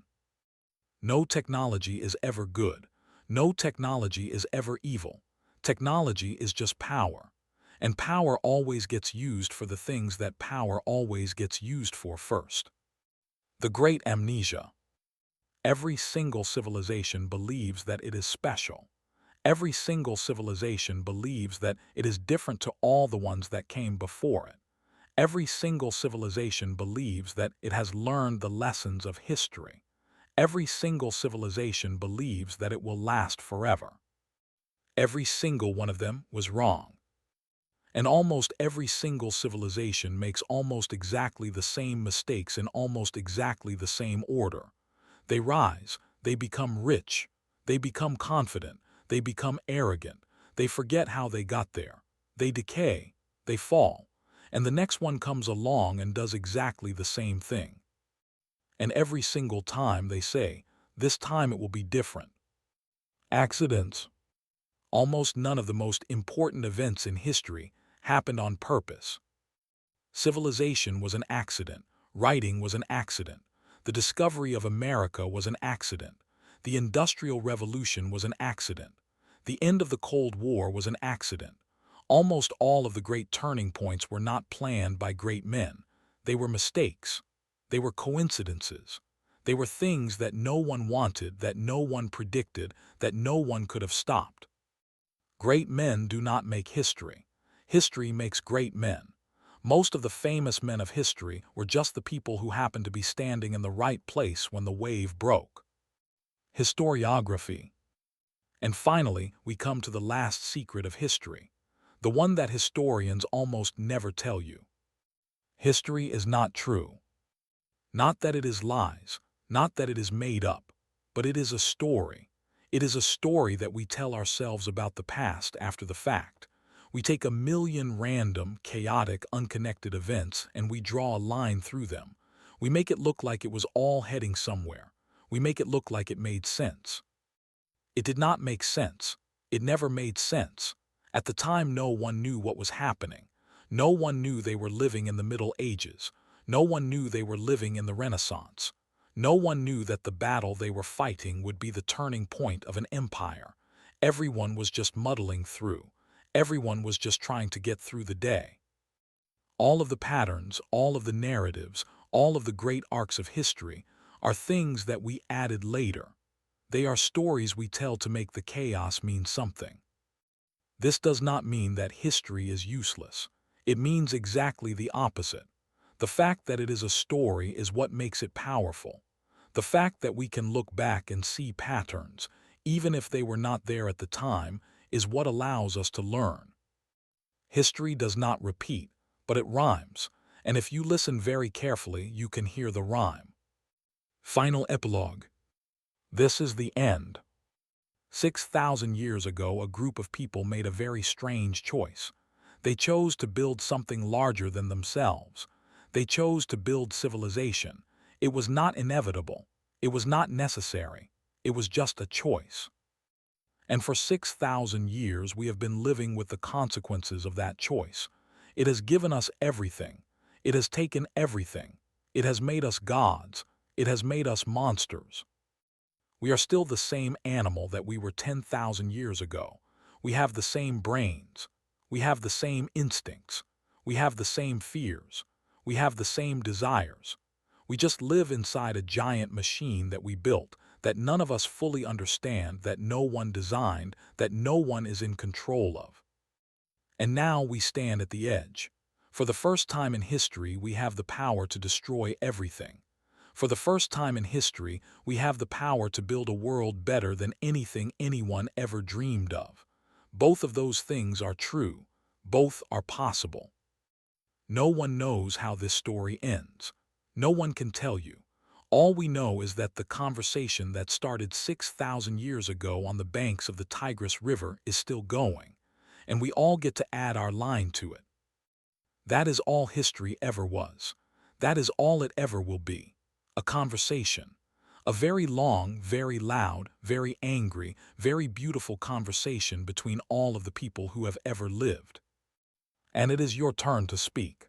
No technology is ever good. No technology is ever evil. Technology is just power. And power always gets used for the things that power always gets used for first. The Great Amnesia. Every single civilization believes that it is special. Every single civilization believes that it is different to all the ones that came before it. Every single civilization believes that it has learned the lessons of history. Every single civilization believes that it will last forever. Every single one of them was wrong. And almost every single civilization makes almost exactly the same mistakes in almost exactly the same order. They rise, they become rich, they become confident, they become arrogant, they forget how they got there, they decay, they fall, and the next one comes along and does exactly the same thing. And every single time they say, this time it will be different. Accidents. Almost none of the most important events in history happened on purpose. Civilization was an accident, writing was an accident, the discovery of America was an accident, the Industrial Revolution was an accident. The end of the Cold War was an accident. Almost all of the great turning points were not planned by great men. They were mistakes. They were coincidences. They were things that no one wanted, that no one predicted, that no one could have stopped. Great men do not make history. History makes great men. Most of the famous men of history were just the people who happened to be standing in the right place when the wave broke. Historiography. And finally, we come to the last secret of history, the one that historians almost never tell you. History is not true. Not that it is lies, not that it is made up, but it is a story. It is a story that we tell ourselves about the past after the fact. We take a million random, chaotic, unconnected events and we draw a line through them. We make it look like it was all heading somewhere. We make it look like it made sense. It did not make sense. It never made sense. At the time, no one knew what was happening. No one knew they were living in the Middle Ages. No one knew they were living in the Renaissance. No one knew that the battle they were fighting would be the turning point of an empire. Everyone was just muddling through. Everyone was just trying to get through the day. All of the patterns, all of the narratives, all of the great arcs of history are things that we added later. They are stories we tell to make the chaos mean something. This does not mean that history is useless. It means exactly the opposite. The fact that it is a story is what makes it powerful. The fact that we can look back and see patterns, even if they were not there at the time, is what allows us to learn. History does not repeat, but it rhymes, and if you listen very carefully, you can hear the rhyme. Final epilogue. This is the end. 6,000 years ago, a group of people made a very strange choice. They chose to build something larger than themselves. They chose to build civilization. It was not inevitable. It was not necessary. It was just a choice. And for 6,000 years, we have been living with the consequences of that choice. It has given us everything. It has taken everything. It has made us gods. It has made us monsters. We are still the same animal that we were 10,000 years ago. We have the same brains. We have the same instincts. We have the same fears. We have the same desires. We just live inside a giant machine that we built, that none of us fully understand, that no one designed, that no one is in control of. And now we stand at the edge. For the first time in history, we have the power to destroy everything. For the first time in history, we have the power to build a world better than anything anyone ever dreamed of. Both of those things are true. Both are possible. No one knows how this story ends. No one can tell you. All we know is that the conversation that started 6,000 years ago on the banks of the Tigris River is still going, and we all get to add our line to it. That is all history ever was. That is all it ever will be. A conversation. A very long, very loud, very angry, very beautiful conversation between all of the people who have ever lived. And it is your turn to speak.